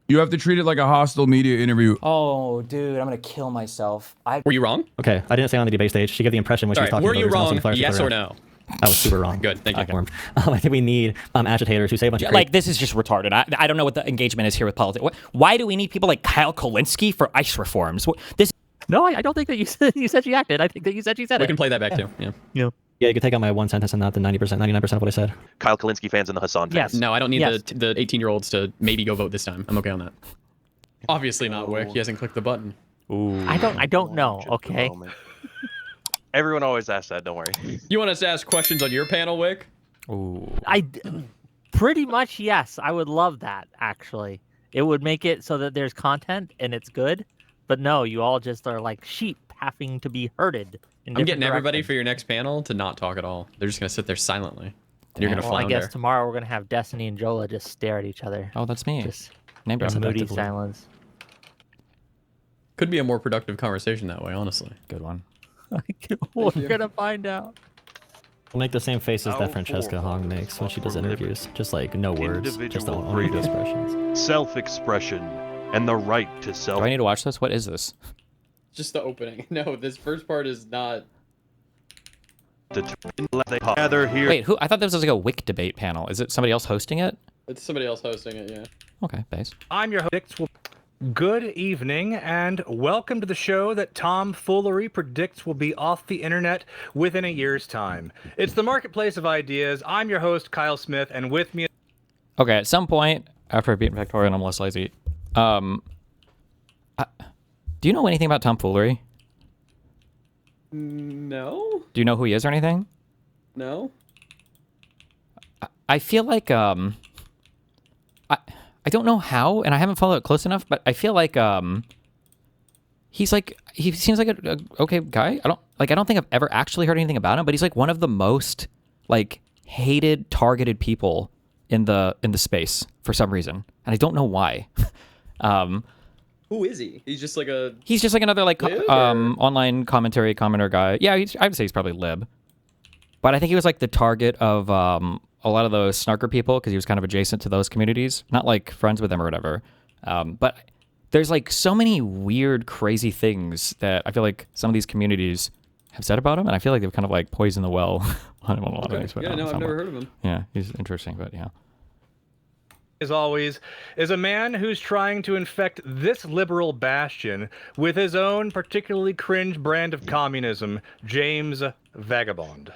You have to treat it like a hostile media interview. Oh, dude, I'm gonna kill myself. Were you wrong? Okay, I didn't say on the debate stage. She gave the impression when she was talking were about you wrong? flowers Yes or around. no? I was super wrong. Good, thank you. I think we need agitators who say a bunch of Like, this is just retarded. I don't know what the engagement is here with politics. Why do we need people like Kyle Kulinski for ICE reforms? This. No, I don't think that you said she acted. I think that you said she said it. We can play that back too. Yeah. Yeah. Yeah, you could take out my one sentence and not the 90%, 99% of what I said. Kyle Kulinski fans and the Hassan fans. Yes. No, I don't need Yes. the 18-year-olds to maybe go vote this time. I'm okay on that. Obviously not Wick. He hasn't clicked the button. Ooh. I don't know. Okay. Everyone always asks that. Don't worry. You want us to ask questions on your panel, Wick? Ooh. Pretty much yes. I would love that. Actually, it would make it so that there's content and it's good. But no, you all just are like sheep having to be herded. I'm getting everybody for your next panel to not talk at all. They're just gonna sit there silently, and you're gonna Well, flounder. I guess tomorrow we're gonna have Destiny and Jola just stare at each other. Oh, that's me. Just Named in moody effectively. silence. Could be a more productive conversation that way, honestly. Good one. We're gonna find out. We'll make the same faces that Francesca Hong makes when she does interviews. Just like no words, just Individual only freedom. expressions. Self-expression and the right to Do self. I need to watch this? What is this? Just the opening. No, this first part is not. Gather here. Wait, who? I thought this was like a Wick debate panel. Is it somebody else hosting it? It's somebody else hosting it. Yeah. Okay, base. I'm your host. Good evening, and welcome to the show that Tom Foolery predicts will be off the internet within a year's time. It's the marketplace of ideas. I'm your host, Kyle Smith, and with me... Okay, at some point after I beat Victoria and I'm less lazy, do you know anything about tomfoolery? No. Do you know who he is or anything? No. I feel like I don't know how, and I haven't followed it close enough, but I feel like he seems like a okay guy. I don't think I've ever actually heard anything about him, but he's like one of the most like hated, targeted people in the space for some reason, and I don't know why. Who is he? He's just like a. He's just like another like Lib, online commentary commenter guy. Yeah, I would say he's probably lib, but I think he was like the target of a lot of those snarker people because he was kind of adjacent to those communities, not like friends with them or whatever. But there's like so many weird, crazy things that I feel like some of these communities have said about him, and I feel like they've kind of like poisoned the well on him a lot of things. Yeah, no, I've never heard of him. Yeah, he's interesting, but yeah. as always, is a man who's trying to infect this liberal bastion with his own particularly cringe brand of communism, James Vagabond.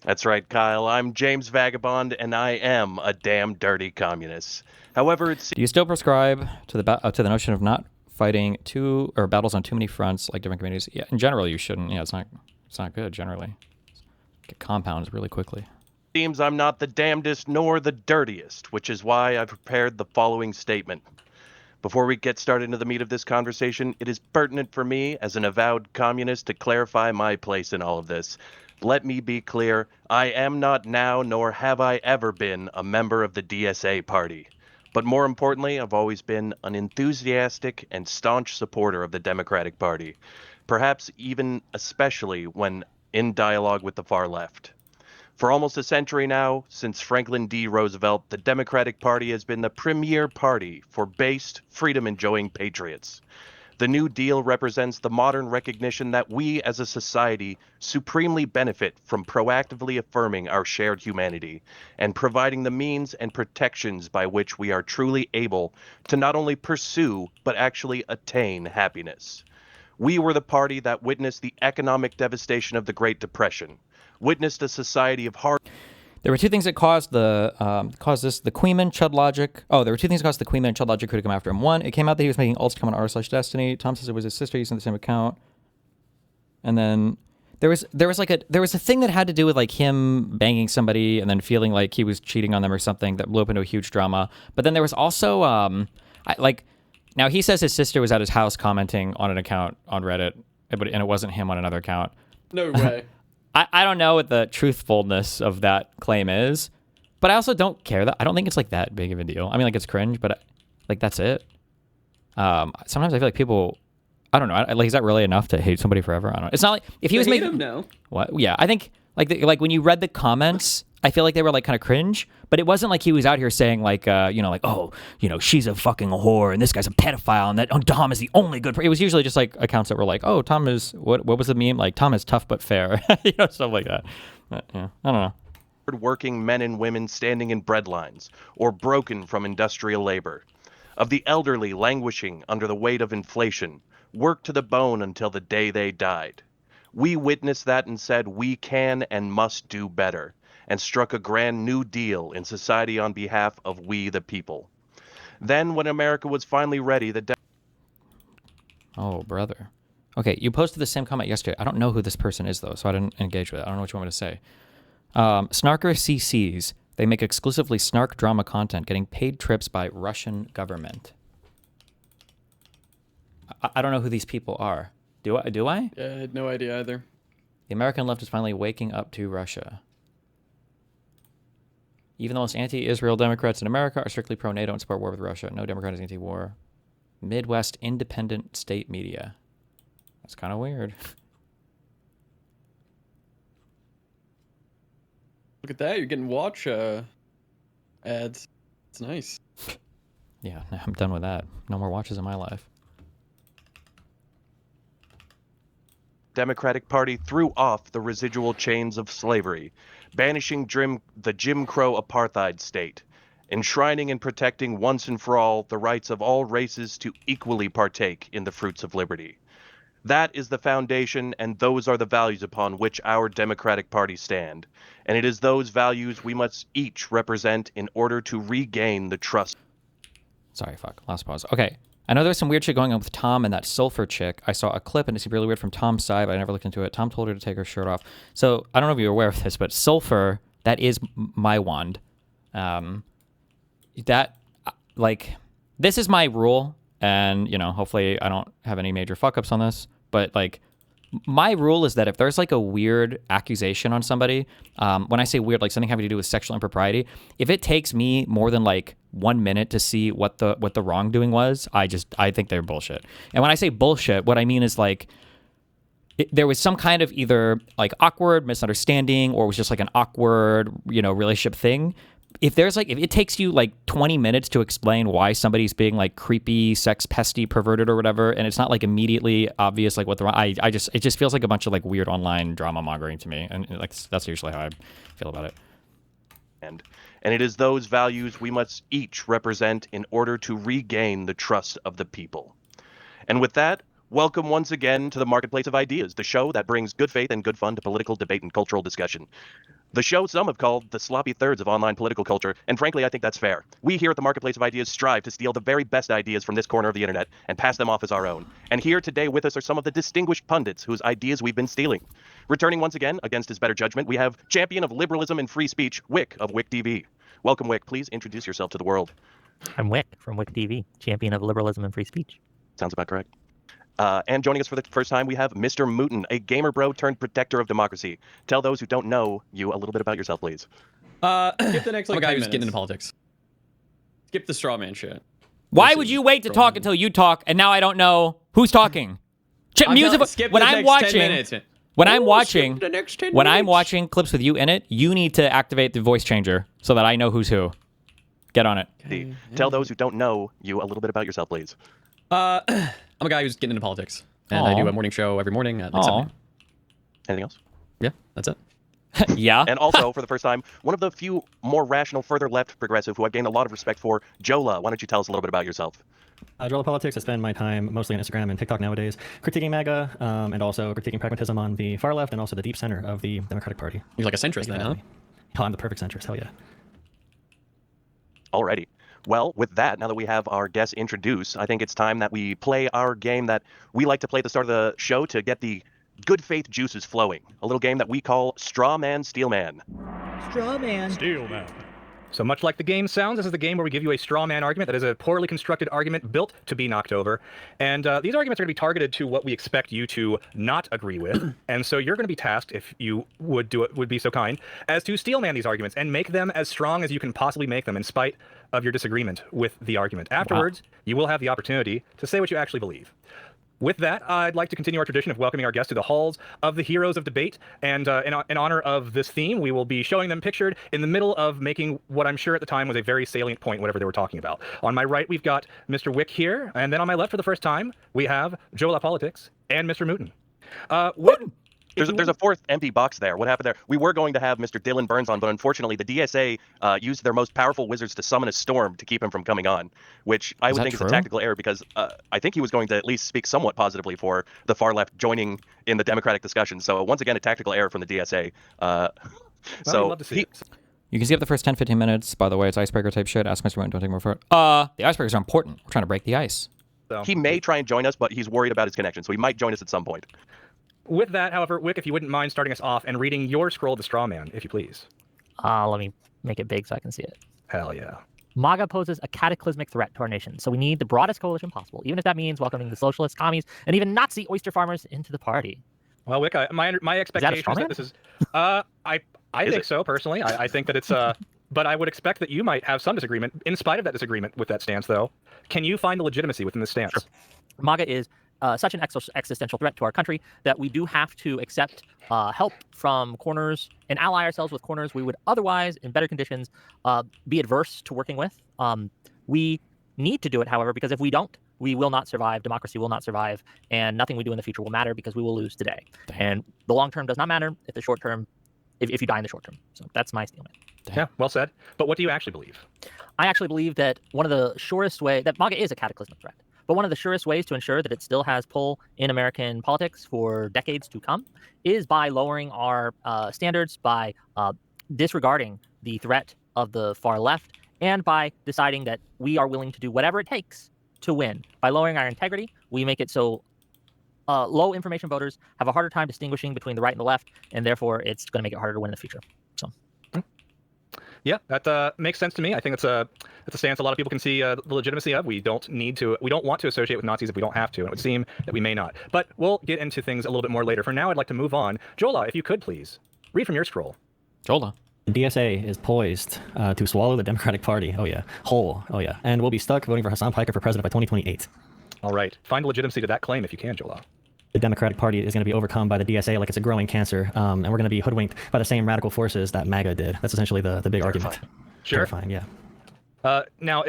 That's right, Kyle. I'm James Vagabond, and I am a damn dirty communist. However, it's Do you still prescribe to the notion of not fighting battles on too many fronts like different communities? Yeah, in general, you shouldn't. Yeah, it's not good generally. Get compounds really quickly. seems I'm not the damnedest nor the dirtiest, which is why I've prepared the following statement. Before we get started into the meat of this conversation, it is pertinent for me, as an avowed communist, to clarify my place in all of this. Let me be clear, I am not now, nor have I ever been, a member of the DSA party. But more importantly, I've always been an enthusiastic and staunch supporter of the Democratic Party, perhaps even especially when in dialogue with the far left. For almost a century now, since Franklin D. Roosevelt, the Democratic Party has been the premier party for based, freedom-enjoying patriots. The New Deal represents the modern recognition that we as a society supremely benefit from proactively affirming our shared humanity and providing the means and protections by which we are truly able to not only pursue but actually attain happiness. We were the party that witnessed the economic devastation of the Great Depression, witnessed a society of hard... There were two things that caused the Queeman Chud logic. Oh, there were two things that caused the Queeman Chud logic crew to come after him. One, it came out that he was making alts come on r/destiny. Tom says it was his sister using the same account. And then there was a thing that had to do with like him banging somebody and then feeling like he was cheating on them or something that blew up into a huge drama. But then there was also now he says his sister was at his house commenting on an account on Reddit, and it wasn't him on another account. No way. I don't know what the truthfulness of that claim is, but I also don't care that I don't think it's like that big of a deal. I mean, like it's cringe, but like that's it. Sometimes I feel like people, I don't know, like is that really enough to hate somebody forever? I don't know. It's not like if he was making him now. What? Yeah, I think like when you read the comments, I feel like they were like kind of cringe, but it wasn't like he was out here saying like, oh, she's a fucking whore and this guy's a pedophile and that Tom is the only good. It was usually just like accounts that were like, oh, Tom is what was the meme? Like Tom is tough but fair, stuff like that. But, yeah, I don't know. Working men and women standing in bread lines or broken from industrial labor, of the elderly languishing under the weight of inflation, worked to the bone until the day they died. We witnessed that and said we can and must do better, and struck a grand new deal in society on behalf of we the people. Then when America was finally ready, Oh, brother. Okay, you posted the same comment yesterday. I don't know who this person is, though, so I didn't engage with it. I don't know what you want me to say. Snarker CCs. They make exclusively snark drama content, getting paid trips by Russian government. I don't know who these people are. Do I? Yeah, I had no idea either. The American left is finally waking up to Russia. Even the most anti-Israel Democrats in America are strictly pro-NATO and support war with Russia. No Democrat is anti-war. Midwest independent state media. That's kind of weird. Look at that. You're getting watch ads. It's nice. Yeah, I'm done with that. No more watches in my life. Democratic Party threw off the residual chains of slavery, banishing the Jim Crow apartheid state, enshrining and protecting once and for all the rights of all races to equally partake in the fruits of liberty. That is the foundation, and those are the values upon which our Democratic Party stand. And it is those values we must each represent in order to regain the trust. Sorry, fuck. Last pause. Okay. I know there's some weird shit going on with Tom and that sulfur chick. I saw a clip and it seemed really weird from Tom's side, but I never looked into it. Tom told her to take her shirt off. So I don't know if you're aware of this, but sulfur, that is my wand. This is my rule. And, hopefully I don't have any major fuck-ups on this. But, my rule is that if there's, a weird accusation on somebody, when I say weird, something having to do with sexual impropriety, if it takes me more than, 1 minute to see what the wrongdoing was, I think they're bullshit. And when I say bullshit, what I mean is, there was some kind of either, awkward misunderstanding or it was just, an awkward, relationship thing. If it takes you 20 minutes to explain why somebody's being creepy, sex pesty, perverted or whatever, and it's not immediately obvious what the wrong, it just feels like a bunch of weird online drama mongering to me, and that's usually how I feel about it. And it is those values we must each represent in order to regain the trust of the people. And with that, welcome once again to the Marketplace of Ideas, the show that brings good faith and good fun to political debate and cultural discussion. The show some have called the sloppy thirds of online political culture, and frankly, I think that's fair. We here at the Marketplace of Ideas strive to steal the very best ideas from this corner of the internet and pass them off as our own. And here today with us are some of the distinguished pundits whose ideas we've been stealing. Returning once again, against his better judgment, we have champion of liberalism and free speech, Wick of WhickTV. Welcome, Wick. Please introduce yourself to the world. I'm Wick from WhickTV, champion of liberalism and free speech. Sounds about correct. And joining us for the first time, we have MrMouton, a gamer bro turned protector of democracy. Tell those who don't know you a little bit about yourself, please. Skip the next Oh guy 10 who's getting minutes. into politics. Skip the straw man shit. Why would you wait to talk until you talk, and now I don't know who's talking? Skip when the I'm next watching, 10 minutes. when I'm watching, Skip the next 10 when I'm minutes. watching clips with you in it, you need to activate the voice changer so that I know who's who. Get on it. Tell those who don't know you a little bit about yourself, please. I'm a guy who's getting into politics, and I do a morning show every morning at 7. Anything else? Yeah, that's it. Yeah. And also, for the first time, one of the few more rational, further left progressive who I've gained a lot of respect for, Jola. Why don't you tell us a little bit about yourself? Joel Politics, I spend my time mostly on Instagram and TikTok nowadays, critiquing MAGA, and also critiquing pragmatism on the far left and also the deep center of the Democratic Party. You're like a centrist then, huh? Oh, I'm the perfect centrist, hell yeah. Alrighty. Well, with that, now that we have our guests introduced, I think it's time that we play our game that we like to play at the start of the show to get the good faith juices flowing. A little game that we call Straw Man, Steel Man. Straw man. Steel man. So much like the game sounds, this is the game where we give you a straw man argument that is a poorly constructed argument built to be knocked over. And these arguments are going to be targeted to what we expect you to not agree with. And so you're going to be tasked, if you would be so kind, as to steel man these arguments and make them as strong as you can possibly make them in spite of your disagreement with the argument. Afterwards, you will have the opportunity to say what you actually believe. With that, I'd like to continue our tradition of welcoming our guests to the halls of the heroes of debate. And in honor of this theme, we will be showing them pictured in the middle of making what I'm sure at the time was a very salient point, whatever they were talking about. On my right, we've got Mr. Wick here. And then on my left, for the first time, we have Joe La Politics and MrMouton. There's a fourth empty box there. What happened there? We were going to have Mr. Dylan Burns on, but unfortunately the DSA used their most powerful wizards to summon a storm to keep him from coming on, which I would think is a tactical error because I think he was going to at least speak somewhat positively for the far left joining in the Democratic discussion. So once again, a tactical error from the DSA. Love to see it. You can skip the first 10-15 minutes. By the way, it's icebreaker type shit. Ask MrMouton, don't take more for it. The icebreakers are important. We're trying to break the ice. So, he may try and join us, but he's worried about his connection, so he might join us at some point. with that, however, Wick, if you wouldn't mind starting us off and reading your scroll of the straw man, if you please. Let me make it big so I can see it. Hell yeah. MAGA poses a cataclysmic threat to our nation, so we need the broadest coalition possible, even if that means welcoming the socialists, commies, and even Nazi oyster farmers into the party. Well, Wick, my expectation is that this is, I think so personally. I think that it's but I would expect that you might have some disagreement. In spite of that disagreement with that stance, though, can you find the legitimacy within this stance? Sure. MAGA is such an existential threat to our country that we do have to accept help from corners and ally ourselves with corners we would otherwise, in better conditions, be adverse to working with. We need to do it, however, because if we don't, we will not survive, democracy will not survive, and nothing we do in the future will matter because we will lose today. Damn. And the long term does not matter if the short term, if you die in the short term. So that's my statement. Yeah, well said. But what do you actually believe? I actually believe that one of the surest ways, that MAGA is a cataclysmic threat, but one of the surest ways to ensure that it still has pull in American politics for decades to come is by lowering our standards, by disregarding the threat of the far left, and by deciding that we are willing to do whatever it takes to win. By lowering our integrity, we make it so low information voters have a harder time distinguishing between the right and the left, and therefore it's going to make it harder to win in the future. So. Yeah, that makes sense to me. I think it's a stance a lot of people can see the legitimacy of. We don't want to associate with Nazis if we don't have to, and it would seem that we may not. But we'll get into things a little bit more later. For now, I'd like to move on. Jola, if you could please read from your scroll. Jola. The DSA is poised to swallow the Democratic Party. Oh yeah, whole. Oh yeah, and we'll be stuck voting for Hassan Piker for president by 2028. All right, find legitimacy to that claim if you can, Jola. The Democratic Party is going to be overcome by the DSA like it's a growing cancer, and we're going to be hoodwinked by the same radical forces that MAGA did. That's essentially the big argument. Sure. Terrifying, yeah. Now,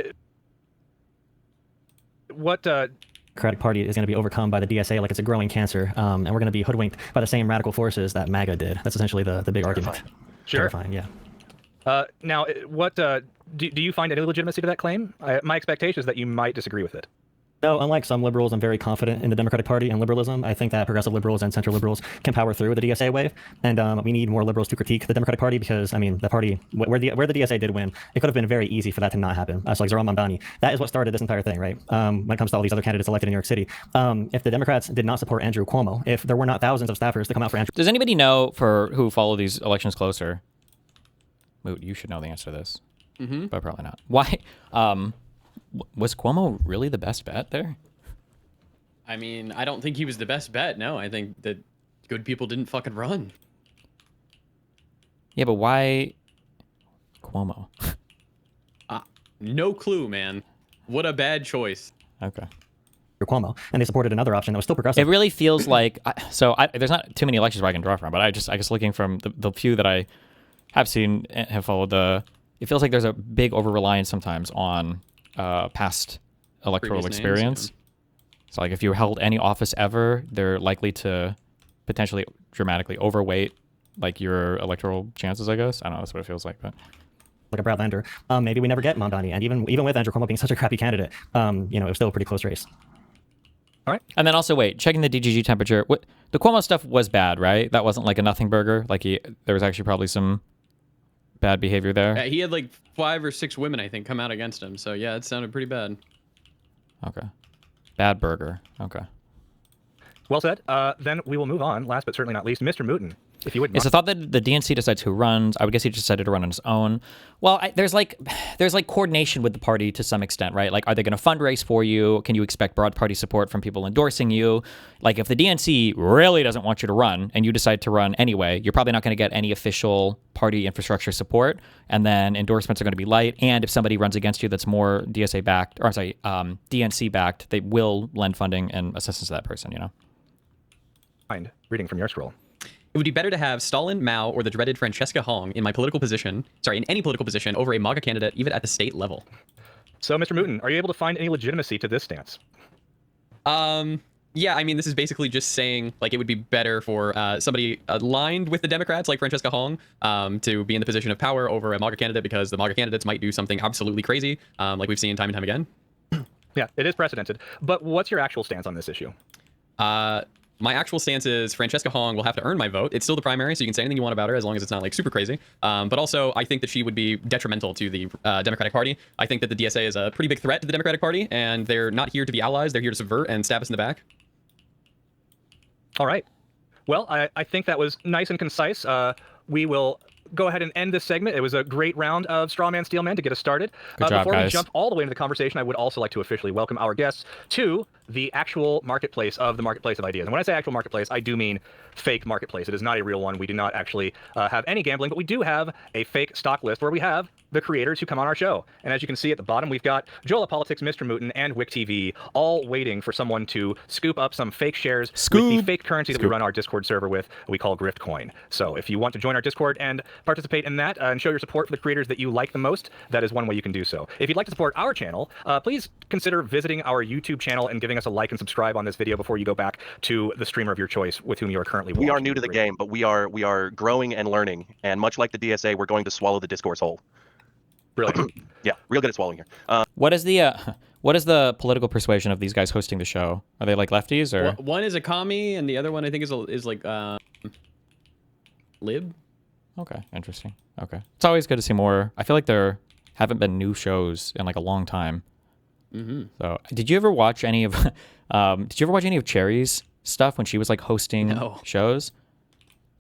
what... Democratic Party is going to be overcome by the DSA like it's a growing cancer, and we're going to be hoodwinked by the same radical forces that MAGA did. That's essentially the big argument. Sure. Terrifying, yeah. Now, what do you find any legitimacy to that claim? My expectation is that you might disagree with it. No, unlike some liberals, I'm very confident in the Democratic Party and liberalism. I think that progressive liberals and center liberals can power through the DSA wave, and we need more liberals to critique the Democratic Party because, I mean, the party where the DSA did win, it could have been very easy for that to not happen. So like Zoran Mamdani, that is what started this entire thing, right? When it comes to all these other candidates elected in New York City, if the Democrats did not support Andrew Cuomo, if there were not thousands of staffers to come out for Andrew, Does anybody know for who follow these elections closer? Moot, you should know the answer to this, but probably not. Why? Was Cuomo really the best bet there? I mean, I don't think he was the best bet. No, I think that good people didn't fucking run. Yeah, but why Cuomo? No clue, man. What a bad choice. Okay. Cuomo, and they supported another option that was still progressive. It really feels like there's not too many elections where I can draw from, but I guess looking from the few that I have seen and have followed it feels like there's a big over-reliance sometimes on past electoral Previous experience. names, yeah. So like if you held any office ever, they're likely to potentially dramatically overweight like your electoral chances, I guess. I don't know, that's what it feels like, but like a Brad Lander. Maybe we never get Mamdani, and even with Andrew Cuomo being such a crappy candidate, it was still a pretty close race. All right. And then also checking the DGG temperature. The Cuomo stuff was bad, right? That wasn't like a nothing burger. Like there was actually probably some bad behavior there. He had like 5 or 6 women, I think, come out against him. So yeah, it sounded pretty bad. Okay. Bad burger. Okay. Well said. Then we will move on. Last but certainly not least, MrMouton. if you wouldn't It's mind. a thought that the DNC decides who runs. I would guess he decided to run on his own. Well, there's like coordination with the party to some extent, right? Like, are they going to fundraise for you? Can you expect broad party support from people endorsing you? Like, if the DNC really doesn't want you to run and you decide to run anyway, you're probably not going to get any official party infrastructure support, and then endorsements are going to be light. And if somebody runs against you that's more DSA backed, or I'm sorry, DNC backed, they will lend funding and assistance to that person. You know. Reading from your scroll. It would be better to have Stalin, Mao, or the dreaded Francesca Hong in any political position over a MAGA candidate, even at the state level. So, Mr. Mouton, are you able to find any legitimacy to this stance? Yeah, I mean, this is basically just saying, like, it would be better for somebody aligned with the Democrats, like Francesca Hong, to be in the position of power over a MAGA candidate, because the MAGA candidates might do something absolutely crazy, like we've seen time and time again. Yeah, it is precedented. But what's your actual stance on this issue? My actual stance is Francesca Hong will have to earn my vote. It's still the primary, so you can say anything you want about her as long as it's not like super crazy. But also, I think that she would be detrimental to the Democratic Party. I think that the DSA is a pretty big threat to the Democratic Party, and they're not here to be allies. They're here to subvert and stab us in the back. All right. Well, I think that was nice and concise. We will go ahead and end this segment. It was a great round of Strawman Steelman to get us started. Good job, before we guys. jump all the way into the conversation, I would also like to officially welcome our guests to the actual marketplace of the marketplace of ideas. And when I say actual marketplace, I do mean fake marketplace. It is not a real one. We do not actually have any gambling, but we do have a fake stock list where we have the creators who come on our show. And as you can see at the bottom, we've got Joel Politics, MrMouton, and WhickTV all waiting for someone to scoop up some fake shares with the fake currency that we run our Discord server with, we call GriftCoin. So if you want to join our Discord and participate in that and show your support for the creators that you like the most, that is one way you can do so. If you'd like to support our channel, please consider visiting our YouTube channel and giving us a like and subscribe on this video before you go back to the streamer of your choice with whom you are currently watching. We are new to the game, but we are growing and learning. And much like the DSA, we're going to swallow the discourse whole. Brilliant. Yeah, real good at swallowing here. What is the political persuasion of these guys hosting the show? Are they like lefties or? One is a commie, and the other one I think is like lib. Okay, interesting. Okay, it's always good to see more. I feel like there haven't been new shows in like a long time. Mm-hmm. So, did you ever watch any of? Cherry's stuff when she was like hosting shows?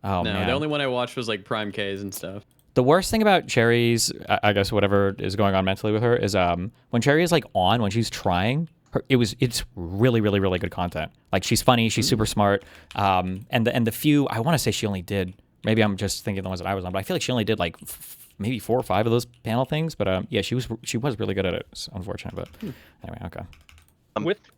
Oh No, man, the only one I watched was like Prime K's and stuff. the worst thing about Cherry's, I guess whatever is going on mentally with her, is when Cherry is like on, when she's trying, it's really good content. Like she's funny, she's super smart, and the few, I want to say she only did, maybe I'm just thinking the ones that I was on, but I feel like she only did like maybe 4 or 5 of those panel things. But yeah, she was really good at it. It's unfortunate, but anyway, okay.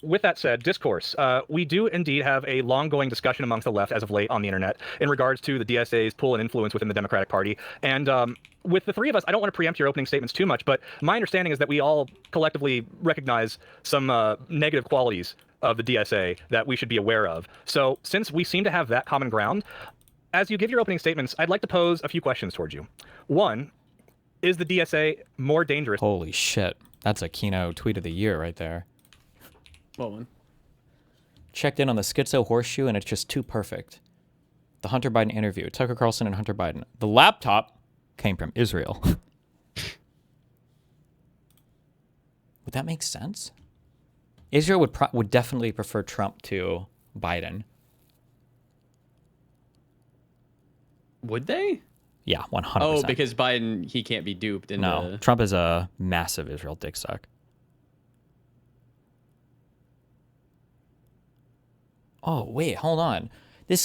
With that said, discourse. We do indeed have a long-going discussion amongst the left as of late on the internet in regards to the DSA's pull and influence within the Democratic Party. And with the three of us, I don't want to preempt your opening statements too much, but my understanding is that we all collectively recognize some negative qualities of the DSA that we should be aware of. So since we seem to have that common ground, as you give your opening statements, I'd like to pose a few questions towards you. One, is the DSA more dangerous? Holy shit. That's a keynote tweet of the year right there. What one? Checked in on the schizo horseshoe and it's just too perfect. The Hunter Biden interview. Tucker Carlson and Hunter Biden. The laptop came from Israel. Would that make sense? Israel would definitely prefer Trump to Biden. Would they? Yeah, 100%. Oh, because Biden, he can't be duped. No, Trump is a massive Israel dick suck. Oh, wait, hold on. The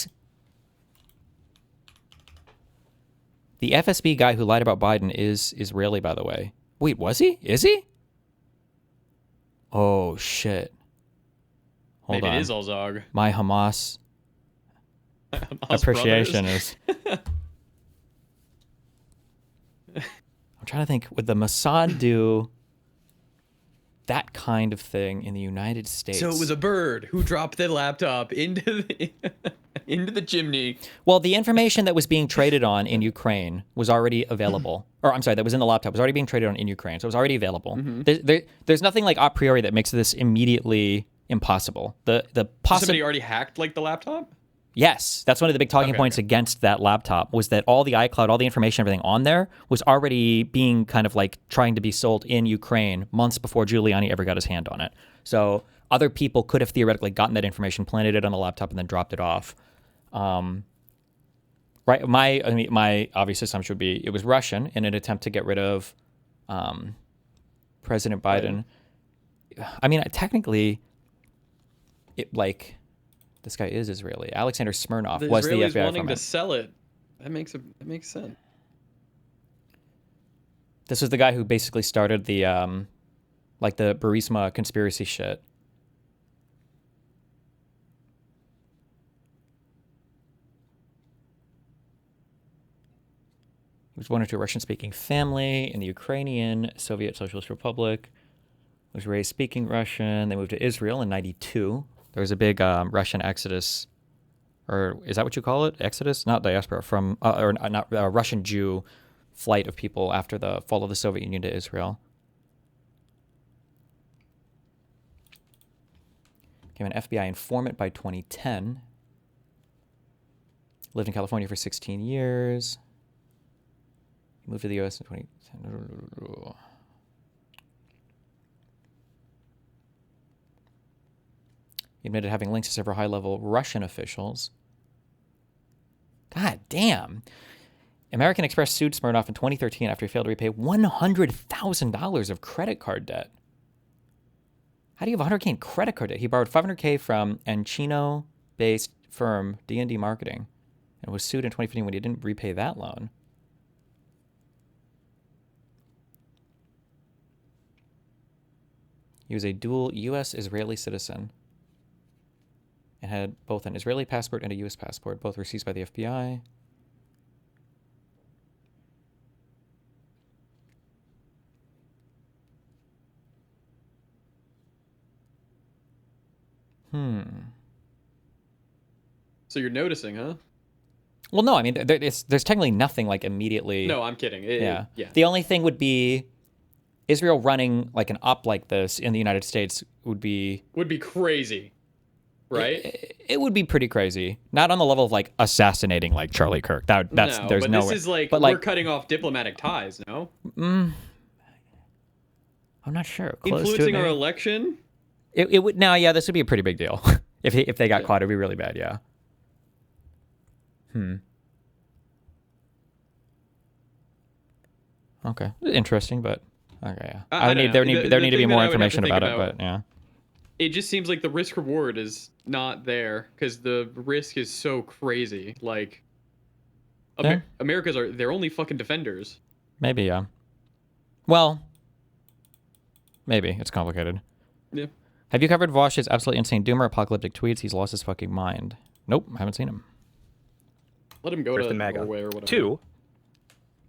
FSB guy who lied about Biden is Israeli, by the way. Wait, was he? Is he? Oh, shit. Hold Maybe on. it is Alzog. My Hamas appreciation is... I'm trying to think, would the Mossad do that kind of thing in the United States? So it was a bird who dropped the laptop into the chimney. Well, the information that was being traded on in Ukraine was already available. Or I'm sorry, that was in the laptop was already being traded on in Ukraine, so it was already available. Mm-hmm. There's nothing like a priori that makes this immediately impossible. Somebody already hacked like the laptop? Yes, that's one of the big talking points against that laptop was that all the iCloud, all the information, everything on there was already being kind of like trying to be sold in Ukraine months before Giuliani ever got his hand on it. So other people could have theoretically gotten that information, planted it on the laptop, and then dropped it off. Or Right. My obvious assumption would be it was Russian in an attempt to get rid of President Biden. I mean, technically, this guy is Israeli. Alexander Smirnov was the Israelis FBI wanting informant. to sell it. That makes sense. This was the guy who basically started the the Burisma conspiracy shit. He was born into a Russian-speaking family in the Ukrainian Soviet Socialist Republic. Was raised speaking Russian. They moved to Israel in '92. There was a big Russian exodus, or is that what you call it? Exodus, not diaspora, from or not Russian Jew flight of people after the fall of the Soviet Union to Israel. Became an FBI informant by 2010. Lived in California for 16 years. Moved to the U.S. in 2010. He admitted having links to several high-level Russian officials. God damn. American Express sued Smirnov in 2013 after he failed to repay $100,000 of credit card debt. How do you have $100K in credit card debt? He borrowed $500K from Encino-based firm D&D Marketing and was sued in 2015 when he didn't repay that loan. He was a dual U.S.-Israeli citizen and had both an Israeli passport and a U.S. passport, both were seized by the FBI. So you're noticing, huh? Well, no, I mean, there's technically nothing like immediately. No, I'm kidding. Yeah. Yeah. The only thing would be Israel running like an op like this in the United States would be crazy, right? It would be pretty crazy. Not on the level of like assassinating like Charlie Kirk. There's but no this way. is like But, we're cutting off diplomatic ties. No, I'm not sure. Close to influencing it, our maybe? election. It would now. Yeah, this would be a pretty big deal. if they got caught, it'd be really bad. Yeah. Okay. Interesting, but okay. Yeah. I don't know. There need to be thing more that I would have to information think about it, but yeah. It just seems like the risk reward is not there because the risk is so crazy. Like, Yeah. they're only fucking defenders. Maybe, yeah. Well, maybe. It's complicated. Yeah. Have you covered Vosh's absolutely insane doomer apocalyptic tweets? He's lost his fucking mind. Nope, haven't seen him. Let him go First to in MAGA. Norway or whatever. 2,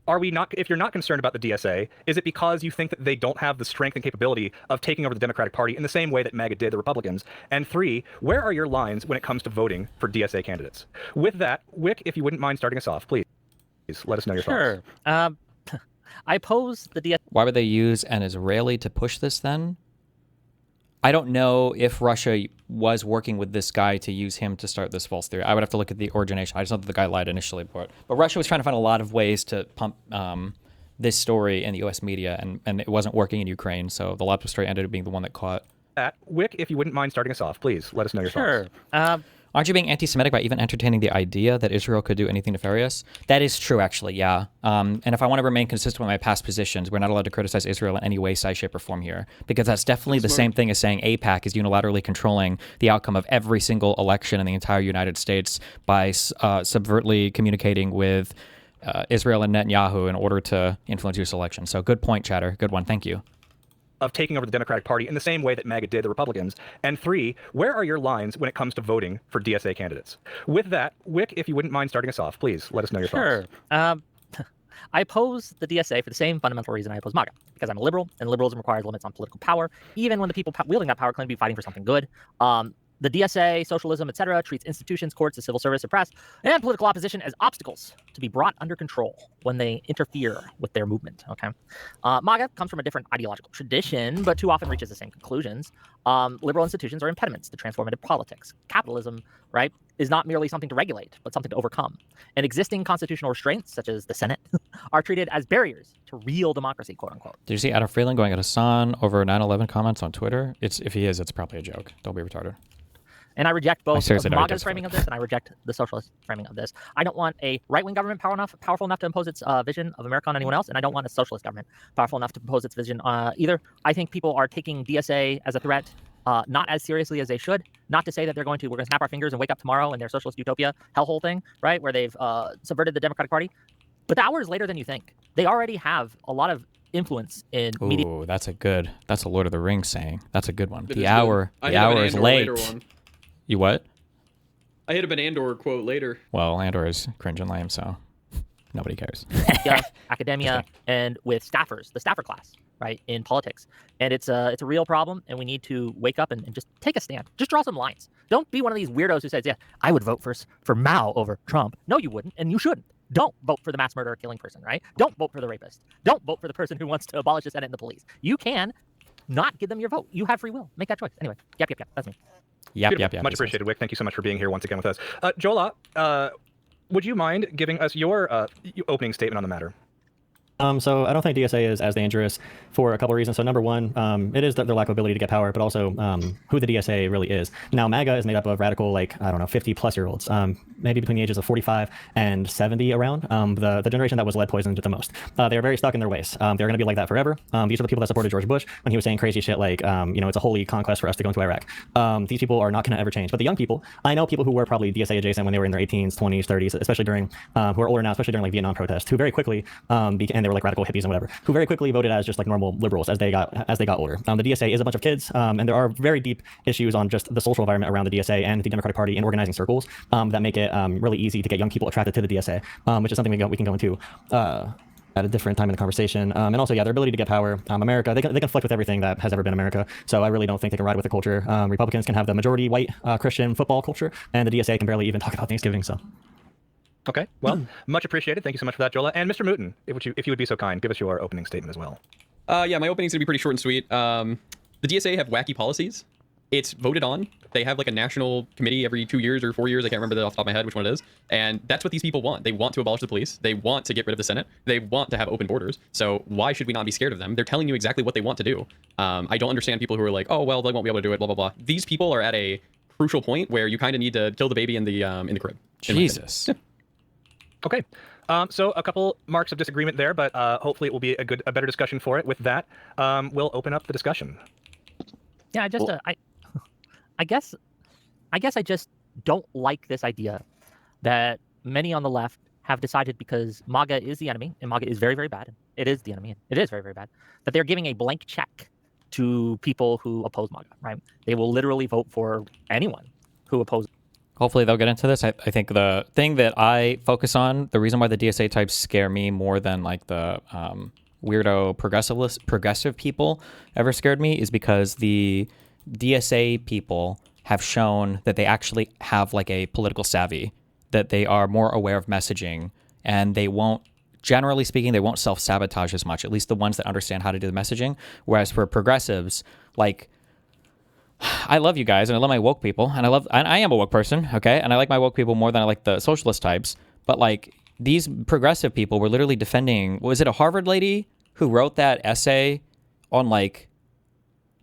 are we not? If you're not concerned about the DSA, is it because you think that they don't have the strength and capability of taking over the Democratic Party in the same way that MAGA did the Republicans? And 3, where are your lines when it comes to voting for DSA candidates? With that, Wick, if you wouldn't mind starting us off, please let us know your thoughts. Sure. I pose the DSA. Why would they use an Israeli to push this then? I don't know if Russia was working with this guy to use him to start this false theory. I would have to look at the origination. I just know that the guy lied initially. But Russia was trying to find a lot of ways to pump this story in the U.S. media, and it wasn't working in Ukraine. So the laptop story ended up being the one that caught. Wick, if you wouldn't mind starting us off, please let us know your Sure. thoughts. Aren't you being anti-Semitic by even entertaining the idea that Israel could do anything nefarious? That is true, actually, yeah. And if I want to remain consistent with my past positions, we're not allowed to criticize Israel in any way, size, shape, or form here. Because that's definitely the same thing as saying AIPAC is unilaterally controlling the outcome of every single election in the entire United States by subvertly communicating with Israel and Netanyahu in order to influence U.S. elections. So good point, Chatter. Good one. Thank you. Of taking over the Democratic Party in the same way that MAGA did the Republicans? And 3, where are your lines when it comes to voting for DSA candidates? With that, Wick, if you wouldn't mind starting us off, please let us know your Sure. thoughts. I oppose the DSA for the same fundamental reason I oppose MAGA, because I'm a liberal, and liberalism requires limits on political power, even when the people wielding that power claim to be fighting for something good. The DSA, socialism, etc., treats institutions, courts, the civil service, the press, and political opposition as obstacles to be brought under control when they interfere with their movement. Okay, MAGA comes from a different ideological tradition, but too often reaches the same conclusions. Liberal institutions are impediments to transformative politics. Capitalism, right, is not merely something to regulate, but something to overcome. And existing constitutional restraints, such as the Senate, are treated as barriers to real democracy, quote unquote. Did you see Adam Freeland going at Hassan over 9/11 comments on Twitter? If he is, it's probably a joke. Don't be retarded. And I reject both seriously don't MAGA's reject framing it. of this, and I reject the socialist framing of this. I don't want a right-wing government powerful enough to impose its vision of America on anyone else, and I don't want a socialist government powerful enough to impose its vision either. I think people are taking DSA as a threat not as seriously as they should. Not to say that we're going to snap our fingers and wake up tomorrow in their socialist utopia hellhole thing, right, where they've subverted the Democratic Party. But the hour is later than you think. They already have a lot of influence in media. Ooh, that's a Lord of the Rings saying. That's a good one. It The is hour good. the hour is late. One. You what? I hit up an Andor quote later. Well, Andor is cringe and lame, so nobody cares. Academia, and with staffers, the staffer class, right, in politics. And it's a real problem, and we need to wake up and just take a stand. Just draw some lines. Don't be one of these weirdos who says, yeah, I would vote for Mao over Trump. No, you wouldn't, and you shouldn't. Don't vote for the mass murderer killing person, right? Don't vote for the rapist. Don't vote for the person who wants to abolish the Senate and the police. You can not give them your vote. You have free will. Make that choice. Anyway, yep. That's me. Yep. Much appreciated, Wick. Thank you so much for being here once again with us. Jola, would you mind giving us your opening statement on the matter? So I don't think DSA is as dangerous for a couple of reasons. So number one, it is their lack of ability to get power, but also who the DSA really is. Now, MAGA is made up of radical, 50-plus-year-olds, maybe between the ages of 45 and 70 around, the generation that was lead poisoned the most. They are very stuck in their ways. They're going to be like that forever. These are the people that supported George Bush when he was saying crazy shit like, it's a holy conquest for us to go into Iraq. These people are not going to ever change. But the young people, I know people who were probably DSA adjacent when they were in their 18s, 20s, 30s, especially during, who are older now, especially during Vietnam protests, who very quickly, and they were like radical hippies and whatever, who very quickly voted as just like normal liberals as they got older. The DSA is a bunch of kids, and there are very deep issues on just the social environment around the DSA and the Democratic Party in organizing circles that make it really easy to get young people attracted to the DSA, which is something we can go into at a different time in the conversation. And also, their ability to get power. America, they conflict with everything that has ever been America. So I really don't think they can ride with the culture. Republicans can have the majority white Christian football culture, and the DSA can barely even talk about Thanksgiving. So. Okay, well, much appreciated. Thank you so much for that, Jola. And Mr. Mouton, if you would be so kind, give us your opening statement as well. Yeah, my opening's gonna be pretty short and sweet. The DSA have wacky policies. It's voted on. They have like a national committee every 2 years or 4 years. I can't remember off the top of my head which one it is. And that's what these people want. They want to abolish the police. They want to get rid of the Senate. They want to have open borders. So why should we not be scared of them? They're telling you exactly what they want to do. I don't understand people who are like, oh, well, they won't be able to do it, blah, blah, blah. These people are at a crucial point where you kind of need to kill the baby in the crib. Jesus. Okay. So a couple marks of disagreement there, but hopefully it will be a better discussion for it. With that, we'll open up the discussion. Yeah, I guess I just don't like this idea that many on the left have decided, because MAGA is the enemy, and MAGA is very, very bad. It is the enemy. It is very, very bad. That they're giving a blank check to people who oppose MAGA, right? They will literally vote for anyone who opposes. Hopefully they'll get into this. I think the thing that I focus on, the reason why the DSA types scare me more than like the weirdo progressive people ever scared me, is because the DSA people have shown that they actually have like a political savvy, that they are more aware of messaging, and they won't, generally speaking, they won't self-sabotage as much, at least the ones that understand how to do the messaging. Whereas for progressives, like, I love you guys and I love my woke people, and I am a woke person, okay? And I like my woke people more than I like the socialist types. But like, these progressive people were literally defending, was it a Harvard lady who wrote that essay on like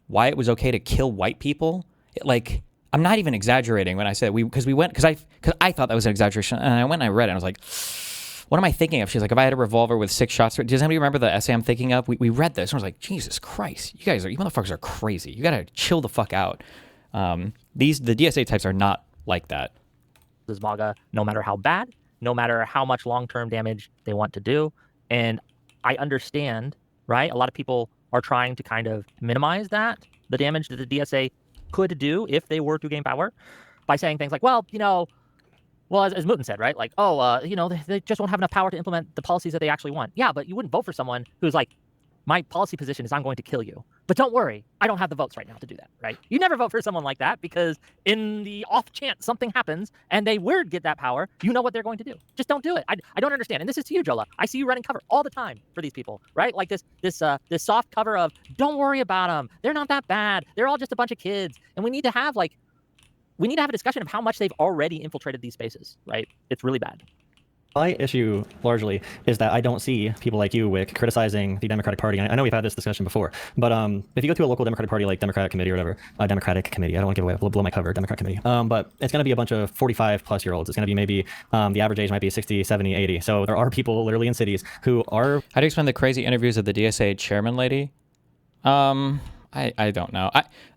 why it was okay to kill white people? Like, I'm not even exaggerating when I said because I thought that was an exaggeration, and I went and I read it and I was like, what am I thinking of? She's like, if I had a revolver with 6 shots. Does anybody remember the essay I'm thinking of? We read this and I was like, Jesus Christ, you motherfuckers are crazy. You gotta chill the fuck out. The DSA types are not like that. This MAGA, no matter how bad, no matter how much long-term damage they want to do. And I understand, right? A lot of people are trying to kind of minimize the damage that the DSA could do if they were to gain power, by saying things like, well, as Mouton said, right? Like, they just won't have enough power to implement the policies that they actually want. Yeah, but you wouldn't vote for someone who's like, my policy position is I'm going to kill you. But don't worry, I don't have the votes right now to do that, right? You never vote for someone like that, because in the off chance something happens and they would get that power, you know what they're going to do. Just don't do it. I don't understand. And this is to you, Jola. I see you running cover all the time for these people, right? Like this soft cover of, don't worry about them. They're not that bad. They're all just a bunch of kids. And we need to have a discussion of how much they've already infiltrated these spaces, right? It's really bad. My issue largely is that I don't see people like you, Wick, criticizing the Democratic Party. I know we've had this discussion before, but if you go to a local Democratic Party like Democratic Committee or whatever, Democratic Committee, I don't want to give away, blow my cover, Democratic Committee, but it's going to be a bunch of 45-plus-year-olds. It's going to be maybe the average age might be 60, 70, 80. So there are people literally in cities who are... How do you explain the crazy interviews of the DSA chairman lady? I don't know.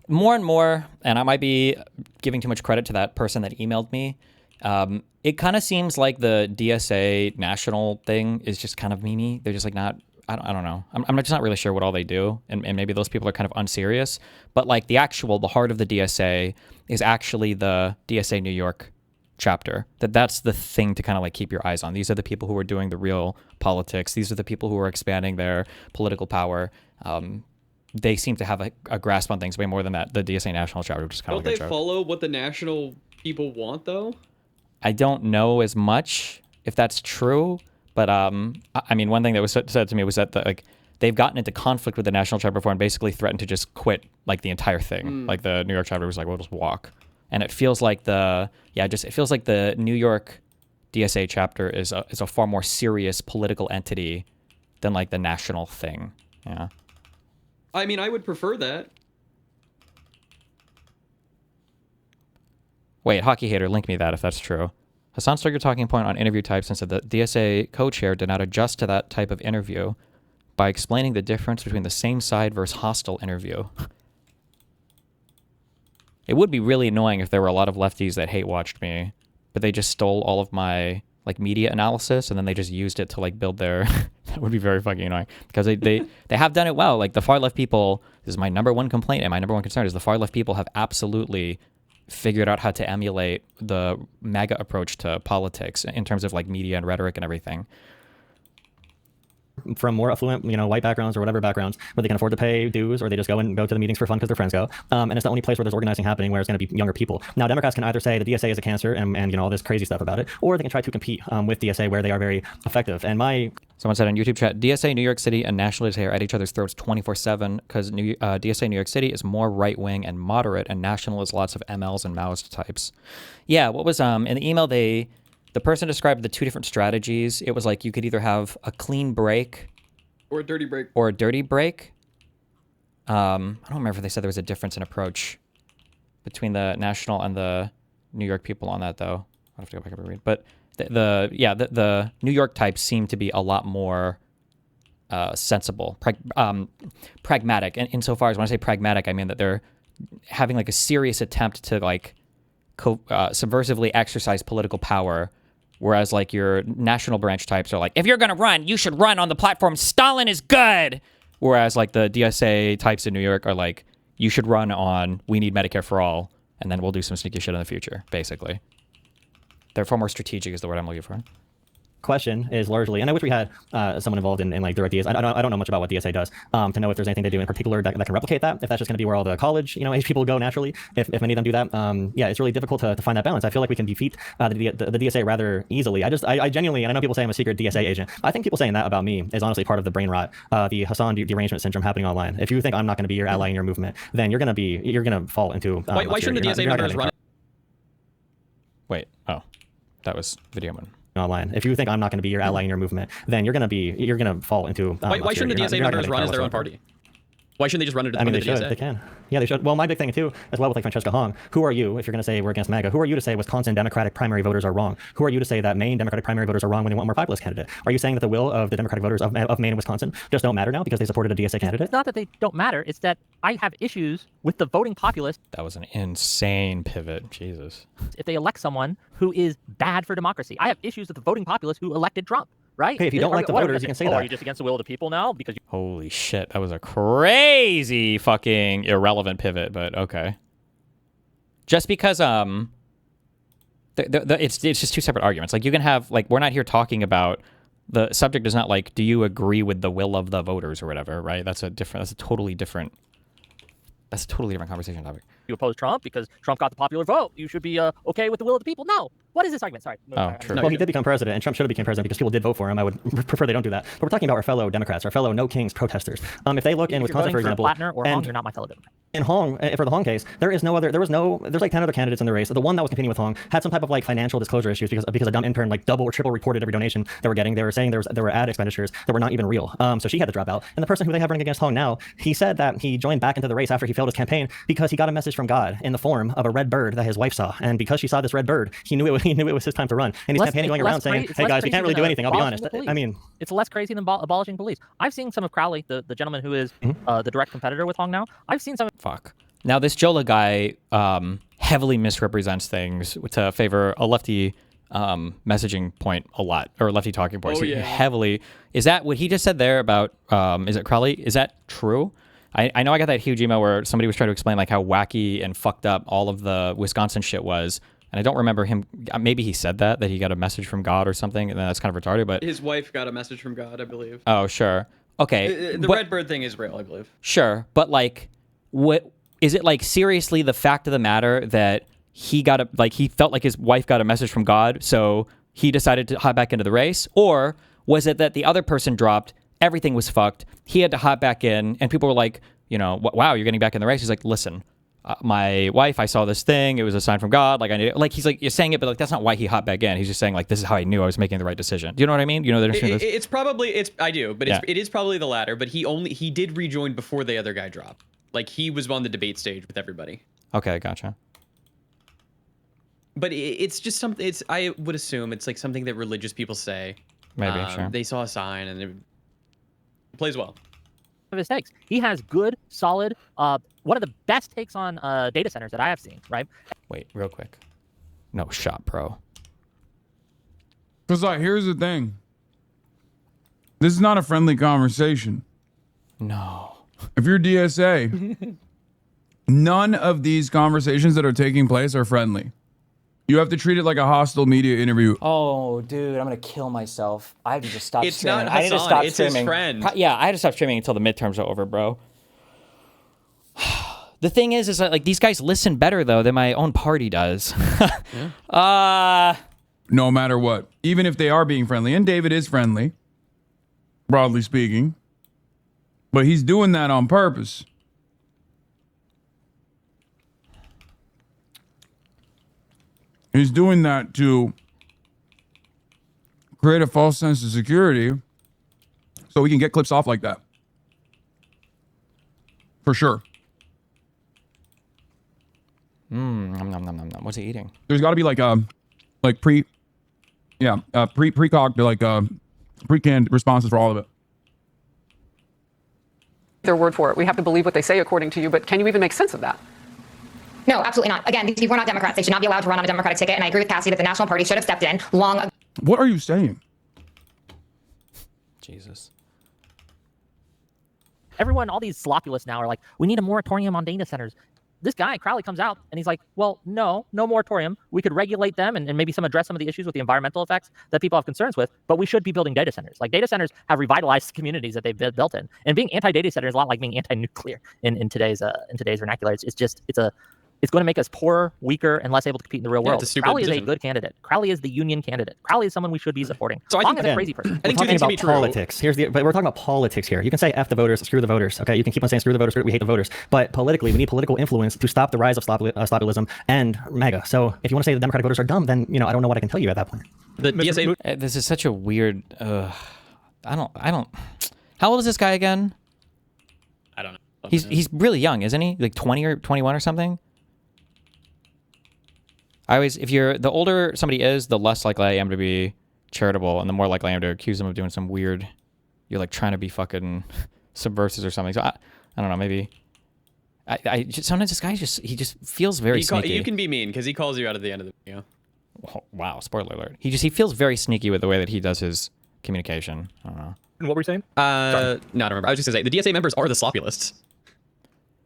More and more, and I might be giving too much credit to that person that emailed me, it kind of seems like the DSA national thing is just kind of memey. They're just like not, I don't know. I'm just not really sure what all they do. And maybe those people are kind of unserious. But like the heart of the DSA is actually the DSA New York chapter. That's the thing to kind of like keep your eyes on. These are the people who are doing the real politics. These are the people who are expanding their political power. They seem to have a grasp on things way more than that. The DSA national chapter, which is kind of like a joke. Don't they follow what the national people want, though? I don't know as much if that's true, but I mean, one thing that was said to me was that like they've gotten into conflict with the national chapter before and basically threatened to just quit like the entire thing. Like the New York chapter was like, we'll just walk, and it feels like the New York DSA chapter is a far more serious political entity than like the national thing. Yeah. I mean, I would prefer that. Wait, Hockey Hater, link me that if that's true. Hassan struck your talking point on interview types and said the DSA co-chair did not adjust to that type of interview by explaining the difference between the same side versus hostile interview. It would be really annoying if there were a lot of lefties that hate watched me, but they just stole all of my like media analysis and then they just used it to like build their... That would be very fucking annoying because they have done it well. Like the far left people, this is my number one complaint and my number one concern is the far left people have absolutely figured out how to emulate the MAGA approach to politics in terms of like media and rhetoric and everything. From more affluent, white backgrounds or whatever backgrounds, where they can afford to pay dues, or they just go to the meetings for fun because their friends go. And it's the only place where there's organizing happening where it's going to be younger people. Now, Democrats can either say the DSA is a cancer and all this crazy stuff about it, or they can try to compete with DSA where they are very effective. And Someone said on YouTube chat, DSA New York City and National DSA are at each other's throats 24/7 because DSA New York City is more right-wing and moderate, and National is lots of MLs and Maoist types. Yeah, what was in the email the person described the two different strategies. It was like you could either have a clean break or a dirty break. Or a dirty break. I don't remember if they said there was a difference in approach between the national and the New York people on that, though. I'll have to go back and read. But the New York types seem to be a lot more sensible, pragmatic. And insofar as when I say pragmatic, I mean that they're having like a serious attempt to like subversively exercise political power. Whereas like your national branch types are like, if you're going to run, you should run on the platform Stalin is good. Whereas like the DSA types in New York are like, you should run on we need Medicare for all, and then we'll do some sneaky shit in the future, basically. They're far more strategic is the word I'm looking for. Question is largely, and I wish we had someone involved in like their ideas. I don't know much about what DSA does to know if there's anything they do in particular that can replicate that. If that's just going to be where all the college age people go naturally. If many of them do that, yeah, it's really difficult to find that balance. I feel like we can defeat the DSA rather easily. I genuinely, and I know people say I'm a secret DSA agent. I think people saying that about me is honestly part of the brain rot, the Hassan derangement syndrome happening online. If you think I'm not going to be your ally in your movement, then you're going to fall into. Why shouldn't the DSA members run? Wait, oh, that was Video Man. Online. If you think I'm not going to be your ally in your movement, then you're going to fall into. Why shouldn't the DSA members run as their own party? Why shouldn't they just run it? They should. They can. Yeah, they should. Well, my big thing too, as well with like Francesca Hong. Who are you if you're going to say we're against MAGA? Who are you to say Wisconsin Democratic primary voters are wrong? Who are you to say that Maine Democratic primary voters are wrong when they want a more populist candidate? Are you saying that the will of the Democratic voters of Maine and Wisconsin just don't matter now because they supported a DSA candidate? It's not that they don't matter. It's that I have issues with the voting populace. That was an insane pivot. Jesus. If they elect someone who is bad for democracy, I have issues with the voting populace who elected Trump. Right? Okay, if you don't like the voters, you can say that. Are you just against the will of the people now? Because holy shit, that was a crazy fucking irrelevant pivot, but okay. Just because it's just two separate arguments. Like you can have like we're not here talking about the subject is not like do you agree with the will of the voters or whatever, right? That's a totally different conversation topic. You oppose Trump because Trump got the popular vote. You should be okay with the will of the people. No. What is this argument? Sorry. Oh, true. Well, he did become president, and Trump should have become president because people did vote for him. I would prefer they don't do that. But we're talking about our fellow Democrats, our fellow No Kings protesters. If they look in If you're Wisconsin, voting for example, Plattner or Hong, and you're not my fellow Democrat. in Hong, for the Hong case, there's like 10 other candidates in the race. The one that was competing with Hong had some type of like financial disclosure issues because a dumb intern like double or triple reported every donation they were getting. They were saying there were ad expenditures that were not even real. So she had to drop out. And the person who they have running against Hong now, he said that he joined back into the race after he failed his campaign because he got a message from God in the form of a red bird that his wife saw. And because she saw this red bird, he knew it was his time to run. And he's campaigning going around saying, "Hey guys, we can't really do anything." I'll be honest. I mean, it's less crazy than abolishing police. I've seen some of Crowley, the gentleman who is the direct competitor with Hong now. I've seen some. Fuck. Now this Jola guy heavily misrepresents things to favor a lefty messaging point a lot, or lefty talking points. Oh, yeah. Heavily. Is that what he just said there about? Is it Crowley? Is that true? I know I got that huge email where somebody was trying to explain like how wacky and fucked up all of the Wisconsin shit was. And I don't remember him. Maybe he said that he got a message from God or something, and that's kind of retarded. But His wife got a message from God, I believe. oh, sure, okay. The red bird thing is real, I believe. Sure, but like, what is it like? Seriously, the fact of the matter that he felt like his wife got a message from God, so he decided to hop back into the race, or was it that the other person dropped, everything was fucked, he had to hop back in, and people were like, wow, you're getting back in the race. He's like, listen. My wife, I saw this thing. It was a sign from God. Like I knew, like he's like you're saying it, but like that's not why he hopped back in. He's just saying like this is how I knew I was making the right decision. Do you know what I mean? You know the difference. It's probably I do, but it is probably the latter. But he did rejoin before the other guy dropped. Like he was on the debate stage with everybody. Okay, gotcha. But it's just something. I would assume it's like something that religious people say. Maybe sure. They saw a sign and it plays well. Of his takes, he has good, solid. One of the best takes on data centers that I have seen. Right. Wait, real quick. No shot, bro. Because here's the thing. This is not a friendly conversation. No. If you're DSA, none of these conversations that are taking place are friendly. You have to treat it like a hostile media interview. Oh, dude, I'm gonna kill myself. I have to just stop It's streaming. not I need to Hassan, stop it's his streaming. friend. Yeah, I had to stop streaming until the midterms are over, bro. The thing is that like these guys listen better though than my own party does. No matter what. Even if they are being friendly. And David is friendly, broadly speaking. But he's doing that on purpose. He's doing that to create a false sense of security so we can get clips off like that. For sure. Nom, nom, nom, nom, nom. What's he eating? There's got to be pre-canned responses for all of it. Their word for it. We have to believe what they say according to you, but can you even make sense of that? No, absolutely not. Again, these people are not Democrats. They should not be allowed to run on a Democratic ticket. And I agree with Cassie that the National Party should have stepped in long ago. What are you saying? Jesus. Everyone, all these slopulous now are like, we need a moratorium on data centers. This guy, Crowley, comes out and he's like, well, no moratorium. We could regulate them and maybe address some of the issues with the environmental effects that people have concerns with, but we should be building data centers. Like data centers have revitalized communities that they've built in. And being anti-data center is a lot like being anti-nuclear in today's vernacular. It's going to make us poorer, weaker, and less able to compete in the real world. Crowley is a good candidate. Crowley is the union candidate. Crowley is someone we should be supporting. So I think Hong is a crazy person. I think two things can be true. Politics. But we're talking about politics here. You can say F the voters, screw the voters. Okay, you can keep on saying screw the voters, we hate the voters. But politically, we need political influence to stop the rise of slopulism and MAGA. So if you want to say the Democratic voters are dumb, then I don't know what I can tell you at that point. The DSA. This is such a weird. I don't. How old is this guy again? I don't know. He's really young, isn't he? Like 20 or 21 or something. The older somebody is, the less likely I am to be charitable, and the more likely I am to accuse them of doing some weird, you're like trying to be fucking subversive or something. So I don't know, maybe. Sometimes this guy he just feels very sneaky. You can be mean because he calls you out at the end of the video. Oh, wow, spoiler alert. He feels very sneaky with the way that he does his communication. I don't know. And what were you saying? No, I don't remember. I was just gonna say the DSA members are the slopulists.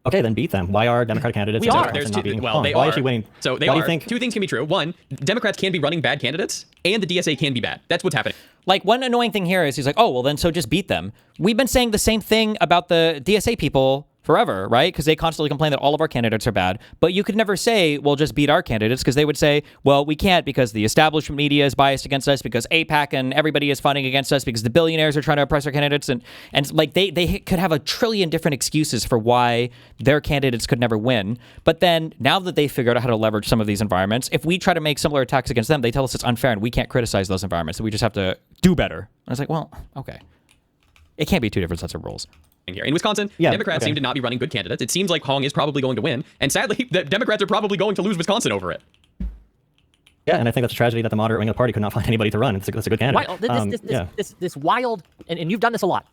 Okay, then beat them. Why are Democratic candidates? We are. There's not beating well, Hong? they Why are. is she winning? So they Why are. do you think? Two things can be true. One, Democrats can be running bad candidates, and the DSA can be bad. That's what's happening. Like, one annoying thing here is he's like, oh, well, then so just beat them. We've been saying the same thing about the DSA people forever, right? Because they constantly complain that all of our candidates are bad. But you could never say, well, just beat our candidates, because they would say, well, we can't because the establishment media is biased against us, because AIPAC and everybody is funding against us, because the billionaires are trying to oppress our candidates. And like they could have a trillion different excuses for why their candidates could never win. But then now that they figured out how to leverage some of these environments, if we try to make similar attacks against them, they tell us it's unfair and we can't criticize those environments. So we just have to do better. And I was like, well, okay. It can't be two different sets of rules. Here. In Wisconsin, Democrats seem to not be running good candidates. It seems like Hong is probably going to win. And sadly, the Democrats are probably going to lose Wisconsin over it. Yeah, and I think that's a tragedy that the moderate wing of the party could not find anybody to run. It's a good candidate. This wild, and you've done this a lot.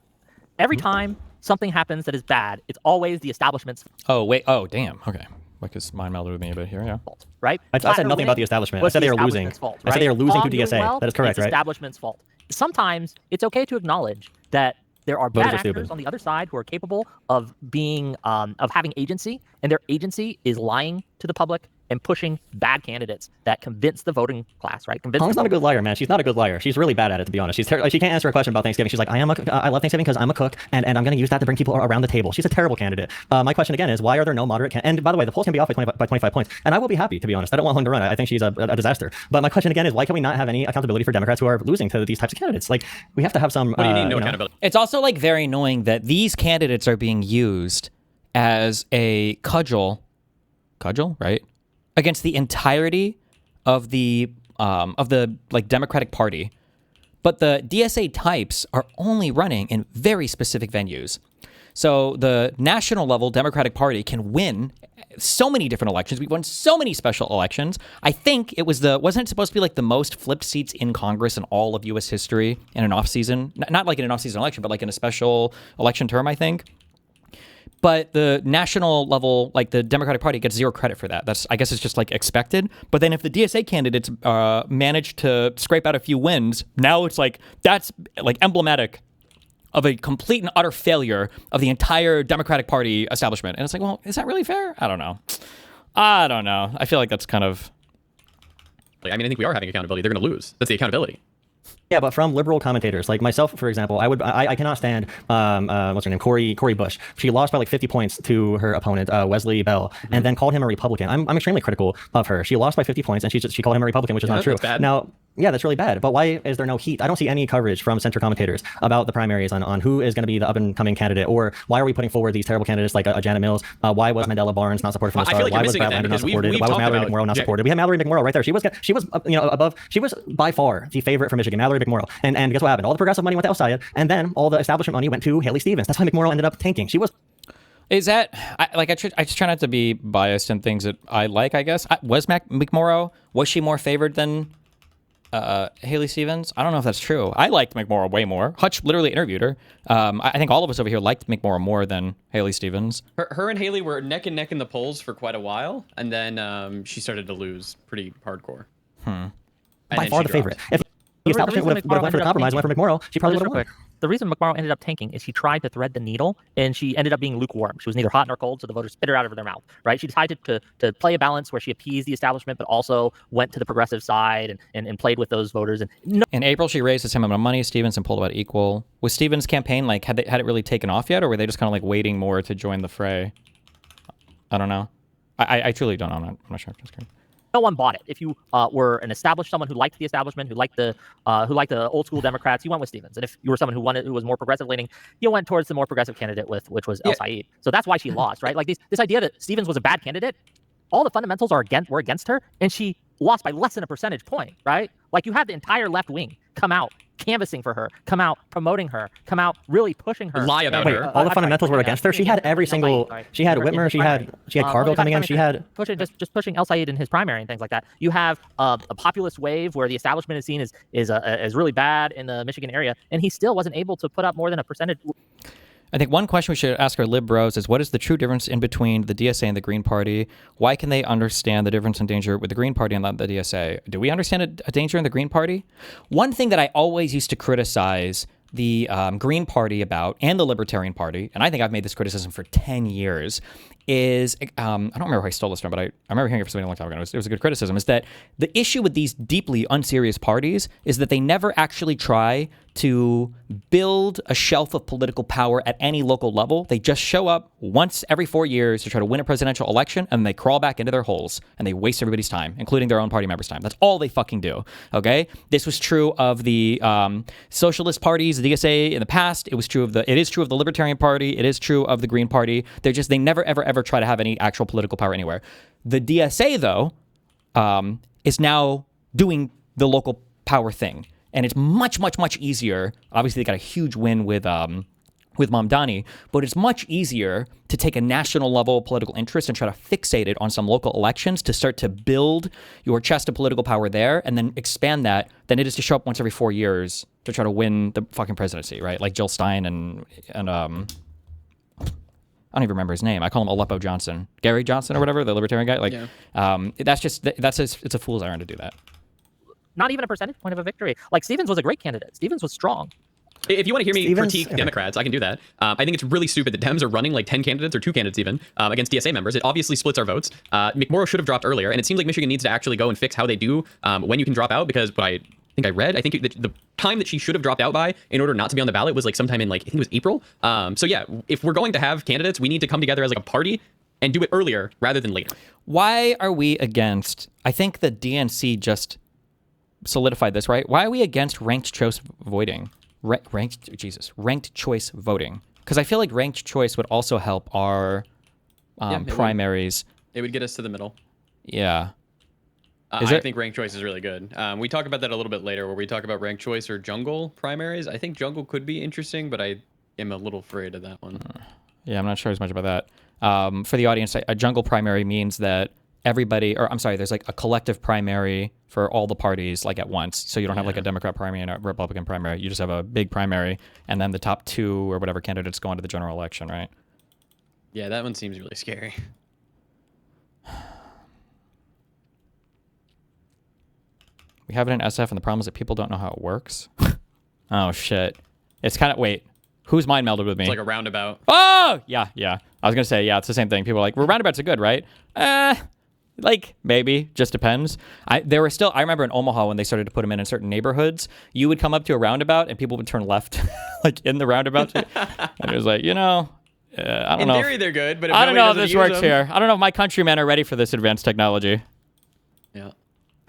Every time something happens that is bad, it's always the establishment's Oh, wait. Oh, damn. Okay. Like his mind melded with me a bit here, yeah. fault, right? I said nothing about the establishment. I said they were losing. Fault, I said they were losing to DSA. Well, that is correct, it's right? Establishment's fault. Sometimes it's okay to acknowledge that there are bad Voters are actors stupid. on the other side who are capable of being of having agency, and their agency is lying to the public and pushing bad candidates that convince the voting class, right? Hong's not a good liar, man. She's not a good liar. She's really bad at it, to be honest. She can't answer a question about Thanksgiving. She's like, I love Thanksgiving because I'm a cook, and I'm going to use that to bring people around the table. She's a terrible candidate. My question again is, why are there no moderate and by the way, the polls can be off by 25 points, and I will be happy, to be honest. I don't want Hong to run. I think she's a disaster. But my question again is, why can we not have any accountability for Democrats who are losing to these types of candidates? Like, we have to have some. What do you mean, no accountability? It's also like very annoying that these candidates are being used as a cudgel, right? Against the entirety of the like Democratic Party, but the DSA types are only running in very specific venues. So the national level Democratic Party can win so many different elections. We've won so many special elections. I think it was wasn't it supposed to be like the most flipped seats in Congress in all of U.S. history in an off season? Not like in an off season election, but like in a special election term, I think. But the national level, like the Democratic Party, gets zero credit for that. I guess it's just like expected. But then if the DSA candidates manage to scrape out a few wins, now it's like that's like emblematic of a complete and utter failure of the entire Democratic Party establishment. And it's like, well, is that really fair? I don't know. I feel like that's kind of. I mean, I think we are having accountability. They're going to lose. That's the accountability. Yeah, but from liberal commentators like myself, for example, I cannot stand what's her name, Cori Bush. She lost by like 50 points to her opponent, Wesley Bell, and then called him a Republican. I'm extremely critical of her. She lost by 50 points, and she called him a Republican, which is not true. That's bad. Now, yeah, that's really bad. But why is there no heat? I don't see any coverage from center commentators about the primaries on who is going to be the up-and-coming candidate, or why are we putting forward these terrible candidates like Janet Mills? Why was Mandela Barnes not supported from the start? Like why was Badlander not supported? Why was Mallory McMorrow not supported? We had Mallory McMorrow right there. She was above. She was by far the favorite for Michigan, Mallory McMorrow. And guess what happened? All the progressive money went to El Sayed, and then all the establishment money went to Haley Stevens. That's why McMorrow ended up tanking. She was. Is that I just try not to be biased in things that I like, I guess. Was McMorrow, was she more favored than Haley Stevens? I don't know if that's true. I liked McMorrow way more. Hutch literally interviewed her. I think all of us over here liked McMorrow more than Haley Stevens. Her and Haley were neck and neck in the polls for quite a while, and then she started to lose pretty hardcore. By far the favorite. If the establishment would have went for the compromise and went for McMorrow, she probably would have won. The reason McMorrow ended up tanking is she tried to thread the needle, and she ended up being lukewarm. She was neither hot nor cold, so the voters spit her out of their mouth, right? She decided to play a balance where she appeased the establishment, but also went to the progressive side and played with those voters. And in April, she raised the same amount of money as Stevens and pulled about equal. Was Stevens' campaign, like, had it really taken off yet, or were they just kind of like waiting more to join the fray? I don't know. I truly don't know. I'm not sure if that's correct. No one bought it. If you were an established someone who liked the establishment, who liked the old school Democrats, you went with Stevens. And if you were someone who was more progressive leaning, you went towards the more progressive candidate which was El Sayed. So that's why she lost, right? Like this idea that Stevens was a bad candidate, all the fundamentals were against her, and she lost by less than a percentage point, right? Like you had the entire left wing come out canvassing for her, come out promoting her, come out really pushing her. Lie about her. All the fundamentals were against her. She had every single. She had Whitmer. She had Carville coming in. She had pushing El Sayed in his primary and things like that. You have a populist wave where the establishment is seen as really bad in the Michigan area, and he still wasn't able to put up more than a percentage. I think one question we should ask our lib bros is, what is the true difference in between the DSA and the Green Party? Why can they understand the difference and danger with the Green Party and not the DSA? Do we understand a danger in the Green Party? One thing that I always used to criticize the Green Party about, and the Libertarian Party, and I think I've made this criticism for 10 years, is, I don't remember who I stole this from, but I remember hearing it from somebody a long time ago. It was a good criticism, is that the issue with these deeply unserious parties is that they never actually try to build a shelf of political power at any local level. They just show up once every 4 years to try to win a presidential election, and they crawl back into their holes, and they waste everybody's time, including their own party members' time. That's all they fucking do, okay? This was true of the socialist parties, the DSA in the past. It is true of the Libertarian Party. It is true of the Green Party. They never, ever, ever try to have any actual political power anywhere. The DSA, though, is now doing the local power thing. And it's much, much, much easier. Obviously, they got a huge win with Mamdani, but it's much easier to take a national level political interest and try to fixate it on some local elections to start to build your chest of political power there and then expand that than it is to show up once every 4 years to try to win the fucking presidency, right? Like Jill Stein and I don't even remember his name. I call him Aleppo Johnson, Gary Johnson or whatever, the libertarian guy. Like, it's a fool's errand to do that. Not even a percentage point of a victory. Like, Stevens was a great candidate. Stevens was strong. If you want to hear me critique Democrats, I can do that. I think it's really stupid that Dems are running like 10 candidates or 2 candidates even against DSA members. It obviously splits our votes. McMorrow should have dropped earlier, and it seems like Michigan needs to actually go and fix how they do when you can drop out, because what I think the time that she should have dropped out by in order not to be on the ballot was like sometime in like, I think it was April. So yeah, if we're going to have candidates, we need to come together as like a party and do it earlier rather than later. Why are we against, I think the DNC just solidified this, right? Why are we against ranked choice voting? Ranked choice voting. Because I feel like ranked choice would also help our primaries. It would get us to the middle. Yeah. I think ranked choice is really good. We talk about that a little bit later, where we talk about ranked choice or jungle primaries. I think jungle could be interesting, but I am a little afraid of that one. Yeah, I'm not sure as much about that. For the audience, a jungle primary means that there's like a collective primary for all the parties like at once. So you don't have like a Democrat primary and a Republican primary. You just have a big primary, and then the top 2 or whatever candidates go into the general election, right? Yeah, that one seems really scary. We have it in SF, and the problem is that people don't know how it works. Oh, shit. It's kind of, wait, who's mind melded with me? It's like a roundabout. Oh, yeah. I was going to say, yeah, it's the same thing. People are like, well, roundabouts are good, right? Like, maybe, just depends. I remember in Omaha when they started to put them in certain neighborhoods, you would come up to a roundabout and people would turn left, like in the roundabout. And it was like, I don't know. In theory, they're good, but if I don't know if this works them... here. I don't know if my countrymen are ready for this advanced technology. Yeah.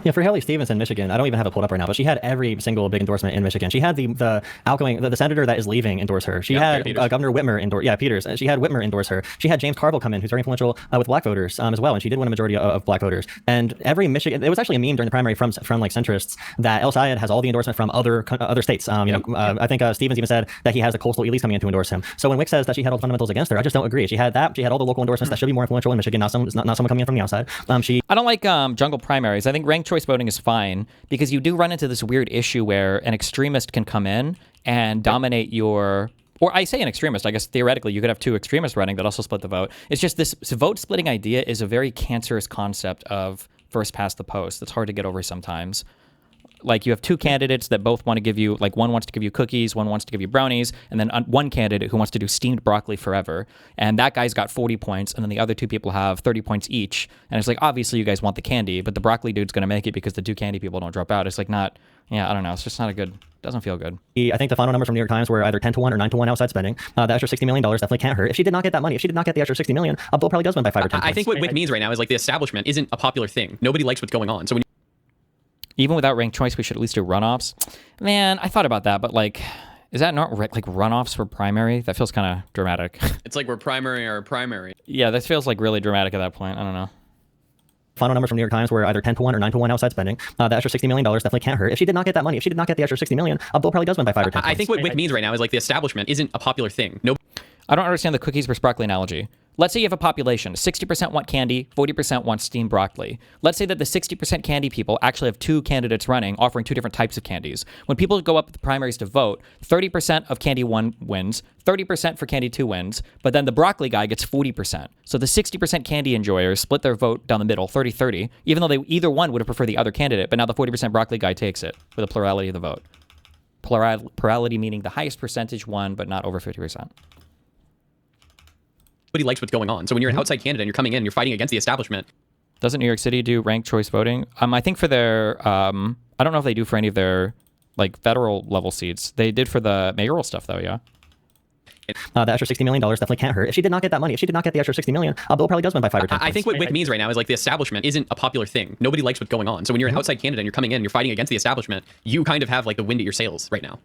Yeah, for Haley Stevens in Michigan, I don't even have it pulled up right now, but she had every single big endorsement in Michigan. She had the outgoing, the senator that is leaving endorse her. She had Governor Whitmer endorse, Peters. She had Whitmer endorse her. She had James Carville come in, who's very influential with black voters as well, and she did win a majority of black voters. And every Michigan, it was actually a meme during the primary from like centrists that El Sayed has all the endorsement from other states. I think Stevens even said that he has the coastal elites coming in to endorse him. So when Wick says that she had all the fundamentals against her, I just don't agree. She had that. She had all the local endorsements that should be more influential in Michigan, not someone coming in from the outside. I don't like jungle primaries. I think ranked choice voting is fine, because you do run into this weird issue where an extremist can come in and dominate or I say an extremist, I guess theoretically you could have 2 extremists running that also split the vote. It's just this vote splitting idea is a very cancerous concept of first past the post that's hard to get over sometimes. Like, you have 2 candidates that both want to give you, like, one wants to give you cookies, one wants to give you brownies, and then one candidate who wants to do steamed broccoli forever. And that guy's got 40 points, and then the other 2 people have 30 points each. And it's like, obviously you guys want the candy, but the broccoli dude's going to make it because the 2 candy people don't drop out. It's like I don't know. It's just not doesn't feel good. I think the final numbers from New York Times were either 10-1 or 9-1 outside spending. The extra $60 million definitely can't hurt. If she did not get that money, if she did not get the extra $60 million, Bill probably does win by 5 or 10 points. I think what Wick means right now is like the establishment isn't a popular thing. Nobody likes what's going on. So even without ranked choice, we should at least do runoffs. Man, I thought about that, but like, is that not like runoffs for primary? That feels kind of dramatic. It's like we're primary or primary. Yeah, that feels like really dramatic at that point. I don't know. Final numbers from New York Times were either 10-1 or 9-1 outside spending. The extra $60 million definitely can't hurt. If she did not get that money, if she did not get the extra $60 million, Bill probably does win by 5 or 10 points. I think what Wick means right now is like the establishment isn't a popular thing. I don't understand the cookies versus broccoli analogy. Let's say you have a population, 60% want candy, 40% want steamed broccoli. Let's say that the 60% candy people actually have 2 candidates running, offering 2 different types of candies. When people go up at the primaries to vote, 30% of candy 1 wins, 30% for candy 2 wins, but then the broccoli guy gets 40%. So the 60% candy enjoyers split their vote down the middle, 30-30, even though either one would have preferred the other candidate, but now the 40% broccoli guy takes it with a plurality of the vote. Plurality meaning the highest percentage won, but not over 50%. Nobody likes what's going on. So when you're an outside candidate and you're coming in, you're fighting against the establishment. Doesn't New York City do ranked choice voting? I think for their, I don't know if they do for any of their like federal level seats. They did for the mayoral stuff though, yeah. The extra $60 million definitely can't hurt. If she did not get that money, if she did not get the extra $60 million, Bill probably does win by 5 or 10 I think what Wick means right now is like the establishment isn't a popular thing. Nobody likes what's going on. So when you're an outside candidate and you're coming in, you're fighting against the establishment, you kind of have like the wind at your sails right now.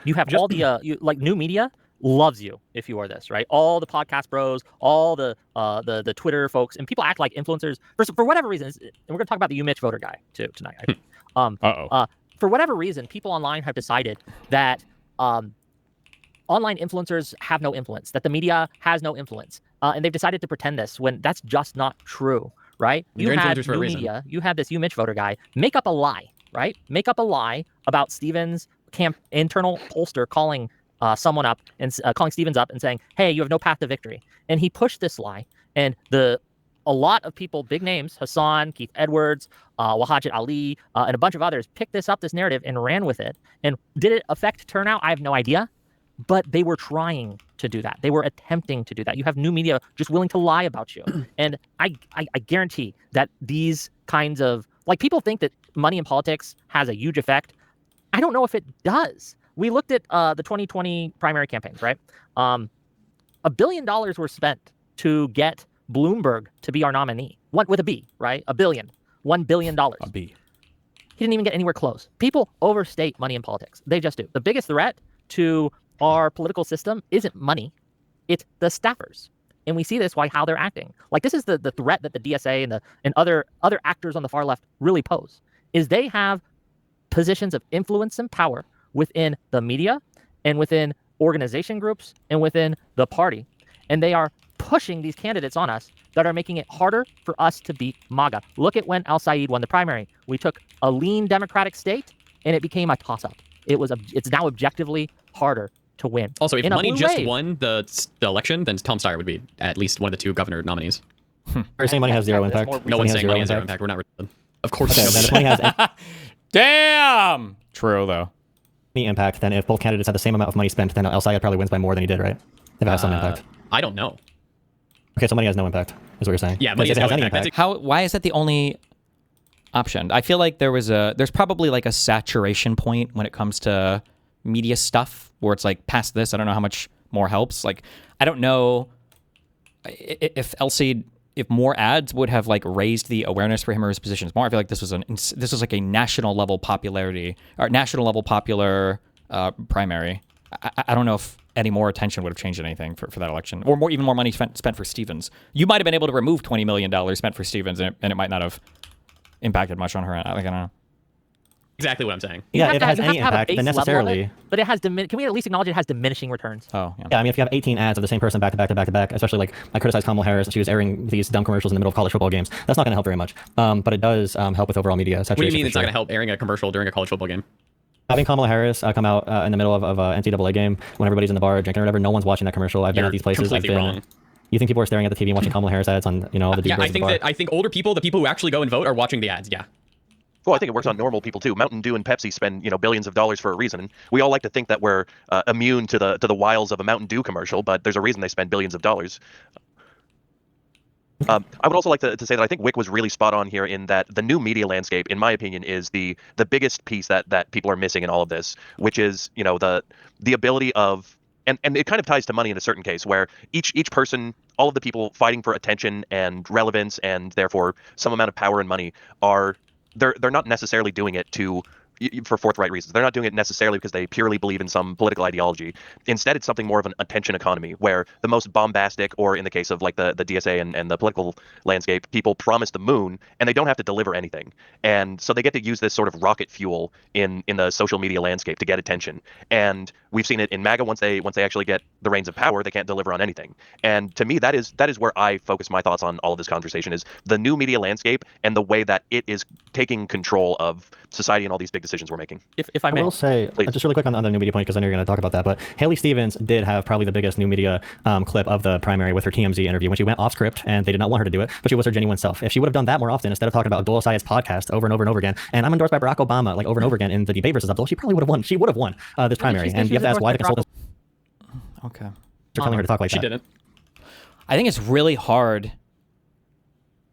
You have all the like new media loves you if you are this, right? All the podcast bros, all the Twitter folks, and people act like influencers for whatever reason. And we're gonna talk about the You Mitch voter guy too tonight. I think. For whatever reason, people online have decided that online influencers have no influence, that the media has no influence, and they've decided to pretend this when that's just not true, right? You had new media, you had this You Mitch voter guy make up a lie, right? Make up a lie about Stevens' camp internal pollster calling someone up and calling Stevens up and saying, "Hey, you have no path to victory." And he pushed this lie, and a lot of people, big names, Hassan, Keith Edwards, Wahajat Ali, and a bunch of others, picked this narrative and ran with it. And did it affect turnout? I have no idea. But they were trying to do that. They were attempting to do that. You have new media just willing to lie about you. And I guarantee that these kinds of, like, people think that money in politics has a huge effect. I don't know if it does. We looked at the 2020 primary campaigns, right? $1 billion were spent to get Bloomberg to be our nominee. With a B, right? $1 billion. $1 billion. A B. He didn't even get anywhere close. People overstate money in politics. They just do. The biggest threat to our political system isn't money, it's the staffers. And we see this by how they're acting. Like, this is the threat that the DSA and other actors on the far left really pose, is they have positions of influence and power within the media and within organization groups and within the party. And they are pushing these candidates on us that are making it harder for us to beat MAGA. Look at when Al Said won the primary. We took a lean Democratic state and it became a toss-up. It's now objectively harder to win. Also, if money just won the election, then Tom Steyer would be at least one of the 2 governor nominees. Are you saying money has zero impact? No one's saying money has zero impact. We're not. Of course. Okay, then if money has Damn! True, though. any impact, then if both candidates had the same amount of money spent, then El Sayed probably wins by more than he did, right? If it has some impact. I don't know. Okay, so money has no impact, is what you're saying. Yeah, money has no impact. Why is that the only option? I feel like there's probably like a saturation point when it comes to media stuff where it's like past this, I don't know how much more helps. Like, I don't know if if more ads would have like raised the awareness for him or his positions more. I feel like this was like a national level popularity or national level popular primary. I don't know if any more attention would have changed anything for that election, or even more money spent for Stevens. You might have been able to remove $20 million spent for Stevens, and it might not have impacted much on her. I don't know. Exactly what I'm saying. Yeah, if it has any impact, then necessarily. But it has can we at least acknowledge it has diminishing returns? Oh, yeah. Yeah, I mean, if you have 18 ads of the same person back to back to back to back, especially like I criticized Kamala Harris, she was airing these dumb commercials in the middle of college football games. That's not going to help very much. But it does help with overall media saturation. What do you mean it's not going to help airing a commercial during a college football game? Having Kamala Harris come out in the middle of an NCAA game when everybody's in the bar drinking or whatever, no one's watching that commercial. I've been at these places. Completely wrong. You think people are staring at the TV and watching Kamala Harris ads on the yeah, I think older people, the people who actually go and vote, are watching the ads. Yeah. Well, I think it works on normal people too. Mountain Dew and Pepsi spend billions of dollars for a reason. We all like to think that we're immune to the wiles of a Mountain Dew commercial, but there's a reason they spend billions of dollars. I would also like to say that I think Wick was really spot on here in that the new media landscape, in my opinion, is the biggest piece that people are missing in all of this, which is the ability of and it kind of ties to money in a certain case where each person, all of the people fighting for attention and relevance and therefore some amount of power and money they're not necessarily doing it for forthright reasons. They're not doing it necessarily because they purely believe in some political ideology. Instead, it's something more of an attention economy where the most bombastic, or in the case of like the DSA and the political landscape, people promise the moon and they don't have to deliver anything. And so they get to use this sort of rocket fuel in the social media landscape to get attention. And we've seen it in MAGA once they actually get the reins of power, they can't deliver on anything. And to me, that is where I focus my thoughts on all of this conversation, is the new media landscape and the way that it is taking control of society and all these big decisions we're making. If I may, I will say, just really quick on the new media point, because I know you're going to talk about that, but Haley Stevens did have probably the biggest new media clip of the primary with her TMZ interview when she went off script and they did not want her to do it, but she was her genuine self. If she would have done that more often, instead of talking about Abdul Sayed's podcast over and over and over again, and I'm endorsed by Barack Obama like over and over again in the debate versus Abdul, she probably would have won. She would have won this primary. And you have to ask why the consultants Okay. are telling her to talk like she that. didn't. I think it's really hard.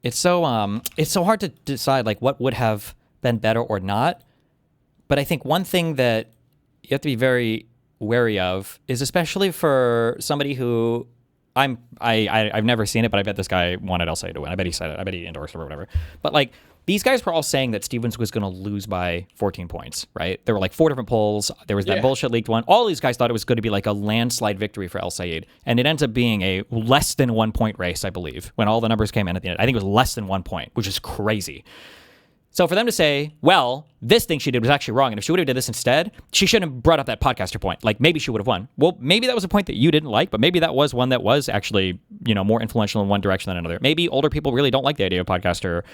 It's so hard to decide like what would have been better or not. But I think one thing that you have to be very wary of is, especially for somebody who I've never seen it, but I bet this guy wanted Elsa to win. I bet he said it. I bet he endorsed her or whatever. But like, these guys were all saying that Stevens was going to lose by 14 points, right? There were like 4 different polls. There was that bullshit leaked one. All these guys thought it was going to be like a landslide victory for El Sayed. And it ends up being a less than 1 point race, I believe, when all the numbers came in at the end. I think it was less than 1 point, which is crazy. So for them to say, well, this thing she did was actually wrong, and if she would have did this instead, she shouldn't have brought up that podcaster point. Like, maybe she would have won. Well, maybe that was a point that you didn't like, but maybe that was one that was actually, more influential in one direction than another. Maybe older people really don't like the idea of podcaster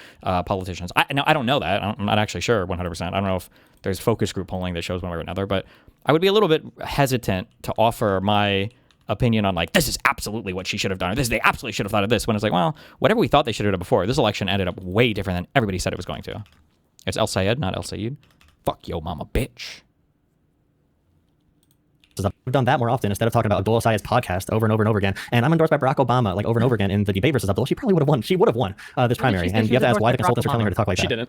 politicians. I don't know that. I'm not actually sure 100%. I don't know if there's focus group polling that shows one way or another, but I would be a little bit hesitant to offer my opinion on like, this is absolutely what she should have done, or they absolutely should have thought of this, when it's like, well, whatever we thought they should have done before, this election ended up way different than everybody said it was going to. It's El Sayed, not El Sayed. Fuck yo mama, bitch. I've done that more often instead of talking about Abdul Sayed's podcast over and over and over again. And I'm endorsed by Barack Obama like over and over again in the debate versus Abdul. She probably would have won. She would have won this primary. And you have to ask why the consultants are telling her to talk like that. She didn't.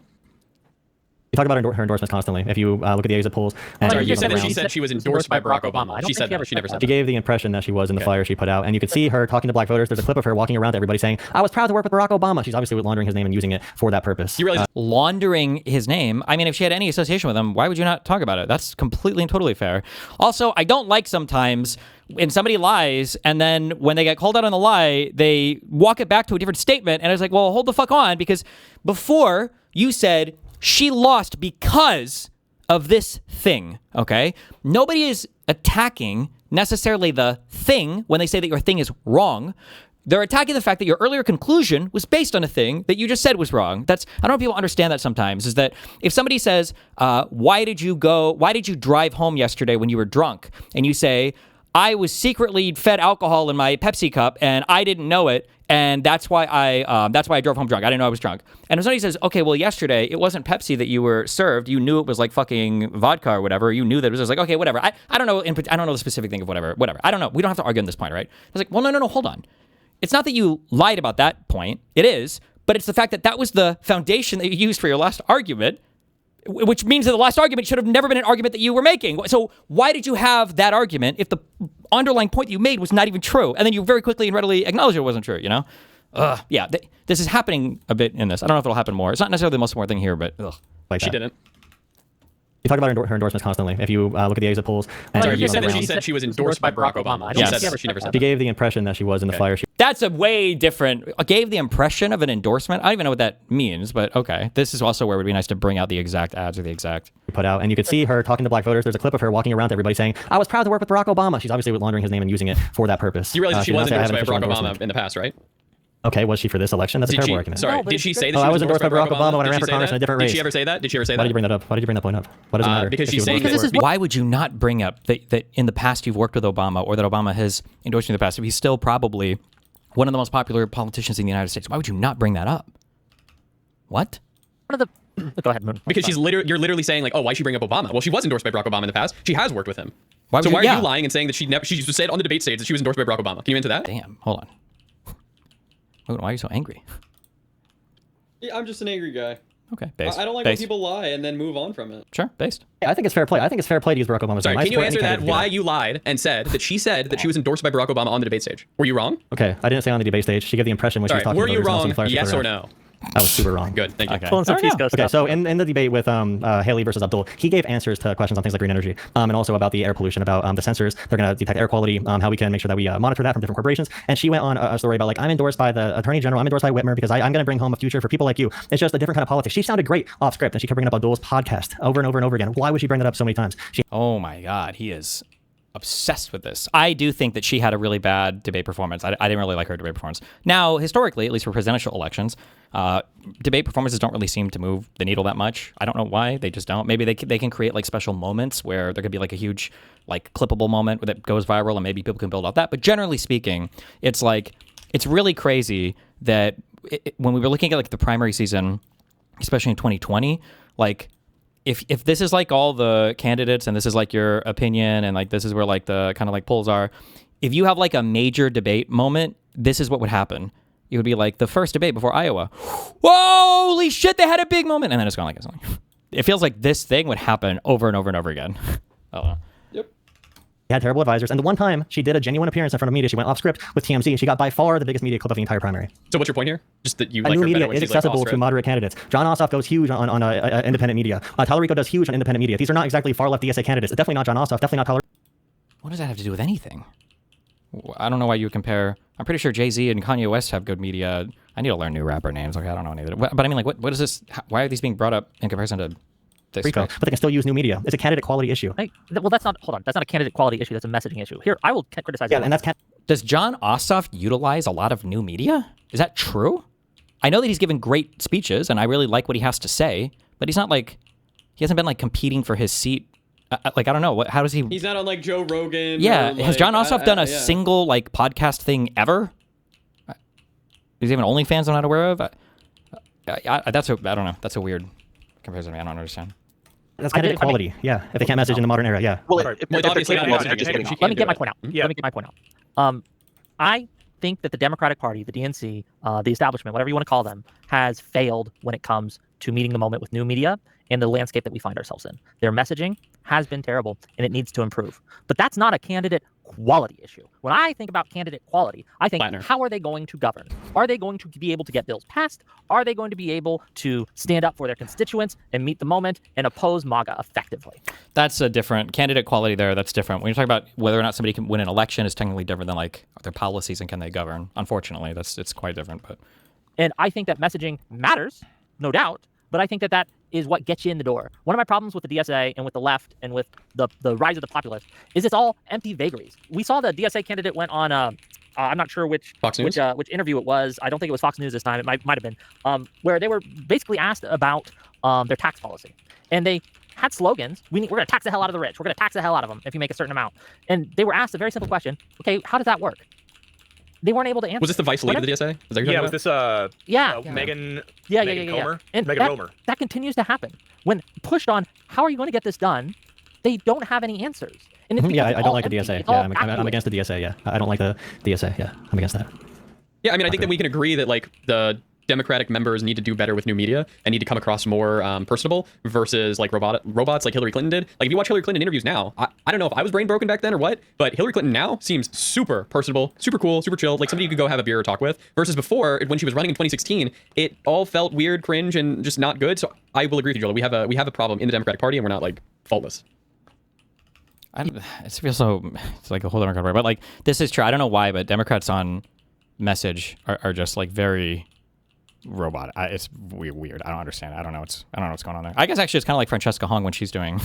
You talk about her endorsements constantly. If you look at the exit polls. And Sorry, you said that she said she was endorsed by Barack Obama. She said that. She never said that. She gave the impression that she was in the flyer she put out. And you could see her talking to black voters. There's a clip of her walking around to everybody saying, I was proud to work with Barack Obama. She's obviously laundering his name and using it for that purpose. You realize laundering his name? I mean, if she had any association with him, why would you not talk about it? That's completely and totally fair. Also, I don't like sometimes when somebody lies and then when they get called out on the lie, they walk it back to a different statement. And it's like, well, hold the fuck on, because before you said she lost because of this thing, okay? Nobody is attacking necessarily the thing when they say that your thing is wrong. They're attacking the fact that your earlier conclusion was based on a thing that you just said was wrong. I don't know if people understand that sometimes, is that if somebody says, why did you drive home yesterday when you were drunk? And you say, I was secretly fed alcohol in my Pepsi cup and I didn't know it, and that's why I drove home drunk. I didn't know I was drunk. And if somebody says, okay, well, yesterday it wasn't Pepsi that you were served. You knew it was like fucking vodka or whatever. You knew that it was just like, okay, whatever. I don't know. I don't know the specific thing of whatever. I don't know. We don't have to argue on this point, right? It's like, well, no, hold on. It's not that you lied about that point. It is, but it's the fact that that was the foundation that you used for your last argument, which means that the last argument should have never been an argument that you were making. So why did you have that argument if the underlying point that you made was not even true? And then you very quickly and readily acknowledged it wasn't true, Yeah, this is happening a bit in this. I don't know if it'll happen more. It's not necessarily the most important thing here, but like she didn't. You talk about her endorsements constantly. If you look at the exit polls. Sorry, you said that she said she was endorsed by Barack Obama. She said that. She never said that. She gave the impression that she was in the flyer. That's a way different. Gave the impression of an endorsement. I don't even know what that means, but okay. This is also where it would be nice to bring out the exact ads or the exact put out. And you could see her talking to black voters. There's a clip of her walking around to everybody saying, I was proud to work with Barack Obama. She's obviously laundering his name and using it for that purpose. You realize she was endorsed by Barack Obama in the past, right? Okay, was she for this election? That's a terrible argument. Sorry, did she say that I was endorsed by Barack Obama when I ran for Congress in a different race? Did she ever say that? Did she ever say that? Why did you bring that up? Why did you bring that point up? What does it matter? Because she's saying that. Why would you not bring up that in the past you've worked with Obama, or that Obama has endorsed you in the past? If he's still probably one of the most popular politicians in the United States, why would you not bring that up? What? One of the go ahead, Moon. Because you're literally saying like, oh, why she bring up Obama? Well, she was endorsed by Barack Obama in the past. She has worked with him. Why are you lying and saying that she said on the debate stage that she was endorsed by Barack Obama? Can you into that? Damn, hold on. Why are you so angry? Yeah, I'm just an angry guy. Okay, based. I don't like when people lie and then move on from it. Sure, based. Yeah, I think it's fair play. I think it's fair play to use Barack Obama's name. Sorry, can you answer that? Why you lied and said that she said that she was endorsed by Barack Obama on the debate stage? Were you wrong? Okay, I didn't say on the debate stage. She gave the impression when she was talking were about you wrong? Yes or no? I was super wrong. Good, thank you. Okay, so in the debate with Haley versus Abdul, he gave answers to questions on things like green energy, and also about the air pollution, about the sensors. They're going to detect air quality, how we can make sure that we monitor that from different corporations. And she went on a story about like, I'm endorsed by the Attorney General, I'm endorsed by Whitmer because I'm going to bring home a future for people like you. It's just a different kind of politics. She sounded great off script, and she kept bringing up Abdul's podcast over and over and over again. Why would she bring that up so many times? Oh my God, he is obsessed with this. I do think that she had a really bad debate performance. I didn't really like her debate performance. Now, historically, at least for presidential elections, debate performances don't really seem to move the needle that much. I don't know why. They just don't. Maybe they can create like special moments where there could be like a huge like clippable moment that goes viral and maybe people can build off that. But generally speaking, it's like, it's really crazy that when we were looking at like the primary season, especially in 2020, like if this is like all the candidates and this is like your opinion and like this is where like the kind of like polls are, if you have like a major debate moment, this is what would happen. It would be like the first debate before Iowa. Holy shit, they had a big moment. And then it's gone like this. it feels like this thing would happen over and over and over again. I don't know. She had terrible advisors. And the one time she did a genuine appearance in front of media, she went off script with TMZ, and she got by far the biggest media clip of the entire primary. So what's your point here? Just that you A like new her media better when is she's, like, accessible off to script? moderate candidates. John Ossoff goes huge on independent media. Tallarico does huge on independent media. These are not exactly far left DSA candidates. It's definitely not John Ossoff, definitely not Tallarico. What does that have to do with anything? I don't know why you would compare. I'm pretty sure Jay-Z and Kanye West have good media. I need to learn new rapper names. Like, I don't know any of it. But I mean, like, what is this? Why are these being brought up in comparison to this? But they can still use new media. It's a candidate quality issue. Well, that's not. Hold on. That's not a candidate quality issue. That's a messaging issue. Here, I will criticize. Yeah, and that's Does John Ossoff utilize a lot of new media? Is that true? I know that he's given great speeches, and I really like what he has to say. But he's not like he hasn't been like competing for his seat. Like, I don't know. How does he? He's not on like Joe Rogan. Yeah, or, has like, John Ossoff done a yeah. single like podcast thing ever? Is he even OnlyFans I'm not aware of? That's a I don't know. That's a weird comparison to me. I don't understand. That's candidate quality. Yeah, if they can't message in the modern era, yeah. Well, It's obviously not let messaging. Let me get my point out. Let me get my point out. I think that the Democratic Party, the DNC, the establishment, whatever you want to call them, has failed when it comes to meeting the moment with new media and the landscape that we find ourselves in. Their messaging has been terrible, and it needs to improve. But that's not a candidate quality issue. When I think about candidate quality, I think, how are they going to govern? Are they going to be able to get bills passed? Are they going to be able to stand up for their constituents and meet the moment and oppose MAGA effectively? That's a different candidate quality there. That's different. When you talk about whether or not somebody can win an election is technically different than like their policies and can they govern. Unfortunately, it's quite different. And I think that messaging matters, no doubt. But I think that that is what gets you in the door. One of my problems with the DSA and with the left and with the rise of the populace is it's all empty vagaries. We saw the DSA candidate went on I'm not sure which interview it was. I don't think it was Fox News this time. It might have been where they were basically asked about their tax policy, and they had slogans. We're going to tax the hell out of the rich. We're going to tax the hell out of them if you make a certain amount. And they were asked a very simple question. Okay, how does that work? They weren't able to answer. Was this the vice lead of the DSA? Is that what you're was about? this Megan Comer? And Megan Romer. That continues to happen. When pushed on, how are you going to get this done? They don't have any answers. And it's I don't like the empty. DSA. It's Yeah, all I'm against the DSA. Yeah, I don't like the DSA. Yeah, I'm against that. Yeah, I mean, I think that we can agree that like the Democratic members need to do better with new media and need to come across more personable versus like robots like Hillary Clinton did. Like if you watch Hillary Clinton interviews now, I don't know if I was brain broken back then or what, but Hillary Clinton now seems super personable, super cool, super chill, like somebody you could go have a beer or talk with, versus before when she was running in 2016, it all felt weird, cringe, and just not good. So I will agree with you, Joel. We have a problem in the Democratic Party and we're not like faultless. It feels so. It's like a whole Democrat, but like this is true. I don't know why, but Democrats on message are just like very robot. It's weird. I don't understand. I don't know what's going on there. I guess actually it's kind of like Francesca Hong when she's doing.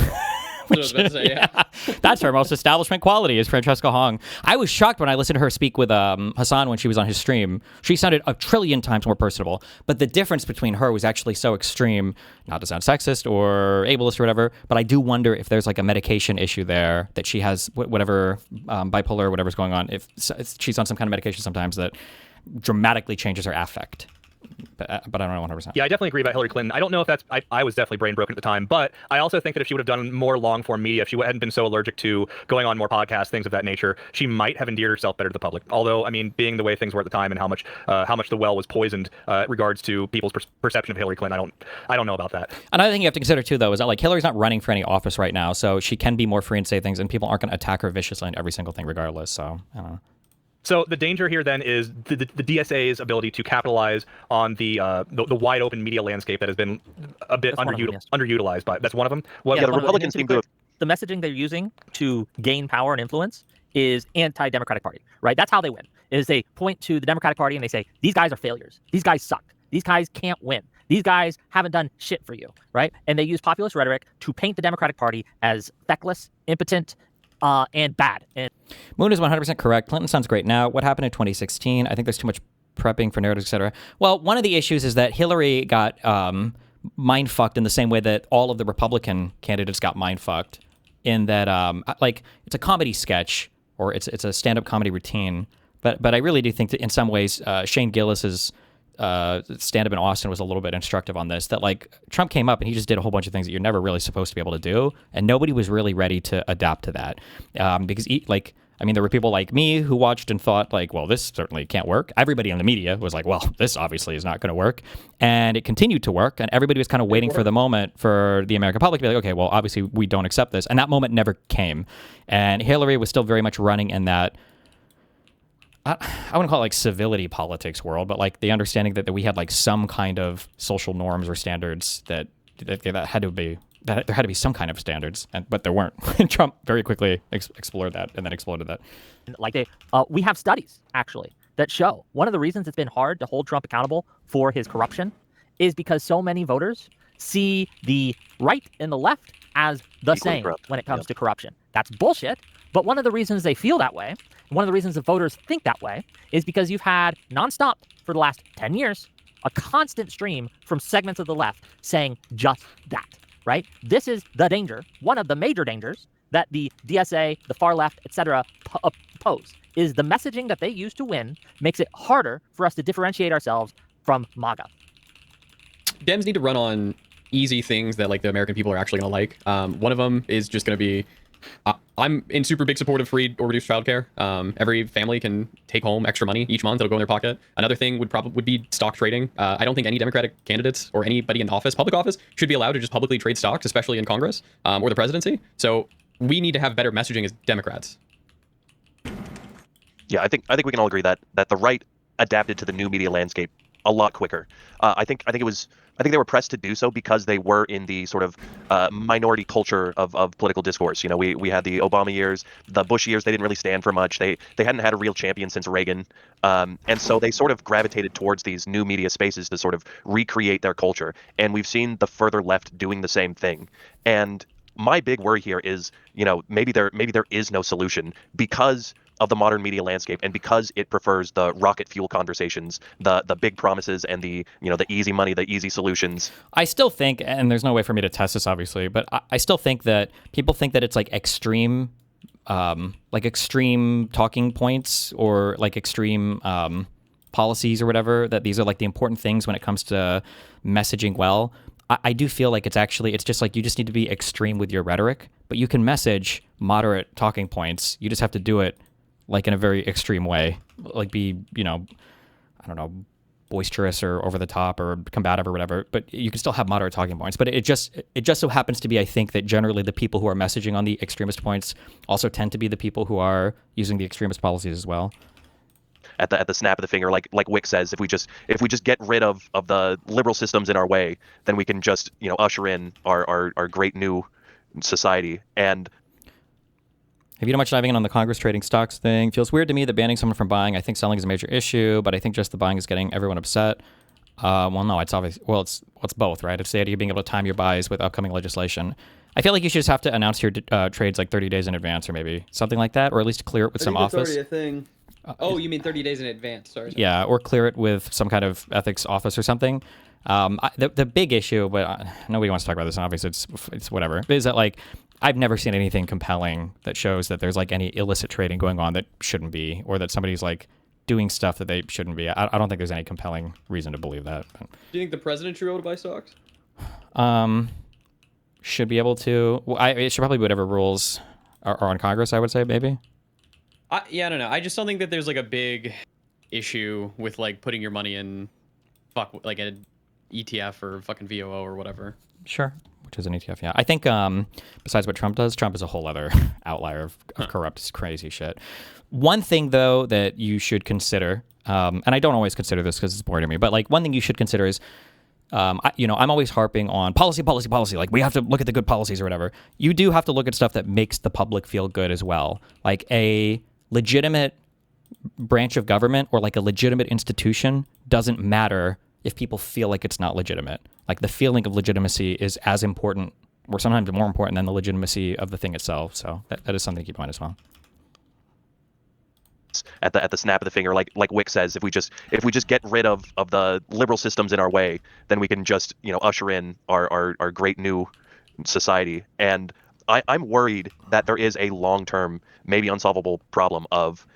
That's her most establishment quality is Francesca Hong. I was shocked when I listened to her speak with Hassan when she was on his stream. She sounded a trillion times more personable, but the difference between her was actually so extreme. Not to sound sexist or ableist or whatever, but I do wonder if there's like a medication issue there that she has, whatever bipolar or whatever's going on. If she's on some kind of medication sometimes that dramatically changes her affect. But I don't know 100%. Yeah, I definitely agree about Hillary Clinton. I don't know if that's... I was definitely brain broken at the time, but I also think that if she would have done more long-form media, if she hadn't been so allergic to going on more podcasts, things of that nature, she might have endeared herself better to the public. Although, I mean, being the way things were at the time and how much the well was poisoned in regards to people's perception of Hillary Clinton, I don't know about that. Another thing you have to consider, too, though, is that like Hillary's not running for any office right now, so she can be more free and say things, and people aren't going to attack her viciously on every single thing regardless, so I don't know. So the danger here then is the DSA's ability to capitalize on the wide open media landscape that has been a bit underutilized. But that's one of them. The Republicans seem to. The messaging they're using to gain power and influence is anti-Democratic Party, right? That's how they win. Is they point to the Democratic Party and they say these guys are failures. These guys suck. These guys can't win. These guys haven't done shit for you, right? And they use populist rhetoric to paint the Democratic Party as feckless, impotent, and bad. And Moon is 100% correct. Clinton sounds great now. What happened in 2016? I think there's too much prepping for narratives, etc. Well, one of the issues is that Hillary got mind fucked in the same way that all of the Republican candidates got mind fucked. In that, like, it's a comedy sketch or it's a stand-up comedy routine. But I really do think that in some ways, Shane Gillis's stand-up in Austin was a little bit instructive on this, that like Trump came up and he just did a whole bunch of things that you're never really supposed to be able to do, and nobody was really ready to adapt to that, because I mean, there were people like me who watched and thought like, well, this certainly can't work. Everybody in the media was like, well, this obviously is not going to work. And it continued to work. And everybody was kind of waiting for the moment for the American public to be like, okay, well, obviously we don't accept this. And that moment never came. And Hillary was still very much running in that, I wouldn't call it like civility politics world, but like the understanding that we had like some kind of social norms or standards that had to be, that there had to be some kind of standards, but there weren't. Trump very quickly explored that and then exploded that. Like we have studies actually that show one of the reasons it's been hard to hold Trump accountable for his corruption is because so many voters see the right and the left as the same when it comes to corruption. That's bullshit. But one of the reasons they feel that way, and one of the reasons the voters think that way, is because you've had nonstop for the last 10 years a constant stream from segments of the left saying just that. Right? This is the danger, one of the major dangers that the DSA, the far left, etc. pose, is the messaging that they use to win makes it harder for us to differentiate ourselves from MAGA. Dems need to run on easy things that like the American people are actually going to like. One of them is just going to be, I'm in super big support of free or reduced childcare. Every family can take home extra money each month. It'll go in their pocket. Another thing would be stock trading. I don't think any Democratic candidates or anybody in office, public office, should be allowed to just publicly trade stocks, especially in Congress or the presidency. So we need to have better messaging as Democrats. Yeah, I think we can all agree that the right adapted to the new media landscape a lot quicker. I think they were pressed to do so because they were in the sort of minority culture of political discourse. You know, we had the Obama years, the Bush years. They didn't really stand for much. They hadn't had a real champion since Reagan, and so they sort of gravitated towards these new media spaces to sort of recreate their culture. And we've seen the further left doing the same thing. And my big worry here is, you know, maybe there is no solution because of the modern media landscape and because it prefers the rocket fuel conversations, the big promises and the easy money, the easy solutions. I still think, and there's no way for me to test this obviously, but I still think that people think that it's like extreme talking points or like extreme policies or whatever, that these are like the important things when it comes to messaging well. I do feel like it's just like you just need to be extreme with your rhetoric, but you can message moderate talking points. You just have to do it like in a very extreme way, like be, you know, I don't know, boisterous or over the top or combative or whatever, but you can still have moderate talking points. But it just so happens to be, I think, that generally the people who are messaging on the extremist points also tend to be the people who are using the extremist policies as well. At the snap of the finger, like Wick says, if we just get rid of the liberal systems in our way, then we can just, you know, usher in our great new society. And have you done much diving in on the Congress trading stocks thing? Feels weird to me that banning someone from buying. I think selling is a major issue, but I think just the buying is getting everyone upset. Well, no, it's obvious. Well, it's both, right? It's the idea of being able to time your buys with upcoming legislation. I feel like you should just have to announce your trades like 30 days in advance, or maybe something like that, or at least clear it with some office. That's already a thing. Oh, you mean 30 days in advance? Sorry. Yeah, or clear it with some kind of ethics office or something. The big issue, but nobody wants to talk about this, and obviously it's whatever, is that like I've never seen anything compelling that shows that there's like any illicit trading going on that shouldn't be, or that somebody's like doing stuff that they shouldn't be. I don't think there's any compelling reason to believe that. But, do you think the president should be able to buy stocks? Should be able to. Well, it should probably be whatever rules are on Congress, I would say, maybe. Yeah, I don't know. I just don't think that there's like a big issue with like putting your money in like an ETF or fucking VOO or whatever. Sure. Which is an ETF, yeah. I think besides what Trump does, Trump is a whole other outlier of corrupt, crazy shit. One thing, though, that you should consider, and I don't always consider this because it's boring to me, but like one thing you should consider is, I'm always harping on policy. Like we have to look at the good policies or whatever. You do have to look at stuff that makes the public feel good as well. Like a legitimate branch of government or like a legitimate institution doesn't matter if people feel like it's not legitimate. Like the feeling of legitimacy is as important, or sometimes more important, than the legitimacy of the thing itself. So that is something to keep in mind as well. At the snap of the finger, like Wick says, if we just get rid of the liberal systems in our way, then we can just, you know, usher in our great new society. And I'm worried that there is a long-term, maybe unsolvable problem of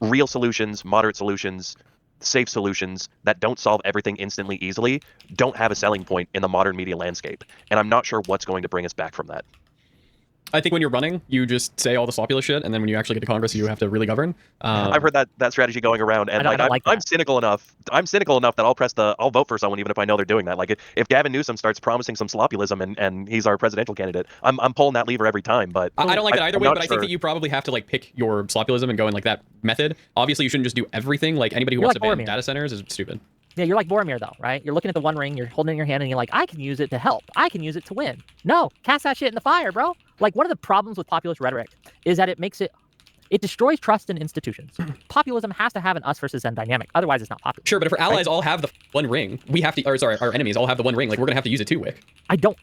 real solutions, moderate solutions, safe solutions that don't solve everything instantly, easily, don't have a selling point in the modern media landscape. And I'm not sure what's going to bring us back from that. I think when you're running, you just say all the sloppy shit, and then when you actually get to Congress, you have to really govern. I've heard that strategy going around, and I'm cynical enough. I'm cynical enough that I'll vote for someone even if I know they're doing that. Like if Gavin Newsom starts promising some sloppyism and he's our presidential candidate, I'm pulling that lever every time. But I don't like that either way. But I think that you probably have to like pick your sloppyism and go in like that method. Obviously, you shouldn't just do everything. Like anybody who wants to ban data centers is stupid. Yeah, you're like Boromir, though, right? You're looking at the One Ring, you're holding it in your hand, and you're like, I can use it to help. I can use it to win. No, cast that shit in the fire, bro. Like, one of the problems with populist rhetoric is that it destroys trust in institutions. Populism has to have an us versus them dynamic. Otherwise, it's not popular. Sure, but if our allies all have the One Ring, we have to, or sorry, our enemies all have the One Ring, like we're gonna have to use it too, Wick. I don't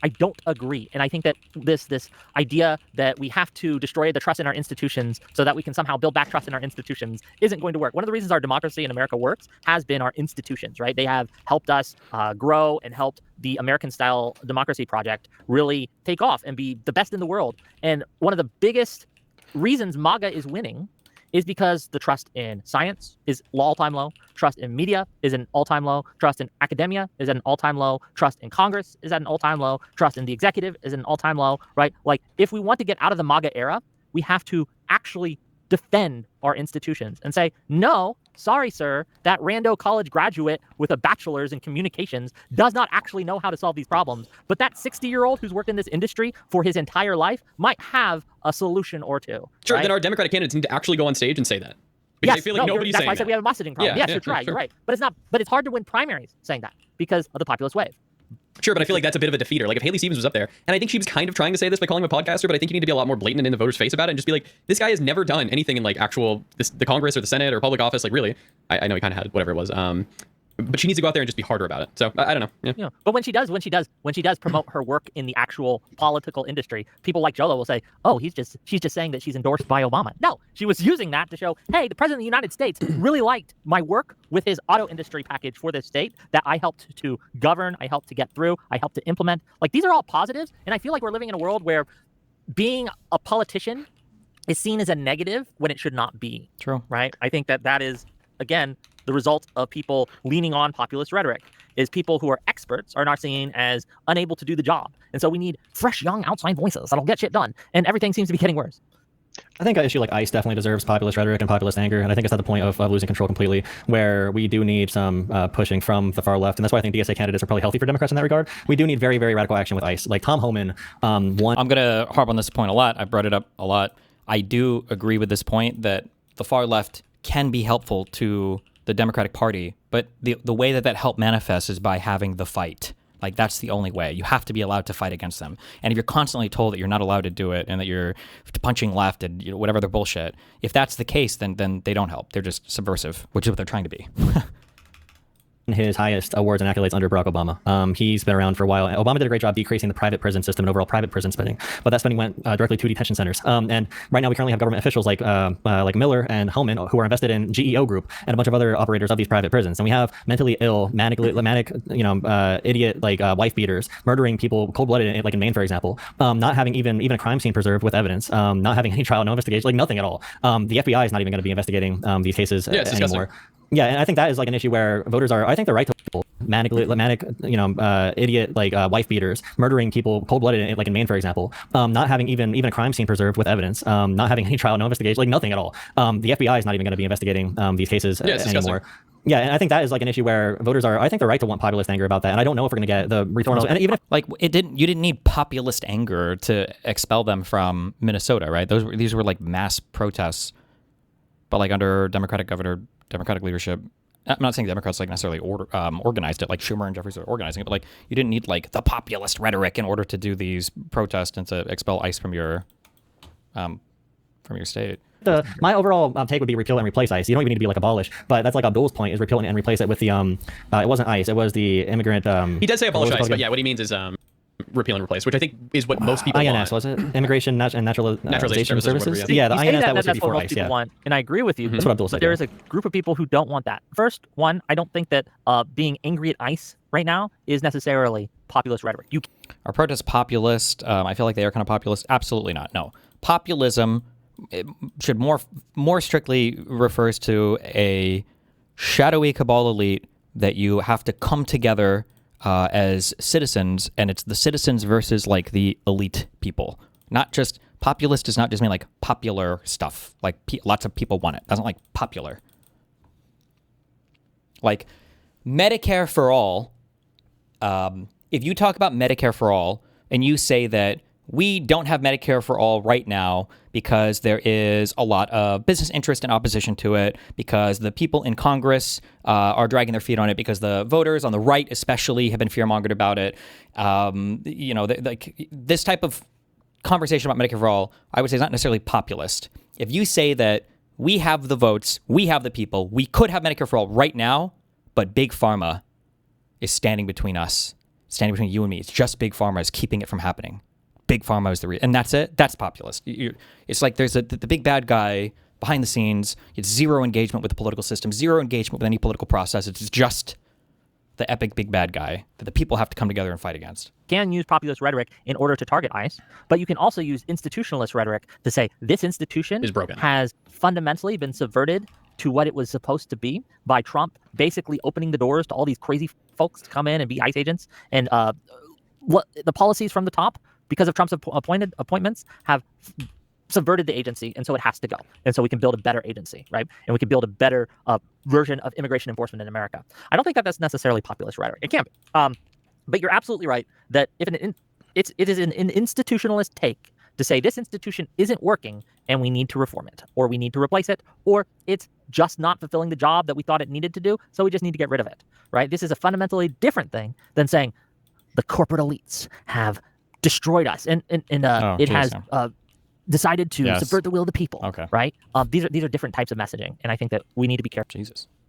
agree. And I think that this idea that we have to destroy the trust in our institutions so that we can somehow build back trust in our institutions isn't going to work. One of the reasons our democracy in America works has been our institutions, right? They have helped us grow and helped the American-style democracy project really take off and be the best in the world. And one of the biggest reasons MAGA is winning is because the trust in science is all-time low, trust in media is an all-time low, trust in academia is at an all-time low, trust in Congress is at an all-time low, trust in the executive is an all-time low, right? Like, if we want to get out of the MAGA era, we have to actually defend our institutions and say, no, sorry, sir, that rando college graduate with a bachelor's in communications does not actually know how to solve these problems. But that 60-year-old who's worked in this industry for his entire life might have a solution or two. Sure, right? Then our Democratic candidates need to actually go on stage and say that. Because I feel like nobody's saying that's why I said we have a messaging problem. Yeah, yes, you're right, you're right. But it's hard to win primaries saying that because of the populist wave. Sure, but I feel like that's a bit of a defeater. Like if Haley Stevens was up there, and I think she was kind of trying to say this by calling him a podcaster, but I think you need to be a lot more blatant in the voters' face about it and just be like, this guy has never done anything in like actual the Congress or the Senate or public office. Like really, I know he kind of had whatever it was. But she needs to go out there and just be harder about it. So I don't know. Yeah. But when she does promote her work in the actual political industry, people like Jolo will say, "Oh, she's just saying that she's endorsed by Obama." No, she was using that to show, "Hey, the president of the United States really liked my work with his auto industry package for this state that I helped to govern, I helped to get through, I helped to implement." Like these are all positives, and I feel like we're living in a world where being a politician is seen as a negative when it should not be. True. Right? I think that is, again, the result of people leaning on populist rhetoric is people who are experts are not seen as unable to do the job. And so we need fresh, young, outside voices that'll get shit done. And everything seems to be getting worse. I think an issue like ICE definitely deserves populist rhetoric and populist anger, and I think it's at the point of losing control completely, where we do need some pushing from the far left, and that's why I think DSA candidates are probably healthy for Democrats in that regard. We do need very, very radical action with ICE. Like Tom Homan, I'm going to harp on this point a lot. I brought it up a lot. I do agree with this point that the far left can be helpful to the Democratic Party, but the way that help manifests is by having the fight. Like, that's the only way. You have to be allowed to fight against them. And if you're constantly told that you're not allowed to do it and that you're punching left and whatever other bullshit, if that's the case, then they don't help. They're just subversive, which is what they're trying to be. His highest awards and accolades under Barack Obama. He's been around for a while. Obama did a great job decreasing the private prison system and overall private prison spending, but that spending went directly to detention centers. And right now we currently have government officials like Miller and Homan who are invested in GEO Group and a bunch of other operators of these private prisons. And we have mentally ill, manic, idiot wife beaters murdering people cold-blooded, like in Maine, for example. Not having even a crime scene preserved with evidence. Not having any trial, no investigation, like nothing at all. The FBI is not even going to be investigating these cases anymore. Yeah, and I think that is like an issue where voters are, I think they're right to manic, idiot, wife beaters, murdering people cold-blooded, like in Maine, for example. Not having even a crime scene preserved with evidence. Not having any trial, no investigation, like nothing at all. The FBI is not even going to be investigating these cases anymore. Yeah, and I think that is like an issue where voters are, I think they're right to want populist anger about that. And I don't know if we're going to get the reforms. And even if, you didn't need populist anger to expel them from Minnesota, right? These were like mass protests, but like under Democratic leadership. I'm not saying Democrats necessarily organized it, like Schumer and Jeffries are organizing it, but you didn't need the populist rhetoric in order to do these protests and to expel ICE from your state. My overall take would be repeal and replace ICE. You don't even need to be abolish, but that's like Abdul's point, is repeal and replace it with the it wasn't ICE, it was the immigrant. He does say abolish ICE, but yeah, what he means is repeal and replace, which I think is what most people INS, was it? Immigration and Naturalization Services? Yeah, the INS that was that's before what most ICE, people want, and I agree with you. That's what Abdul said. But there is a group of people who don't want that. First, one, I don't think that being angry at ICE right now is necessarily populist rhetoric. Are protests populist? I feel like they are kind of populist. Absolutely not. No. Populism should more strictly refers to a shadowy cabal elite that you have to come together as citizens, and it's the citizens versus the elite people. Not just Populist does not just mean like popular stuff. Like lots of people want it. It doesn't like popular. Like Medicare for all. If you talk about Medicare for all and you say that we don't have Medicare for all right now because there is a lot of business interest and opposition to it, because the people in Congress are dragging their feet on it, because the voters on the right especially have been fear-mongered about it. Like this type of conversation about Medicare for all, I would say, is not necessarily populist. If you say that we have the votes, we have the people, we could have Medicare for all right now, but Big Pharma is standing between us, standing between you and me. It's just Big Pharma is keeping it from happening. Big Pharma is the reason, and that's it. That's populist. It's like there's the big bad guy behind the scenes. It's zero engagement with the political system, zero engagement with any political process. It's just the epic big bad guy that the people have to come together and fight against. You can use populist rhetoric in order to target ICE, but you can also use institutionalist rhetoric to say this institution is broken, has fundamentally been subverted to what it was supposed to be by Trump basically opening the doors to all these crazy folks to come in and be ICE agents. And what the policies from the top, because of Trump's appointments, have subverted the agency, and so it has to go. And so we can build a better agency, right? And we can build a better version of immigration enforcement in America. I don't think that that's necessarily populist rhetoric. It can be. But you're absolutely right that if it is an institutionalist take to say this institution isn't working and we need to reform it, or we need to replace it, or it's just not fulfilling the job that we thought it needed to do, so we just need to get rid of it, right? This is a fundamentally different thing than saying the corporate elites have destroyed us, and it has decided to subvert the will of the people. Okay. Right? These are different types of messaging, and I think that we need to be careful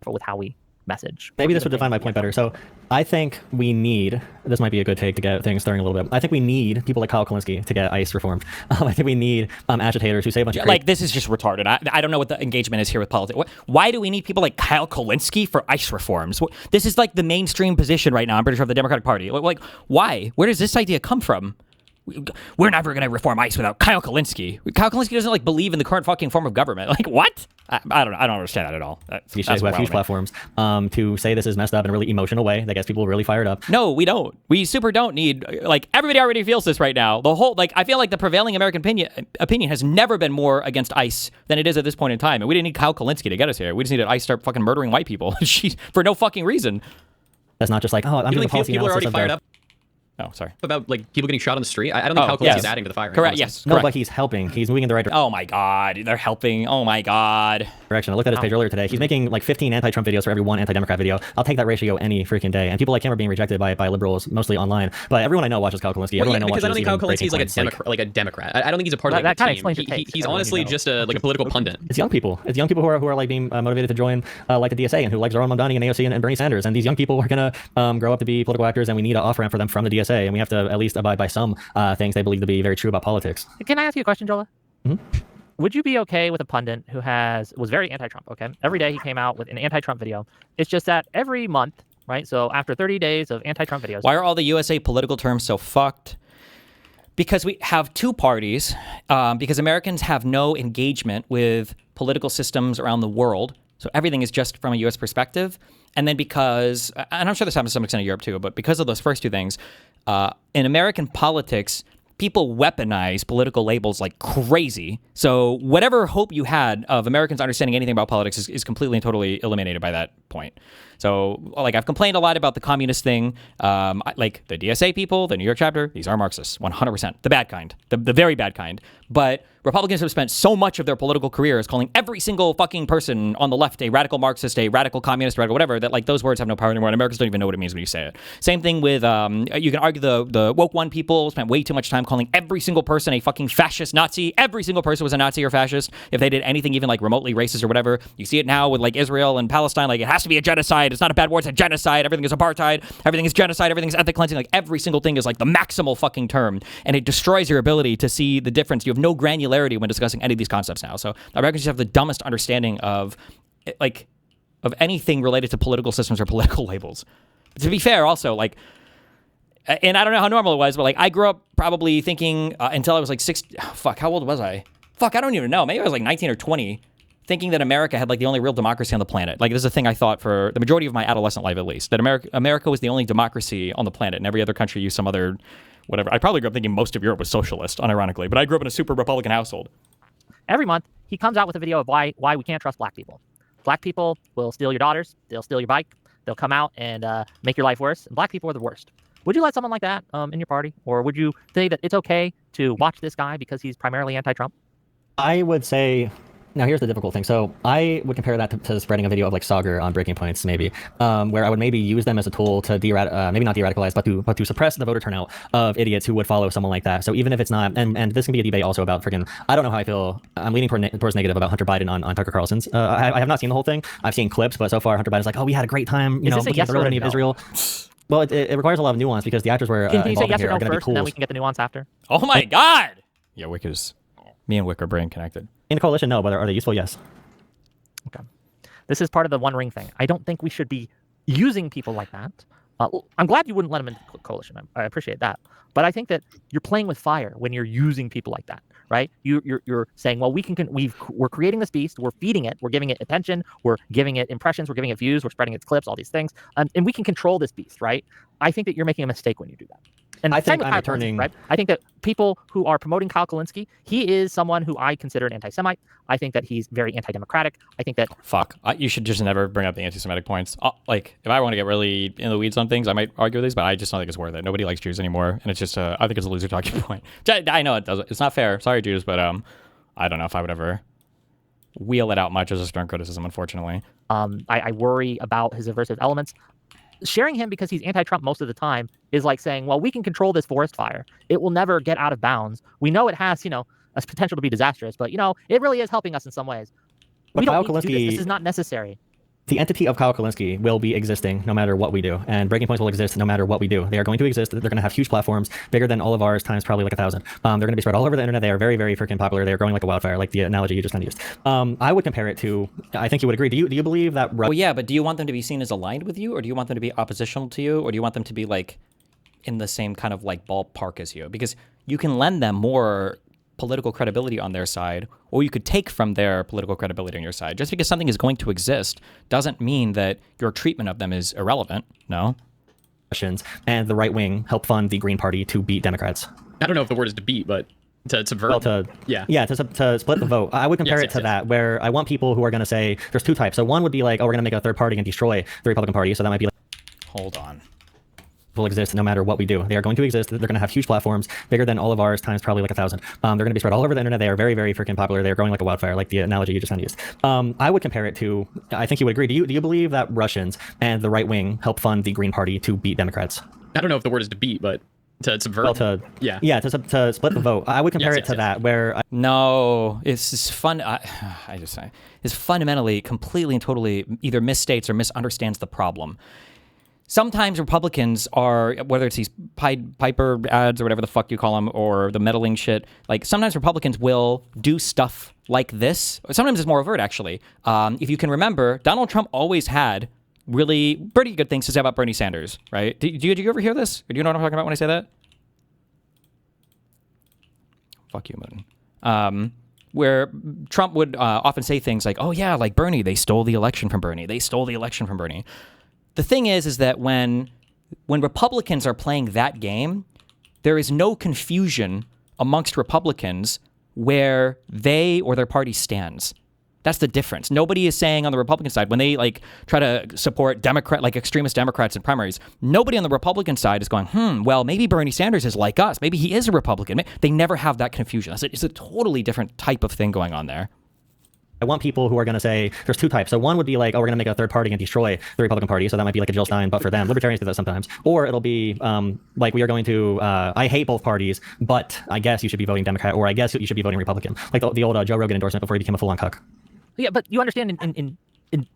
with how we message. Maybe this would define my point better. So I think we need, this might be a good take to get things stirring a little bit. I think we need people like Kyle Kalinske to get ICE reformed. I think we need agitators who say a bunch of like, this is just retarded. I don't know what the engagement is here with politics. Why do we need people like Kyle Kalinske for ICE reforms? This is like the mainstream position right now, I'm pretty sure, of the Democratic Party. Like, why? Where does this idea come from? We're never going to reform ICE without Kyle Kalinske. Kyle Kalinske doesn't like believe in the current fucking form of government. Like, what? I don't understand that at all. Who have huge platforms to say this is messed up in a really emotional way that gets people really fired up. No, we don't. We super don't need, like, everybody already feels this right now. The whole, like, I feel like the prevailing American opinion has never been more against ICE than it is at this point in time. And we didn't need Kyle Kalinske to get us here. We just needed ICE start fucking murdering white people for no fucking reason. That's not just like, oh, I'm doing a policy people are analysis already fired up. Oh, sorry. About like people getting shot on the street. I don't think Kyle Kalinske is adding to the fire. Correct. Yes. No, correct. but he's helping. He's moving in the right direction. Oh my God, they're helping. Oh my God. I looked at his page earlier today. He's making like 15 anti-Trump videos for every one anti-Democrat video. I'll take that ratio any freaking day. And people like him are being rejected by liberals, mostly online. But everyone I know watches Kyle Kalinske. Everyone I know watches. I don't think Kyle Kalinske is like a Democrat. I don't think he's a part of that kind of team. explains your take. He's honestly just a political pundit. It's young people. It's young people who are like being motivated to join like the DSA and who like Zoran Mamdani and AOC and Bernie Sanders. And these young people are gonna grow up to be political actors, and we need an off ramp for them from the DSA, and we have to at least abide by some things they believe to be very true about politics. Can I ask you a question, Jola? Mm-hmm. Would you be okay with a pundit who was very anti-Trump? Okay, every day he came out with an anti-Trump video. It's just that every month, right? So after 30 days of anti-Trump videos. Why are all the USA political terms so fucked? Because we have two parties. Because Americans have no engagement with political systems around the world. So everything is just from a U.S. perspective. And then because, and I'm sure this happens to some extent in Europe too, but because of those first two things, in American politics, people weaponize political labels like crazy. So whatever hope you had of Americans understanding anything about politics is completely and totally eliminated by that point. So, like, I've complained a lot about the communist thing. Like, the DSA people, the New York chapter, these are Marxists, 100%. The bad kind. The very bad kind. But Republicans have spent so much of their political careers calling every single fucking person on the left a radical Marxist, a radical communist, radical whatever, that, like, those words have no power anymore, and Americans don't even know what it means when you say it. Same thing with, you can argue the woke one people spent way too much time calling every single person a fucking fascist Nazi. Every single person was a Nazi or fascist if they did anything even, like, remotely racist or whatever. You see it now with, like, Israel and Palestine. Like, it has to be a genocide. It's not a bad word. It's a genocide. Everything is apartheid. Everything is genocide. Everything is ethnic cleansing. Like, every single thing is, like, the maximal fucking term, and it destroys your ability to see the difference. You have no granularity when discussing any of these concepts now. So Americans just have the dumbest understanding of, like, of anything related to political systems or political labels. To be fair, also, like, and I don't know how normal it was, but, like, I grew up probably thinking until I was like how old was I? I don't even know. Maybe I was like 19 or 20, thinking that America had, like, the only real democracy on the planet. Like, this is a thing I thought for the majority of my adolescent life, at least, that America was the only democracy on the planet, and every other country used some other whatever. I probably grew up thinking most of Europe was socialist, unironically, but I grew up in a super Republican household. Every month, he comes out with a video of why we can't trust black people. Black people will steal your daughters. They'll steal your bike. They'll come out and make your life worse. And black people are the worst. Would you let someone like that in your party? Or would you say that it's okay to watch this guy because he's primarily anti-Trump? I would say, now here's the difficult thing. So I would compare that to spreading a video of like Sagar on Breaking Points, maybe, where I would maybe use them as a tool to maybe not de-radicalize, but to suppress the voter turnout of idiots who would follow someone like that. So even if it's not, and this can be a debate also about freaking, I don't know how I feel. I'm leaning towards negative about Hunter Biden on Tucker Carlson's. I have not seen the whole thing. I've seen clips, but so far Hunter Biden's like, oh, we had a great time, looking at the road of Israel. Well, it requires a lot of nuance because the actors were Can you say yes or no are going to be first, and then we can get the nuance after? Oh my God! Yeah, Wick is... Me and Wick are brain connected. In a coalition, no, but are they useful? Yes. Okay. This is part of the One Ring thing. I don't think we should be using people like that. I'm glad you wouldn't let them into the coalition. I appreciate that. But I think that you're playing with fire when you're using people like that, right? You're saying, well, we're creating this beast, we're feeding it, we're giving it attention, we're giving it impressions, we're giving it views, we're spreading its clips, all these things, and we can control this beast, right? I think that you're making a mistake when you do that. And I think with I'm Kyle returning. Kalinske, right? I think that people who are promoting Kyle Kalinske, he is someone who I consider an anti-Semite. I think that he's very anti-democratic. I think that You should just never bring up the anti-Semitic points. Like, if I want to get really in the weeds on things, I might argue with these, but I just don't think it's worth it. Nobody likes Jews anymore, and it's just I think it's a loser talking point. I know it doesn't. It's not fair. Sorry, Jews, but I don't know if I would ever wheel it out much as a stern criticism, unfortunately. I worry about his aversive elements. Sharing him because he's anti-Trump most of the time is like saying, well, we can control this forest fire. It will never get out of bounds. We know it has, a potential to be disastrous, but, it really is helping us in some ways. We don't need to do this. This is not necessary. The entity of Kyle Kalinske will be existing no matter what we do, and Breaking Points will exist no matter what we do. They are going to exist. They're going to have huge platforms, bigger than all of ours, times probably like 1,000. They're going to be spread all over the internet. They are very, very freaking popular. They are growing like a wildfire, like the analogy you just kind of used. I would compare it to, I think you would agree. Do you believe that? Well, yeah, but do you want them to be seen as aligned with you, or do you want them to be oppositional to you, or do you want them to be like in the same kind of like ballpark as you? Because you can lend them more political credibility on their side, or you could take from their political credibility on your side. Just because something is going to exist doesn't mean that your treatment of them is irrelevant. No. And the right wing help fund the Green Party to beat Democrats. I don't know if the word is to beat, but to subvert. Well, to split the vote. I would compare it to that, where I want people who are going to say there's two types. So one would be like, oh, we're going to make a third party and destroy the Republican Party. So that might be like, hold on. Will exist no matter what we do. They are going to exist. They're going to have huge platforms, bigger than all of ours, times probably like 1,000. They're going to be spread all over the internet. They are very, very freaking popular. They are growing like a wildfire, like the analogy you just kind of used. I would compare it to, I think you would agree. Do you believe that Russians and the right wing help fund the Green Party to beat Democrats? I don't know if the word is to beat, but to subvert. Well, to split the vote. I would compare it to that, where no, it's fun. It's fundamentally, completely and totally either misstates or misunderstands the problem. Sometimes Republicans are, whether it's these Piper ads or whatever the fuck you call them, or the meddling shit, like sometimes Republicans will do stuff like this. Sometimes it's more overt, actually. If you can remember, Donald Trump always had really pretty good things to say about Bernie Sanders, right? Did you ever hear this? Or do you know what I'm talking about when I say that? Fuck you, Moon. Where Trump would often say things like, oh yeah, like Bernie, they stole the election from Bernie. They stole the election from Bernie. The thing is that when Republicans are playing that game, there is no confusion amongst Republicans where they or their party stands. That's the difference. Nobody is saying on the Republican side, when they like try to support extremist Democrats in primaries, nobody on the Republican side is going, well, maybe Bernie Sanders is like us. Maybe he is a Republican. They never have that confusion. It's a totally different type of thing going on there. I want people who are going to say there's two types. So one would be like, oh, we're going to make a third party and destroy the Republican Party. So that might be like a Jill Stein, but for them. Libertarians do that sometimes. Or it'll be like, we are going to, I hate both parties, but I guess you should be voting Democrat, or I guess you should be voting Republican. Like the old Joe Rogan endorsement before he became a full-on cuck. Yeah, but you understand in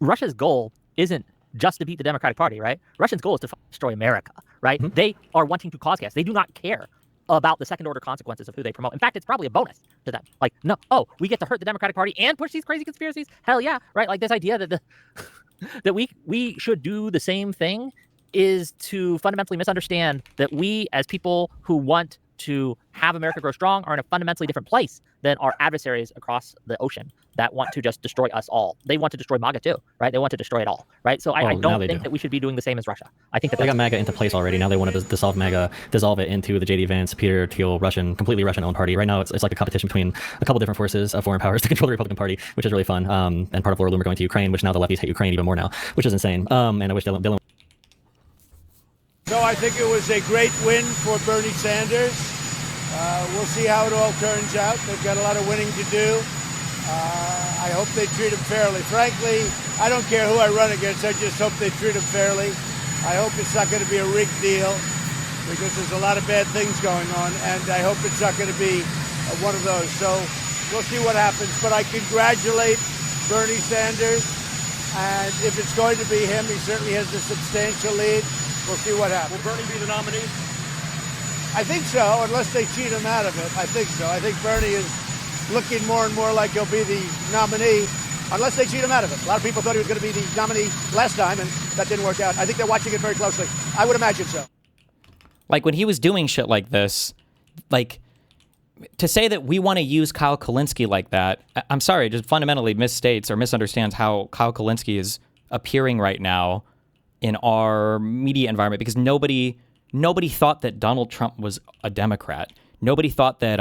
Russia's goal isn't just to beat the Democratic Party, right? Russia's goal is to destroy America, right? Mm-hmm. They are wanting to cause chaos. They do not care about the second-order consequences of who they promote. In fact, it's probably a bonus to them. Like, no, we get to hurt the Democratic Party and push these crazy conspiracies? Hell yeah, right? Like this idea that that we should do the same thing is to fundamentally misunderstand that we, as people who want to have America grow strong are in a fundamentally different place than our adversaries across the ocean that want to just destroy us all. They want to destroy MAGA too, right? They want to destroy it all, right? So I don't think that we should be doing the same as Russia. I think that they got MAGA into place already. Now they want to dissolve it into the JD Vance, Peter Thiel, completely Russian-owned party. Right now, it's like a competition between a couple different forces of foreign powers to control the Republican Party, which is really fun. And part of Laura Loomer going to Ukraine, which now the lefties hate Ukraine even more now, which is insane. And I wish Dylan. So I think it was a great win for Bernie Sanders. We'll see how it all turns out. They've got a lot of winning to do. I hope they treat him fairly. Frankly, I don't care who I run against. I just hope they treat him fairly. I hope it's not going to be a rigged deal because there's a lot of bad things going on, and I hope it's not going to be one of those. So we'll see what happens. But I congratulate Bernie Sanders, and if it's going to be him, he certainly has a substantial lead. We'll see what happens. Will Bernie be the nominee? I think so, unless they cheat him out of it. I think so. I think Bernie is looking more and more like he'll be the nominee, unless they cheat him out of it. A lot of people thought he was going to be the nominee last time, and that didn't work out. I think they're watching it very closely. I would imagine so. Like, when he was doing shit like this, like, to say that we want to use Kyle Kulinski like that, I'm sorry, just fundamentally misstates or misunderstands how Kyle Kulinski is appearing right now in our media environment, because nobody thought that Donald Trump was a Democrat. Nobody thought that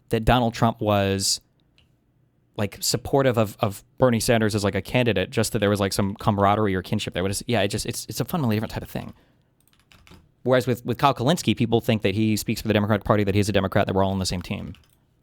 that Donald Trump was like supportive of Bernie Sanders as like a candidate, just that there was like some camaraderie or kinship there. It's a fundamentally different type of thing. Whereas with Kyle Kulinski, people think that he speaks for the Democratic Party, that he's a Democrat, that we're all on the same team.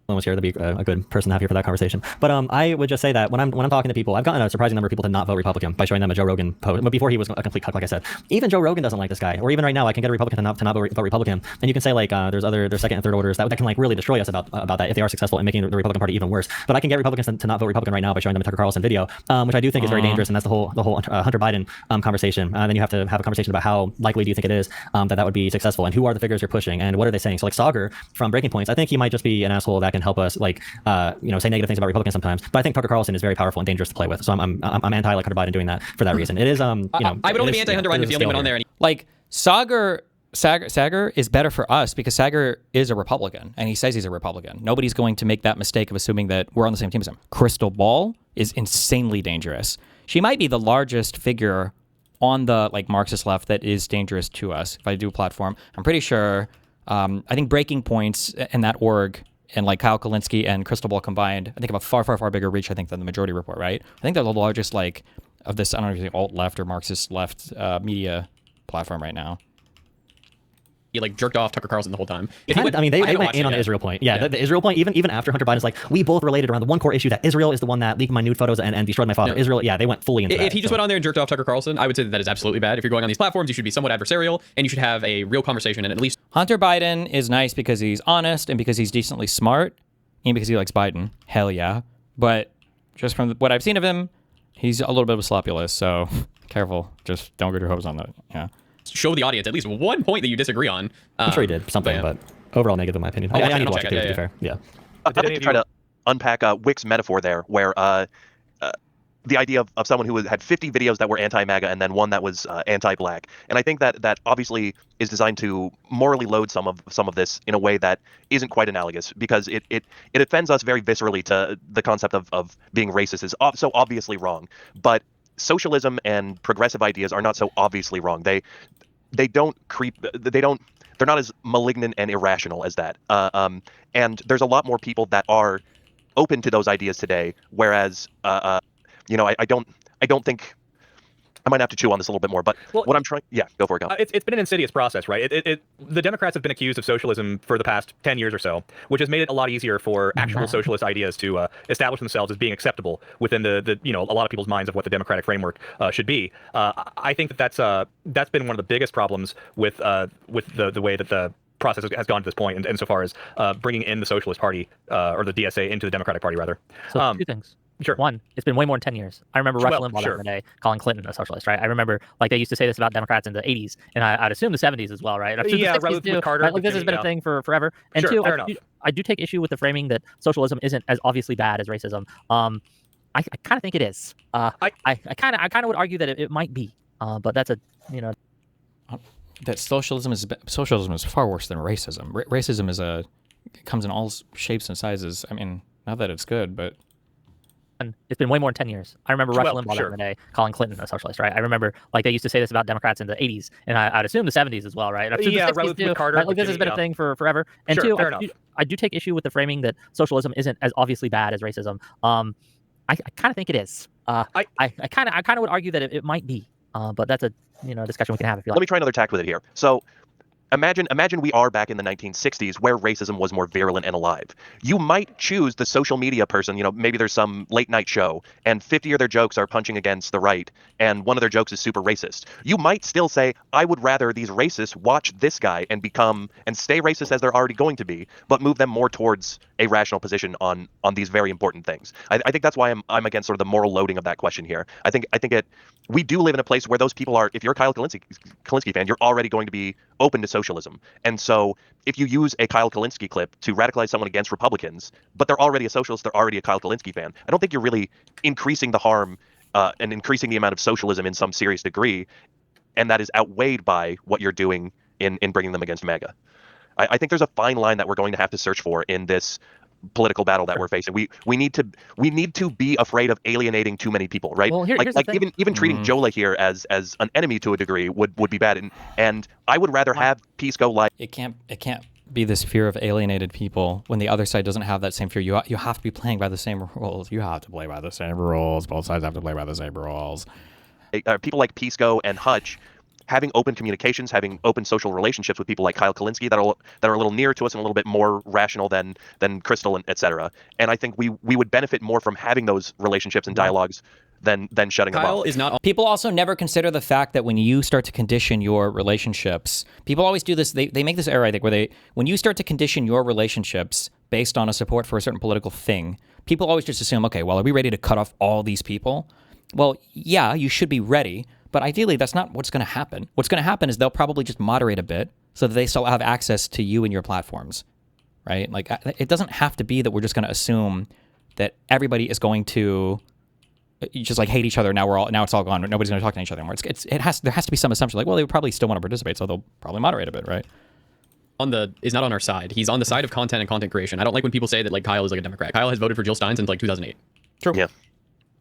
Was here, that'd be a good person to have here for that conversation. But I would just say that when I'm talking to people, I've gotten a surprising number of people to not vote Republican by showing them a Joe Rogan post. But before he was a complete cuck, like I said, even Joe Rogan doesn't like this guy. Or even right now, I can get a Republican to not vote Republican, and you can say like there's second and third orders that can like really destroy us about that if they are successful in making the Republican Party even worse. But I can get Republicans to not vote Republican right now by showing them a Tucker Carlson video, which I do think is very dangerous, and that's the whole Hunter Biden conversation. Then you have to have a conversation about how likely do you think it is that would be successful, and who are the figures you're pushing, and what are they saying. So like Sauger from Breaking Points, I think he might just be an asshole that can help us like say negative things about Republicans sometimes, but I think Tucker Carlson is very powerful and dangerous to play with. So I'm anti like Hunter Biden doing that for that reason. It is I would only be anti Hunter Biden if he only went on there. Like Sagar is better for us because Sagar is a Republican and he says he's a Republican. Nobody's going to make that mistake of assuming that we're on the same team as him. Crystal Ball is insanely dangerous. She might be the largest figure on the like Marxist left that is dangerous to us. If I do a platform, I'm pretty sure. I think Breaking Points and that org and like Kyle Kulinski and Crystal Ball combined, I think have a far, far, far bigger reach, I think, than the Majority Report, right? I think they're the largest, like, of this, I don't know if you think alt-left or Marxist-left media platform right now. He like jerked off Tucker Carlson the whole time. They went in on the Israel point. Yeah, the Israel point, even after Hunter Biden's like, we both related around the one core issue that Israel is the one that leaked my nude photos and destroyed my father. No. Israel, yeah, they went fully into that. If he just went on there and jerked off Tucker Carlson, I would say that is absolutely bad. If you're going on these platforms, you should be somewhat adversarial, and you should have a real conversation, and at least... Hunter Biden is nice because he's honest and because he's decently smart, and because he likes Biden. Hell yeah. But just from what I've seen of him, he's a little bit of a sloppy, so careful. Just don't get your hopes on that. Yeah. Show the audience at least one point that you disagree on. I'm sure he did something, but overall negative in my opinion. I need to watch it too, to be fair. Yeah. I'd like to try to unpack Wick's metaphor there, where the idea of someone who had 50 videos that were anti-MAGA and then one that was anti-black. And I think that obviously is designed to morally load some of this in a way that isn't quite analogous, because it offends us very viscerally to the concept of being racist is so obviously wrong. But socialism and progressive ideas are not so obviously wrong. They're not as malignant and irrational as that. And there's a lot more people that are open to those ideas today, whereas I don't think I might have to chew on this a little bit more, but what I'm trying... Yeah, go for it, Cal. It's been an insidious process, right? The Democrats have been accused of socialism for the past 10 years or so, which has made it a lot easier for actual socialist ideas to establish themselves as being acceptable within the a lot of people's minds of what the democratic framework should be. I think that's been one of the biggest problems with the way that the process has gone to this point, and insofar as bringing in the Socialist Party or the DSA into the Democratic Party, rather. So two things. Sure. One, it's been way more than 10 years. I remember Rush Limbaugh back in the day calling Clinton a socialist, right? I remember like they used to say this about Democrats in the 80s, and I'd assume the 70s as well, right? Yeah, with Carter. Right? Like this has been a thing for forever. And sure, two, I do take issue with the framing that socialism isn't as obviously bad as racism. I kind of think it is. I kind of would argue that it might be, but that's that socialism is far worse than racism. Racism comes in all shapes and sizes. I mean, not that it's good, but it's been way more than 10 years. I remember Rush Limbaugh back in the day calling Clinton a socialist, right? I remember like they used to say this about Democrats in the 80s, and I'd assume the 70s as well, right? Yeah, the 60s too, with Carter, right? Like this has been a thing for forever. And Sure, two, I do take issue with the framing that socialism isn't as obviously bad as racism. I kind of think it is. I kind of would argue that it might be, but that's a discussion we can have if you like. Let me try another tack with it here. So imagine we are back in the 1960s where racism was more virulent and alive. You might choose the social media person, maybe there's some late night show and 50 of their jokes are punching against the right and one of their jokes is super racist. You might still say, I would rather these racists watch this guy and stay racist as they're already going to be, but move them more towards a rational position on these very important things. I think that's why I'm against sort of the moral loading of that question here. I think we do live in a place where those people are, if you're a Kyle Kalinske fan, you're already going to be open to socialism. And so if you use a Kyle Kalinske clip to radicalize someone against Republicans, but they're already a socialist, they're already a Kyle Kalinske fan, I don't think you're really increasing the harm and increasing the amount of socialism in some serious degree. And that is outweighed by what you're doing in bringing them against MAGA. I think there's a fine line that we're going to have to search for in this political battle that we're facing. We need to be afraid of alienating too many people, right? Well, here's the thing. even treating Jola here as an enemy to a degree would be bad. And I would rather have peace go live. it can't be this fear of alienated people when the other side doesn't have that same fear. You have to be playing by the same rules. You have to play by the same rules. Both sides have to play by the same rules. People like Pisco and Hutch having open communications, having open social relationships with people like Kyle Kalinske that are a little nearer to us and a little bit more rational than Crystal and et cetera. And I think we would benefit more from having those relationships and dialogues than shutting them off. Is not. People also never consider the fact that when you start to condition your relationships, people always do this. They make this error, I think, where when you start to condition your relationships based on a support for a certain political thing, people always just assume, okay, well, are we ready to cut off all these people? Well, yeah, you should be ready. But ideally, that's not what's going to happen. What's going to happen is they'll probably just moderate a bit so that they still have access to you and your platforms, right? Like, it doesn't have to be that we're just going to assume that everybody is going to just like hate each other. Now it's all gone. Nobody's going to talk to each other anymore. There has to be some assumption like, well, they would probably still want to participate, so they'll probably moderate a bit, right? Is not on our side. He's on the side of content and content creation. I don't like when people say that like Kyle is like a Democrat. Kyle has voted for Jill Stein since like 2008. True. Yeah.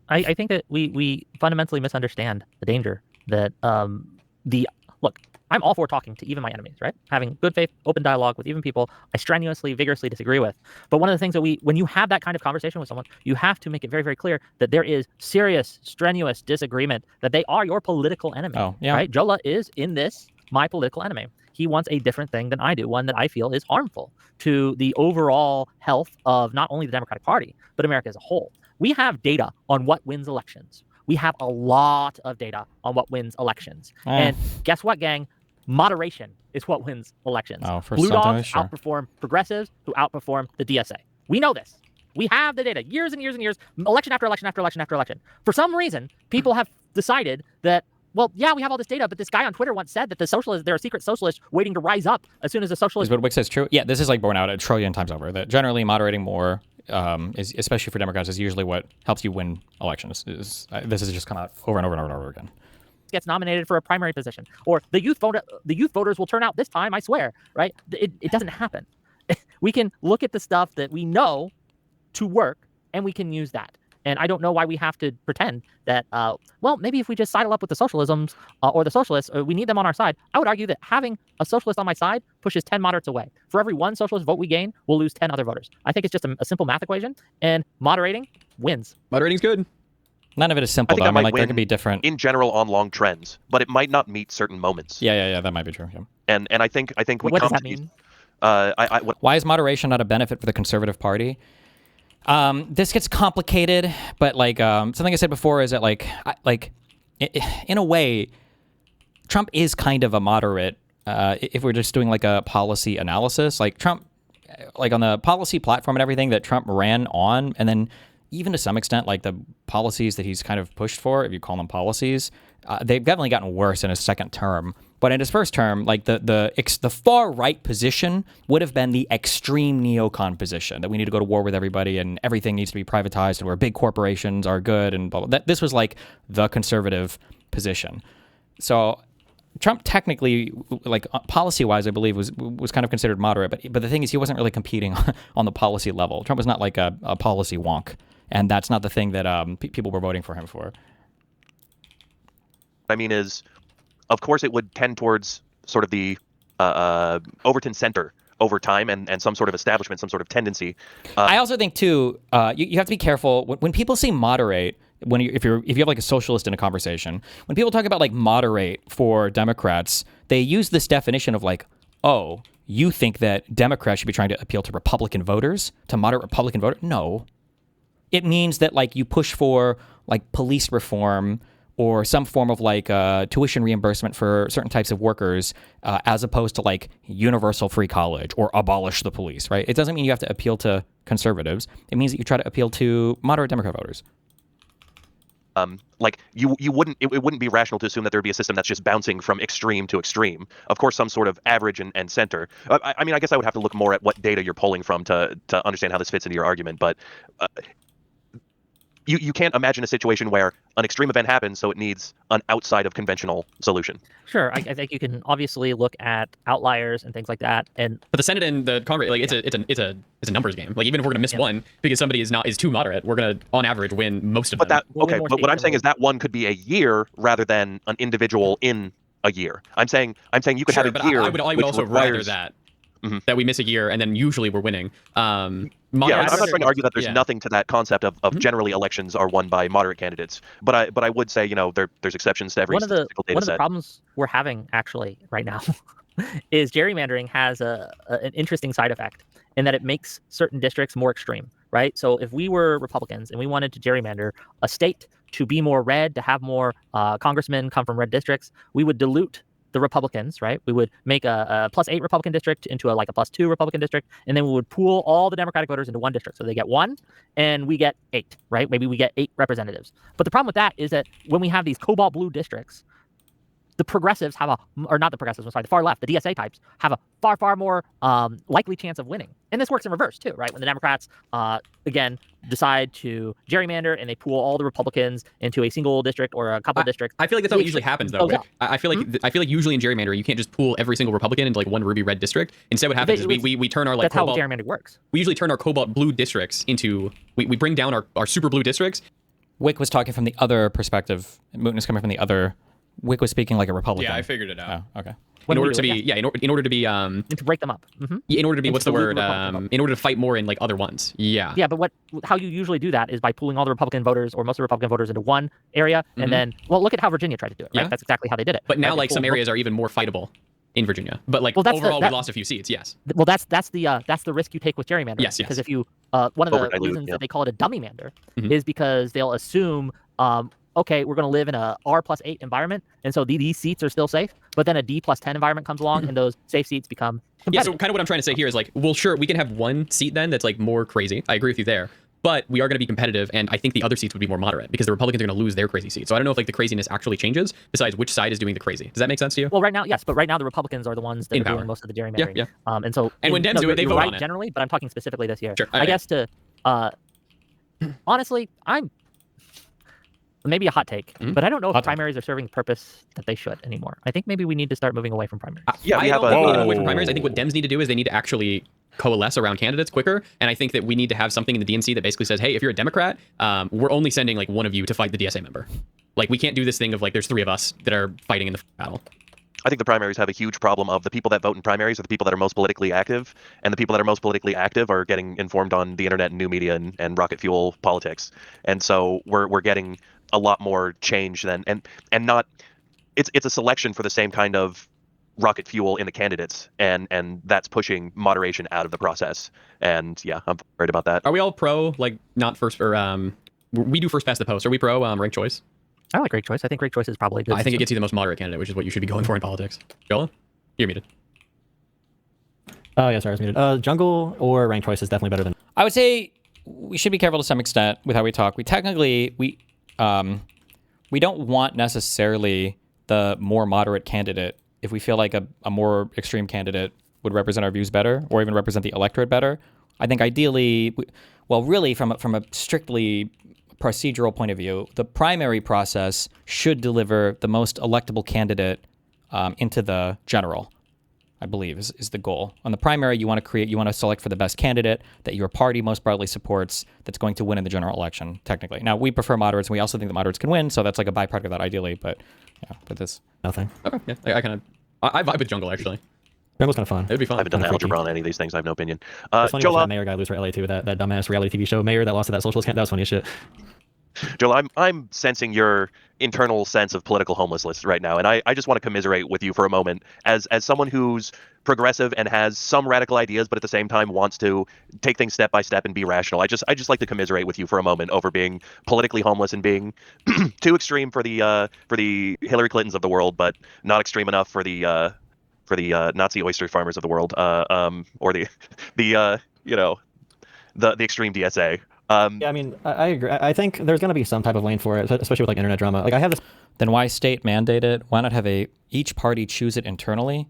I think that we fundamentally misunderstand the danger that look, I'm all for talking to even my enemies, right? Having good faith, open dialogue with even people I strenuously, vigorously disagree with. But one of the things that when you have that kind of conversation with someone, you have to make it very, very clear that there is serious, strenuous disagreement, that they are your political enemy. Oh, yeah. Right? Jola is, in this, my political enemy. He wants a different thing than I do, one that I feel is harmful to the overall health of not only the Democratic Party, but America as a whole. We have data on what wins elections. We have a lot of data on what wins elections. And guess what, gang? Moderation is what wins elections. Blue dogs outperform progressives who outperform the DSA. We know this. We have the data years and years and years, election after election after election after election. For some reason, people have decided that, well, yeah, we have all this data, but this guy on Twitter once said that there are secret socialists waiting to rise up as soon as the socialists... Is what Wick says true? Yeah, this is like borne out a trillion times over, that generally moderating more, is, especially for Democrats, is usually what helps you win elections. This has just come out over and over and over and over again. Gets nominated for a primary position, or the youth voters will turn out this time, I swear, right? It doesn't happen. We can look at the stuff that we know to work, and we can use that. And I don't know why we have to pretend that, well, maybe if we just sidle up with the socialisms or the socialists, we need them on our side. I would argue that having a socialist on my side pushes 10 moderates away. For every one socialist vote we gain, we'll lose 10 other voters. I think it's just a simple math equation, and moderating wins. Moderating's good. None of it is simple, though. I mean, like, there can be different... in general on long trends, but it might not meet certain moments. Yeah, that might be true. Yeah. And I think we what come does that to mean? Why is moderation not a benefit for the Conservative Party? This gets complicated, but like something I said before is that in a way, Trump is kind of a moderate. If we're just doing like a policy analysis, like Trump, like on the policy platform and everything that Trump ran on, and then even to some extent, like the policies that he's kind of pushed for, if you call them policies, they've definitely gotten worse in his second term. But in his first term, like the far right position would have been the extreme neocon position, that we need to go to war with everybody and everything needs to be privatized and where big corporations are good and blah, blah. This was like the conservative position. So Trump technically, like policy-wise, I believe was kind of considered moderate, but the thing is, he wasn't really competing on the policy level. Trump was not like a policy wonk, and that's not the thing that people were voting for him for. I mean, is of course it would tend towards sort of the Overton center over time and some sort of establishment, some sort of tendency. I also think too, you have to be careful when people say moderate. If you have like a socialist in a conversation, when people talk about like moderate for Democrats, they use this definition of like, oh, you think that Democrats should be trying to appeal to Republican voters, to moderate Republican voters? No, it means that like you push for like police reform or some form of like tuition reimbursement for certain types of workers, as opposed to like universal free college or abolish the police, right? It doesn't mean you have to appeal to conservatives. It means that you try to appeal to moderate Democrat voters. Like you wouldn't, it wouldn't be rational to assume that there'd be a system that's just bouncing from extreme to extreme. Of course, some sort of average and center. I mean, I guess I would have to look more at what data you're pulling from to understand how this fits into your argument. But you can't imagine a situation where an extreme event happens, so it needs an outside of conventional solution. Sure, I think you can obviously look at outliers and things like that, but the Senate and the Congress, like it's a numbers game. Like even if we're gonna miss one because somebody is too moderate, we're gonna on average win most of them. But what I'm saying is that one could be a year rather than an individual in a year. I'm saying you could have a year. I would also rather that. Mm-hmm. That we miss a year and then usually we're winning. I'm not trying to argue that there's nothing to that concept of generally elections are won by moderate candidates, but I would say there's exceptions to every statistical data set. One of the problems we're having actually right now is gerrymandering has an interesting side effect in that it makes certain districts more extreme, right? So if we were Republicans and we wanted to gerrymander a state to be more red, to have more congressmen come from red districts, we would dilute the Republicans, right? We would make a +8 Republican district into a +2 Republican district, and then we would pool all the Democratic voters into one district. So they get 1, and we get 8, right? Maybe we get 8 representatives. But the problem with that is that when we have these cobalt blue districts, the progressives have the far left, the DSA types, have a far more likely chance of winning. And this works in reverse too, right? When the Democrats, again, decide to gerrymander and they pool all the Republicans into a single district or a couple of districts. I feel like that's how it usually happens, though. I feel like usually in gerrymandering, you can't just pool every single Republican into like one ruby red district. Instead, what happens is we turn our that's cobalt, how gerrymandering works. We usually turn our cobalt blue districts into we bring down our super blue districts. Wick was talking from the other perspective. Mouton is coming from the other. Wick was speaking like a Republican. Yeah, I figured it out. Oh, okay. In order to be and to break them up. Mm-hmm. In order to be what's the word? In order to fight more in like other ones. Yeah. Yeah, but how you usually do that is by pooling all the Republican voters or most of the Republican voters into one area, and then look at how Virginia tried to do it. Right, yeah. That's exactly how they did it. But now like some areas are even more fightable in Virginia. But like overall, we lost a few seats. Yes. Well, that's the risk you take with gerrymandering. Yes. Because if you one of the reasons that they call it a dummy mander is because they'll assume. Okay, we're going to live in a R+8 environment, and so these seats are still safe. But then a D+10 environment comes along, and those safe seats become competitive. Yeah, so kind of what I'm trying to say here is like, well, sure, we can have one seat then that's like more crazy. I agree with you there. But we are going to be competitive, and I think the other seats would be more moderate because the Republicans are going to lose their crazy seats. So I don't know if like the craziness actually changes besides which side is doing the crazy. Does that make sense to you? Well, right now, yes, but right now the Republicans are the ones that are doing most of the gerrymandering. Yeah. And when Dems do it, they vote on it. Generally, but I'm talking specifically this year. Sure. I guess honestly, I'm maybe a hot take, but I don't know if primaries are serving the purpose that they should anymore. I think maybe we need to start moving away from primaries. I don't think we need to move away from primaries. I think what Dems need to do is they need to actually coalesce around candidates quicker. And I think that we need to have something in the DNC that basically says, hey, if you're a Democrat, we're only sending like one of you to fight the DSA member. Like we can't do this thing of like there's 3 of us that are fighting in the battle. I think the primaries have a huge problem of the people that vote in primaries are the people that are most politically active, and the people that are most politically active are getting informed on the internet and new media and rocket fuel politics. And so we're getting a lot more change than and not it's a selection for the same kind of rocket fuel in the candidates, and that's pushing moderation out of the process. And yeah, I'm worried about that. Are we all pro like not first or we do first past the post? Are we pro ranked choice? I like ranked choice. I think ranked choice is probably good. I think it gets you the most moderate candidate, which is what you should be going for in politics. Joel, you're muted. Oh yeah, sorry, I was muted. Jungle or ranked choice is definitely better than. I would say we should be careful to some extent with how we talk. We don't want necessarily the more moderate candidate if we feel like a more extreme candidate would represent our views better or even represent the electorate better. I think ideally, really from a strictly procedural point of view, the primary process should deliver the most electable candidate into the general, I believe, is the goal. On the primary, you want to select for the best candidate that your party most broadly supports that's going to win in the general election, technically. Now, we prefer moderates, and we also think that moderates can win, so that's like a byproduct of that ideally, but yeah, but this... Nothing. Okay, yeah, I vibe with jungle, actually. Jungle's kind of fun. It'd be fun. I haven't done algebra on any of these things. I have no opinion. It's funny Joel, watching that mayor guy lose for LA too. That dumbass reality TV show mayor that lost to that socialist camp. That was funny as shit. Joel, I'm sensing your internal sense of political homelessness right now, and I just want to commiserate with you for a moment as someone who's progressive and has some radical ideas, but at the same time wants to take things step by step and be rational. I just like to commiserate with you for a moment over being politically homeless and being too extreme for the Hillary Clintons of the world, but not extreme enough for the Nazi oyster farmers of the world, or the extreme DSA. Yeah, I mean, I agree. I think there's going to be some type of lane for it, especially with like internet drama. Like I have this. Then why state mandate it? Why not have each party choose it internally?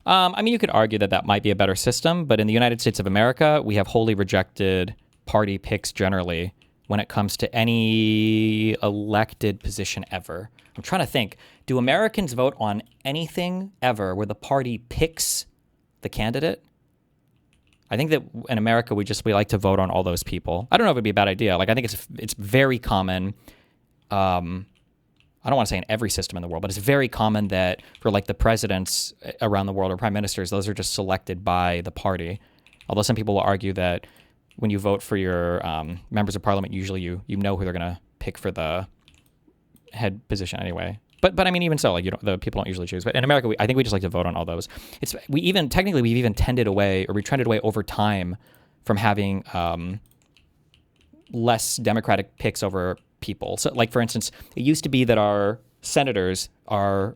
I mean, you could argue that might be a better system, but in the United States of America, we have wholly rejected party picks generally when it comes to any elected position ever. I'm trying to think. Do Americans vote on anything ever where the party picks the candidate? I think that in America, we like to vote on all those people. I don't know if it'd be a bad idea. Like, I think it's very common. I don't want to say in every system in the world, but it's very common that for like the presidents around the world or prime ministers, those are just selected by the party. Although some people will argue that when you vote for your members of parliament, usually you know who they're going to pick for the head position anyway. But I mean, even so, like the people don't usually choose. But in America, I think we just like to vote on all those. We've even trended away over time from having less democratic picks over people. So, like for instance, it used to be that our senators, our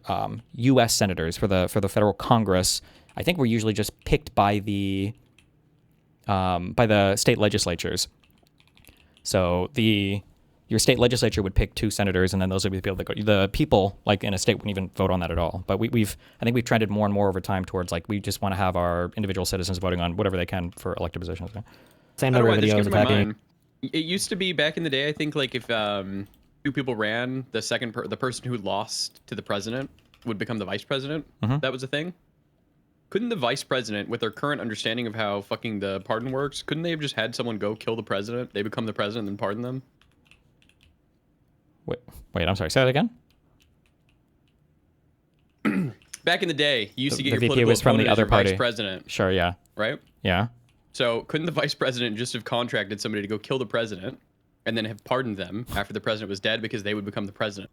U.S. senators for the federal Congress, I think were usually just picked by the state legislatures. So your state legislature would pick 2 senators, and then those would be the people that go. The people, like in a state, wouldn't even vote on that at all. But I think we've trended more and more over time towards like we just want to have our individual citizens voting on whatever they can for elected positions. Same number of videos attacking. It used to be back in the day. I think like if 2 people ran, the person who lost to the president would become the vice president. Mm-hmm. That was a thing. Couldn't the vice president, with their current understanding of how fucking the pardon works, couldn't they have just had someone go kill the president? They become the president and then pardon them. Wait, I'm sorry. Say that again. Back in the day, you used to get your VP political was from the opponent as other your party. vice president. Sure, yeah. Right? Yeah. So couldn't the vice president just have contracted somebody to go kill the president and then have pardoned them after the president was dead because they would become the president?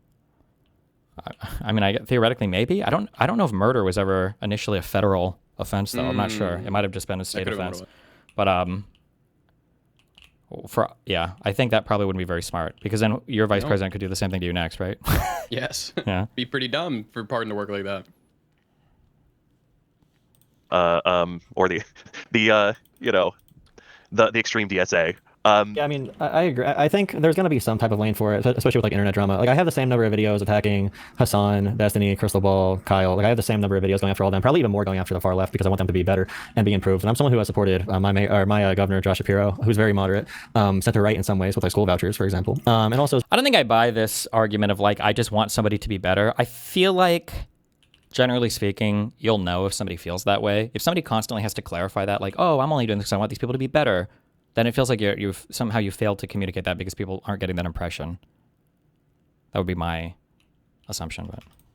I mean, theoretically, maybe. I don't know if murder was ever initially a federal offense, though. I'm not sure. It might have just been a state offense. But I think that probably wouldn't be very smart because then your vice president could do the same thing to you next, right? Yes. Yeah. Be pretty dumb for pardon to work like that. Or the extreme DSA. Yeah, I mean, I agree. I think there's going to be some type of lane for it, especially with like internet drama. Like I have the same number of videos attacking Hassan, Destiny, Crystal Ball, Kyle. Like I have the same number of videos going after all of them, probably even more going after the far left because I want them to be better and be improved. And I'm someone who has supported my governor, Josh Shapiro, who's very moderate, center right in some ways with like school vouchers, for example. And also, I don't think I buy this argument of like I just want somebody to be better. I feel like, generally speaking, you'll know if somebody feels that way. If somebody constantly has to clarify that, like, oh, I'm only doing this because I want these people to be better, then it feels like you've somehow failed to communicate that because people aren't getting that impression. That would be my assumption.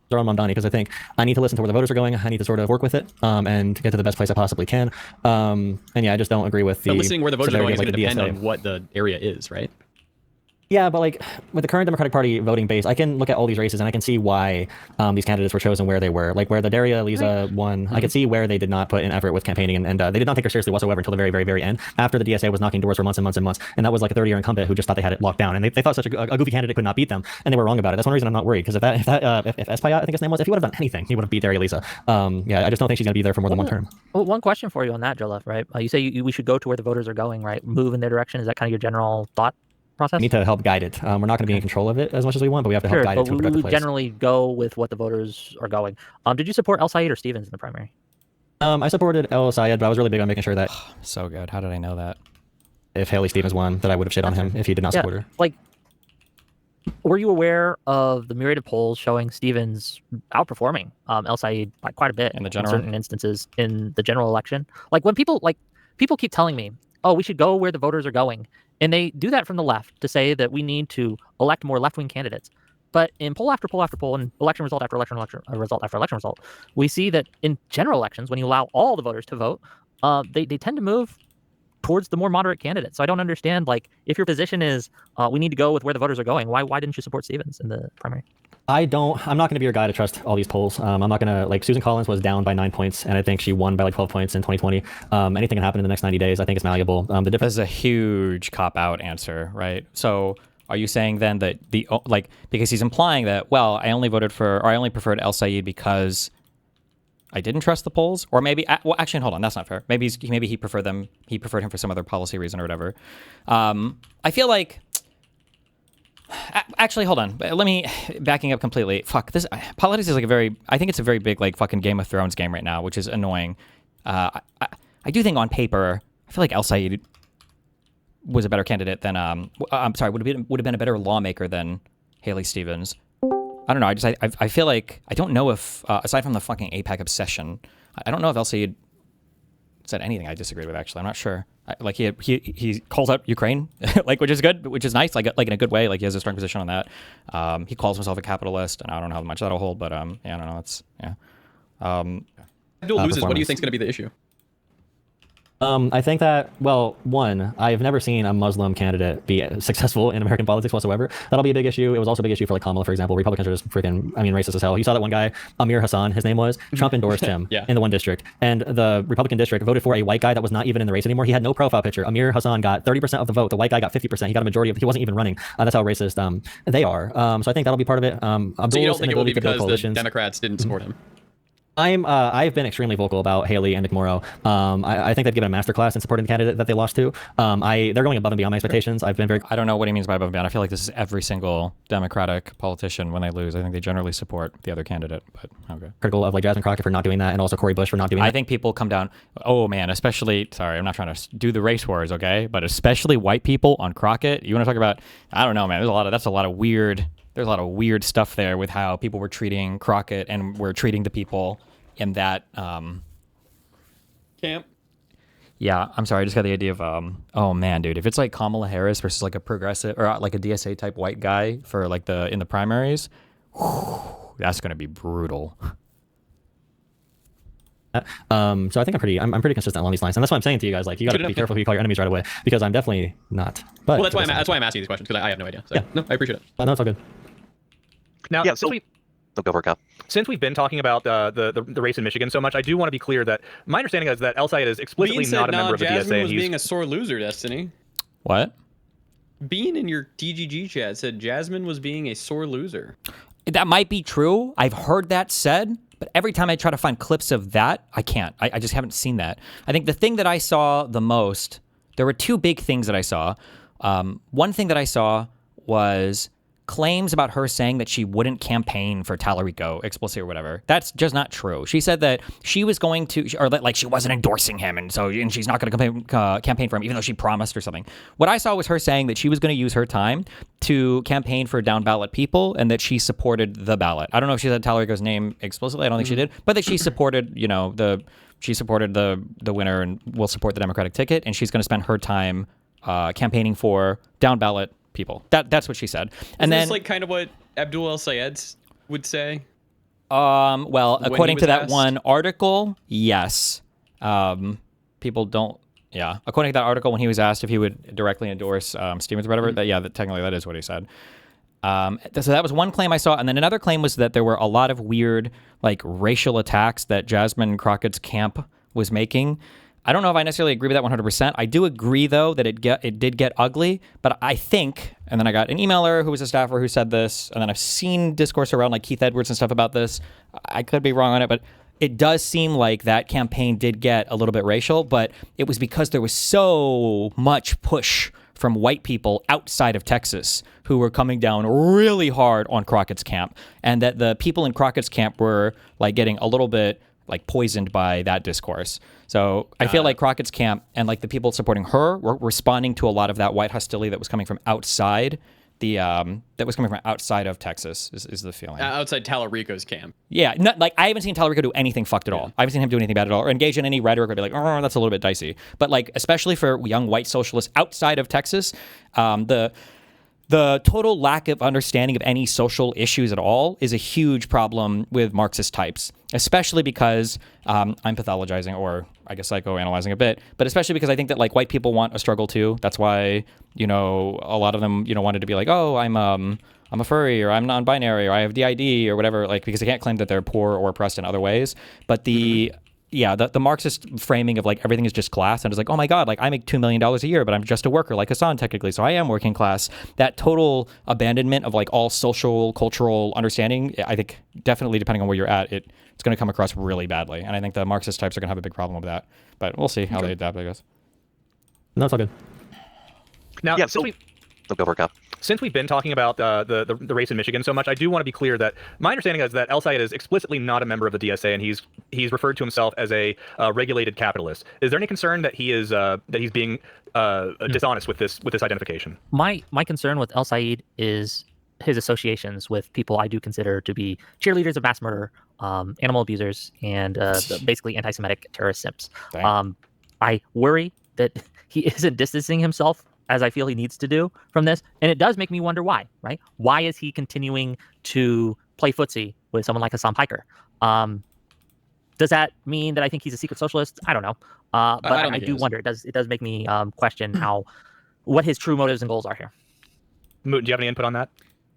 But on Mamdani, because I think I need to listen to where the voters are going. I need to sort of work with it and get to the best place I possibly can. And yeah, I just don't agree with the. But listening where the voters are going is like going to depend on what the area is, right? Yeah, but like with the current Democratic Party voting base, I can look at all these races and I can see why these candidates were chosen where they were. Like where the Daria Lisa won, I could see where they did not put in effort with campaigning and they did not take her seriously whatsoever until the very, very, very end, after the DSA was knocking doors for months and months and months. And that was like a 30-year incumbent who just thought they had it locked down. And they thought such a goofy candidate could not beat them. And they were wrong about it. That's one reason I'm not worried. Because if Espayat, I think his name was, if he would have done anything, he would have beat Daria Lisa. Yeah, I just don't think she's going to be there for more than one term. Well, one question for you on that, Jolef, right? You say we should go to where the voters are going, right? Move in their direction. Is that kind of your general thought process? We need to help guide it. We're not going to be in control of it as much as we want, but we have to help guide it to a productive place. Generally go with what the voters are going. Did you support El Sayed or Stevens in the primary? I supported El Sayed, but I was really big on making sure that so good. How did I know that? If Haley Stevens won, that I would have shit on him if he did not support her. Like Were you aware of the myriad of polls showing Stevens outperforming El Sayed by quite a bit in the general, certain instances in the general election? Like when people keep telling me, "Oh, we should go where the voters are going," and they do that from the left to say that we need to elect more left-wing candidates. But in poll after poll after poll, and election result after election result after election result, we see that in general elections, when you allow all the voters to vote, they tend to move towards the more moderate candidate. So I don't understand, like, if your position is we need to go with where the voters are going, why didn't you support Stevens in the primary? I'm not going to be your guy to trust all these polls. I'm not going to, like, Susan Collins was down by 9 points, and I think she won by like 12 points in 2020. Anything can happen in the next 90 days. I think it's malleable. The difference is a huge cop-out answer, right? So are you saying then that because he's implying that, well, I only preferred El Sayed because I didn't trust the polls, or maybe, well, actually, hold on, that's not fair. Maybe he preferred him for some other policy reason or whatever. I feel like, actually, hold on, let me, backing up completely. Fuck, this, politics is like I think it's a very big, like, fucking Game of Thrones game right now, which is annoying. I do think on paper, I feel like El Sayed was a better candidate than, I'm sorry, would have been a better lawmaker than Haley Stevens. I don't know. I feel like, I don't know if, aside from the fucking AIPAC obsession, I don't know if El Sayed said anything I disagreed with, actually. I'm not sure. Like, he calls out Ukraine, like, which is good, which is nice, like in a good way. Like, he has a strong position on that. He calls himself a capitalist, and I don't know how much that'll hold, but, yeah, I don't know. It's, yeah. Abdul loses. What do you think is going to be the issue? I think that, well, one, I've never seen a Muslim candidate be successful in American politics whatsoever. That'll be a big issue. It was also a big issue for, like, Kamala, for example. Republicans are just freaking, racist as hell. You saw that one guy, Amir Hassan, his name was. Trump endorsed him in the one district. And the Republican district voted for a white guy that was not even in the race anymore. He had no profile picture. Amir Hassan got 30% of the vote. The white guy got 50%. He got a majority of it. He wasn't even running. That's how racist they are. So I think that'll be part of it. So you don't think it will be because the Democrats didn't support him? I've been extremely vocal about Haley and Nick Morrow. I think they've given a masterclass in supporting the candidate that they lost to. They're going above and beyond my expectations. I've been very. I don't know what he means by above and beyond. I feel like this is every single Democratic politician when they lose. I think they generally support the other candidate, but okay. Critical of, like, Jasmine Crockett for not doing that, and also Cori Bush for not doing that. I think people come down. Oh man, especially. Sorry, I'm not trying to do the race wars, okay? But especially white people on Crockett. You want to talk about? I don't know, man. There's a lot of weird stuff there with how people were treating Crockett and were treating the people in that camp. Yeah, I'm sorry. I just got the idea of oh man, dude, if it's like Kamala Harris versus like a progressive or like a DSA type white guy for like in the primaries, that's gonna be brutal. So I think I'm pretty consistent along these lines, and that's why I'm saying to you guys, like, you got to be careful who you call your enemies right away, because I'm definitely not. But well, that's why I'm asking these questions, because I have no idea. So, yeah, no, I appreciate it. No, it's all good. Now, yeah, so go for it, Kyle. Since we've been talking about the race in Michigan so much, I do want to be clear that my understanding is that El Sayed is explicitly not a member of the Jasmine DSA. Was being a sore loser, Destiny. What? Bean in your TGG chat said Jasmine was being a sore loser. That might be true. I've heard that said, but every time I try to find clips of that, I can't. I just haven't seen that. I think the thing that I saw the most, there were two big things that I saw. One thing that I saw was claims about her saying that she wouldn't campaign for Tallarico explicitly or whatever. That's just not true. She said that she was going to, or that, like, she wasn't endorsing him, and she's not going to campaign for him, even though she promised or something. What I saw was her saying that she was going to use her time to campaign for down ballot people, and that she supported the ballot. I don't know if she said Tallarico's name explicitly. I don't think she did, but that she supported, she supported the winner and will support the Democratic ticket, and she's going to spend her time campaigning for down ballot people. That's what she said. And then, this like kind of what Abdul El Sayed would say? Well, according to that one article, yes. People don't. Yeah, according to that article, when he was asked if he would directly endorse Stevens or whatever, technically that is what he said. So that was one claim I saw, and then another claim was that there were a lot of weird, like, racial attacks that Jasmine Crockett's camp was making. I don't know if I necessarily agree with that 100%. I do agree, though, that it did get ugly, but I think, and then I got an emailer who was a staffer who said this, and then I've seen discourse around, like, Keith Edwards and stuff about this. I could be wrong on it, but it does seem like that campaign did get a little bit racial, but it was because there was so much push from white people outside of Texas who were coming down really hard on Crockett's camp, and that the people in Crockett's camp were, like, getting a little bit, like, poisoned by that discourse. So I feel like Crockett's camp and, like, the people supporting her were responding to a lot of that white hostility that was coming from outside that was coming from outside of Texas is the feeling. Outside Tallarico's camp. Yeah, like I haven't seen Tallarico do anything fucked at all. I haven't seen him do anything bad at all, or engage in any rhetoric or be like, oh, that's a little bit dicey. But like, especially for young white socialists outside of Texas, the total lack of understanding of any social issues at all is a huge problem with Marxist types, especially because I'm pathologizing, or I guess psychoanalyzing a bit, but especially because I think that like white people want a struggle too. That's why, a lot of them, wanted to be like, oh, I'm a furry, or I'm non-binary, or I have DID or whatever, like, because they can't claim that they're poor or oppressed in other ways. But the Marxist framing of like everything is just class, and it's like, oh my God, like I make $2 million a year, but I'm just a worker like Hassan technically, so I am working class. That total abandonment of like all social, cultural understanding, I think definitely depending on where you're at, it's going to come across really badly. And I think the Marxist types are going to have a big problem with that. But we'll see how they adapt, I guess. No, it's all good. Now, Yeah, so go for it, Kyle. Since we've been talking about the race in Michigan so much, I do want to be clear that my understanding is that El Sayed is explicitly not a member of the DSA, and he's referred to himself as a regulated capitalist. Is there any concern that he's being dishonest with this identification? My concern with El Sayed is his associations with people I do consider to be cheerleaders of mass murder, animal abusers, and basically anti-Semitic terrorist simps. I worry that he isn't distancing himself as I feel he needs to do from this. And it does make me wonder why, right? Why is he continuing to play footsie with someone like Hassan Piker? Does that mean that I think he's a secret socialist? I don't know. But I do wonder. It does make me question what his true motives and goals are here. Mooten, do you have any input on that?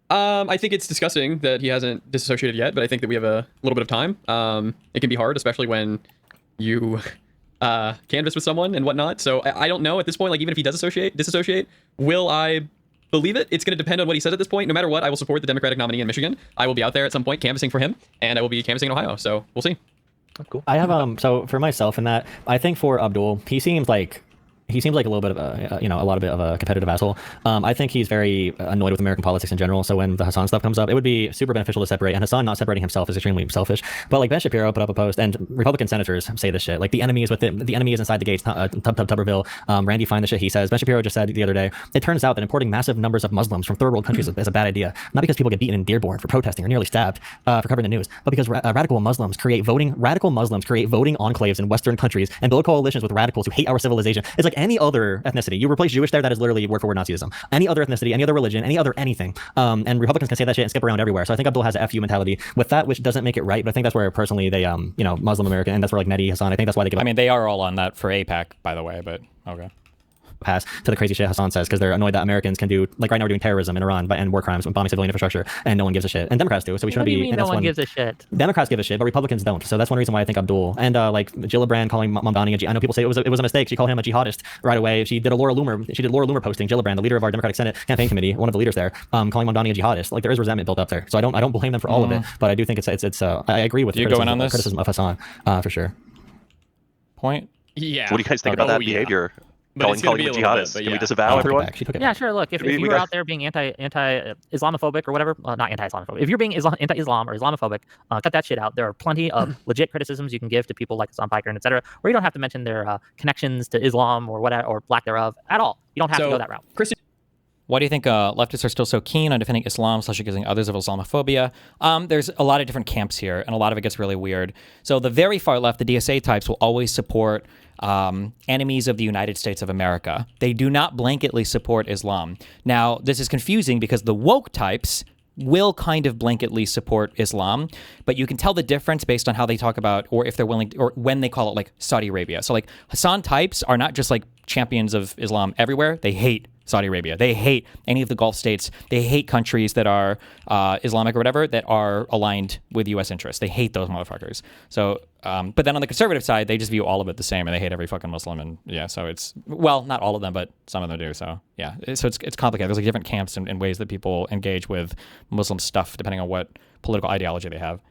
I think it's disgusting that he hasn't disassociated yet, but I think that we have a little bit of time. It can be hard, especially when you canvas with someone and whatnot. So I don't know at this point, like even if he does disassociate, will I believe it? It's going to depend on what he says at this point. No matter what, I will support the Democratic nominee in Michigan. I will be out there at some point canvassing for him, and I will be canvassing in Ohio. So we'll see. Oh, cool. I have so for myself in that, I think for Abdul, he seems like a little bit of a competitive asshole. I think he's very annoyed with American politics in general. So when the Hassan stuff comes up, it would be super beneficial to separate. And Hassan not separating himself is extremely selfish. But like Ben Shapiro put up a post, and Republican senators say this shit. Like the enemy is the enemy is inside the gates. Tuberville. Randy Fine, the shit he says. Ben Shapiro just said the other day, it turns out that importing massive numbers of Muslims from third world countries is a bad idea. Not because people get beaten in Dearborn for protesting or nearly stabbed for covering the news, but because radical Muslims create voting enclaves in Western countries and build coalitions with radicals who hate our civilization. It's like any other ethnicity. You replace Jewish there, that is literally word for word Nazism. Any other ethnicity, any other religion, any other anything. And Republicans can say that shit and skip around everywhere. So I think Abdul has a FU mentality with that, which doesn't make it right. But I think that's where personally they, Muslim American, and that's where like Mehdi, Hassan, I think that's why they give up. I mean, they are all on that for AIPAC, by the way, but okay. Pass to the crazy shit Hassan says because they're annoyed that Americans can do, like right now we're doing terrorism in Iran and war crimes and bombing civilian infrastructure, and no one gives a shit. And Democrats do, so we shouldn't be. What do you mean no one gives a shit? Democrats give a shit, but Republicans don't. So that's one reason why I think Abdul and like Gillibrand calling Mamdani I know people say it was a mistake. She called him a jihadist right away. She did Laura Loomer posting. Gillibrand, the leader of our Democratic Senate campaign committee, one of the leaders there, calling Mamdani a jihadist. Like there is resentment built up there. So I don't blame them for all of it, but I do think it's I agree with criticism of Hassan for sure. Point. Yeah. What do you guys think about that behavior? Calling you jihadist. Can we disavow everyone? Yeah, sure. Look, if you were out there being anti-Islamophobic or whatever, not anti-Islamophobic. If you're being anti-Islam or Islamophobic, cut that shit out. There are plenty of legit criticisms you can give to people like Hassan Piker and etc., where you don't have to mention their connections to Islam or whatever or lack thereof at all. You don't have to go that route. Why do you think leftists are still so keen on defending Islam / accusing others of Islamophobia? There's a lot of different camps here, and a lot of it gets really weird. So the very far left, the DSA types, will always support enemies of the United States of America. They do not blanketly support Islam. Now, this is confusing because the woke types will kind of blanketly support Islam, but you can tell the difference based on how they talk about, or if they're willing to, or when they call it like Saudi Arabia. So like Hassan types are not just like champions of Islam everywhere. They hate Saudi Arabia. They hate any of the Gulf states. They hate countries that are Islamic or whatever that are aligned with U.S. interests. They hate those motherfuckers. So, but then on the conservative side, they just view all of it the same, and they hate every fucking Muslim. And yeah, so it's, well, not all of them, but some of them do. So yeah, so it's complicated. There's like different camps and ways that people engage with Muslim stuff depending on what political ideology they have.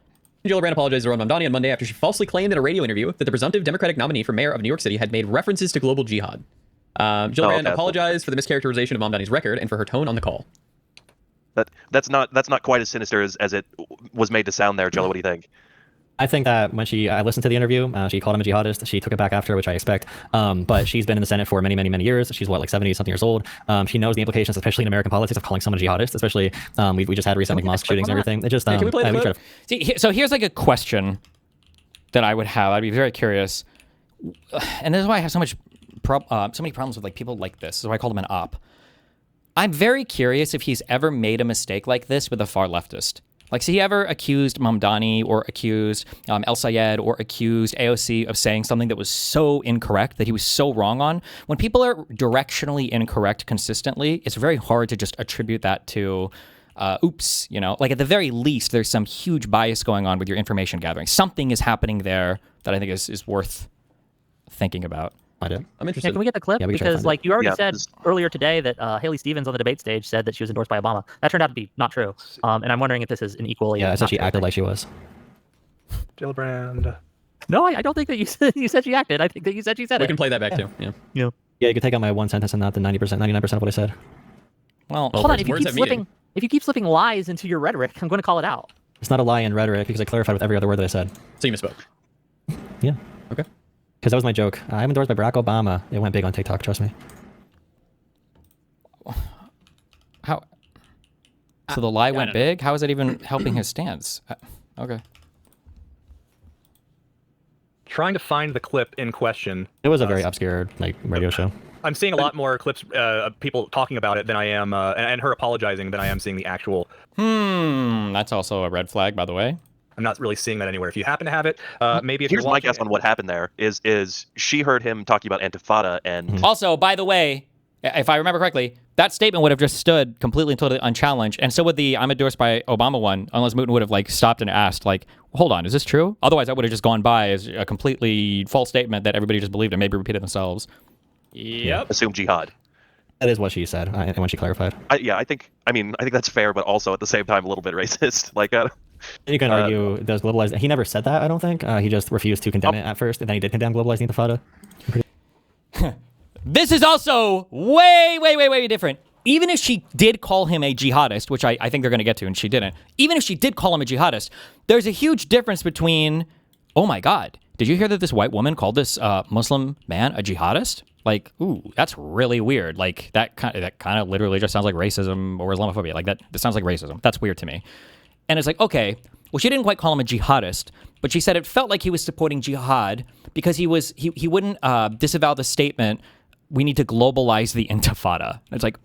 Gillibrand apologized to Ron Mamdani on Monday after she falsely claimed in a radio interview that the presumptive Democratic nominee for mayor of New York City had made references to global jihad. Gillibrand apologized for the mischaracterization of Mamdani's record and for her tone on the call. That's not quite as sinister as it was made to sound there, Jill. What do you think? I think that when I listened to the interview, she called him a jihadist. She took it back after, which I expect. But she's been in the Senate for many, many, many years. She's like 70-something years old. She knows the implications, especially in American politics, of calling someone a jihadist. Especially, we just had recent mosque shootings and everything. It just can we play the clip? See, so here's like a question that I would have. I'd be very curious, and this is why I have so many problems with like people like this. This is why I call him an op. I'm very curious if he's ever made a mistake like this with a far leftist. Like, so he ever accused Mamdani or accused El Sayed or accused AOC of saying something that was so incorrect, that he was so wrong on? When people are directionally incorrect consistently, it's very hard to just attribute that to, oops, you know? Like, at the very least, there's some huge bias going on with your information gathering. Something is happening there that I think is worth thinking about. I'm interested. Yeah, can we get the clip? Yeah, because like you already Yeah, said earlier today that Haley Stevens on the debate stage said that she was endorsed by Obama. That turned out to be not true. And I'm wondering if this is an equally. Yeah, I said not she true acted thing. like she was. Gillibrand. No, I don't think that you said she acted. I think that you said she said We it. can play that back too. Yeah. Yeah, you could take out my one sentence and not the 90%, 99% of what I said. Well, Hold on, if you words keep have meaning. slipping, if you keep slipping lies into your rhetoric, I'm going to call it out. It's not a lie in rhetoric because I clarified with every other word that I said. So you misspoke. Yeah. Okay. Because that was my joke. I'm endorsed by Barack Obama. It went big on TikTok, trust me. how? So the lie went big? How is that even helping his stance? Okay. Trying to find the clip in question. It was a very obscure radio show. I'm seeing a lot more clips of people talking about it than I am, and her apologizing than I am seeing the actual. That's also a red flag, by the way. I'm not really seeing that anywhere. If you happen to have it, maybe if Here's you're my watching guess on what happened there is she heard him talking about Intifada and Also, by the way, if I remember correctly, that statement would have just stood completely and totally unchallenged, and so would the "I'm endorsed by Obama" one, unless Mouton would have like stopped and asked, like, "Hold on, is this true?" Otherwise, that would have just gone by as a completely false statement that everybody just believed and maybe repeated themselves. Yep. assume jihad. That is what she said, and when she clarified. I think that's fair, but also at the same time a little bit racist. Like, You can argue, does globalized... He never said that, I don't think. He just refused to condemn it at first, and then he did condemn globalized intifada. This is also way different. Even if she did call him a jihadist, which I think they're going to get to, and she didn't. Even if she did call him a jihadist, there's a huge difference between, oh my God, did you hear that this white woman called this Muslim man a jihadist? Like, ooh, that's really weird. Like, that kind of literally just sounds like racism or Islamophobia. Like, that sounds like racism. That's weird to me. And it's like, okay, well, she didn't quite call him a jihadist, but she said it felt like he was supporting jihad because he wouldn't disavow the statement, we need to globalize the intifada. And it's like,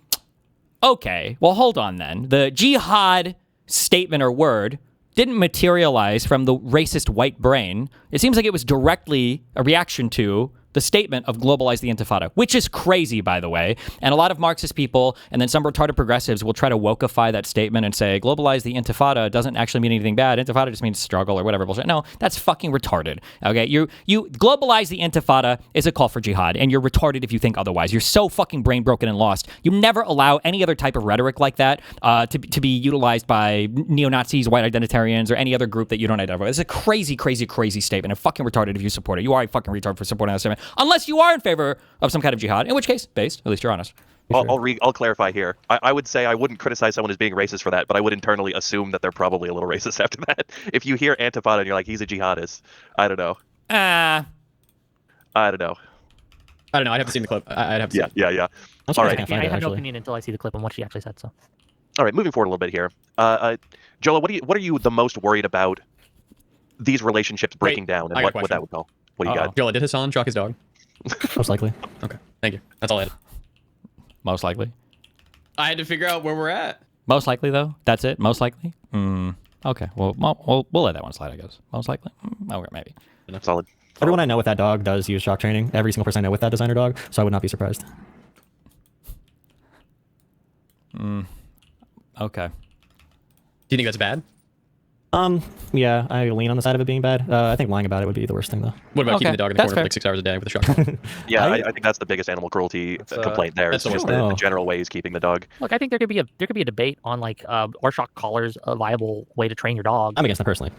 okay, well, hold on then. The jihad statement or word didn't materialize from the racist white brain. It seems like it was directly a reaction to the statement of globalize the intifada, which is crazy, by the way. And a lot of Marxist people and then some retarded progressives will try to wokeify that statement and say globalize the intifada doesn't actually mean anything bad. Intifada just means struggle or whatever bullshit. No, that's fucking retarded. Okay, you globalize the intifada is a call for jihad, and you're retarded if you think otherwise. You're so fucking brain broken and lost. You never allow any other type of rhetoric like that to be utilized by neo-Nazis, white identitarians, or any other group that you don't identify with. It's a crazy, crazy, crazy statement, and fucking retarded if you support it. You are a fucking retard for supporting that statement. Unless you are in favor of some kind of jihad, in which case, based, at least you're honest. I'll clarify here. I would say I wouldn't criticize someone as being racist for that, but I would internally assume that they're probably a little racist after that. If you hear Antifada and you're like, he's a jihadist, I don't know. I don't know. I'd have to see the clip. I'd have to see it. Yeah. All All right. right. I have no opinion until I see the clip on what she actually said. So, All right, moving forward a little bit here. Jola, what are you the most worried about these relationships breaking down, and I got a what that would call? What do you got? Jola, did Hassan shock his dog? Most likely. Okay, thank you. That's all I had. Most likely. I had to figure out where we're at. Most likely, though? That's it? Most likely? Okay. Well, we'll let that one slide, I guess. Most likely? Okay, maybe. Solid. Everyone I know with that dog does use shock training. Every single person I know with that designer dog, so I would not be surprised. Okay. Do you think that's bad? Yeah, I lean on the side of it being bad. I think lying about it would be the worst thing, though. What about keeping Okay, the dog in the that's corner for fair. like 6 hours a day with a shock? Yeah, I think that's the biggest animal cruelty complaint there. that's It's the just worst. the general way he's keeping the dog. look, I think there could be a debate on like are shock collars a viable way to train your dog? I'm against that personally.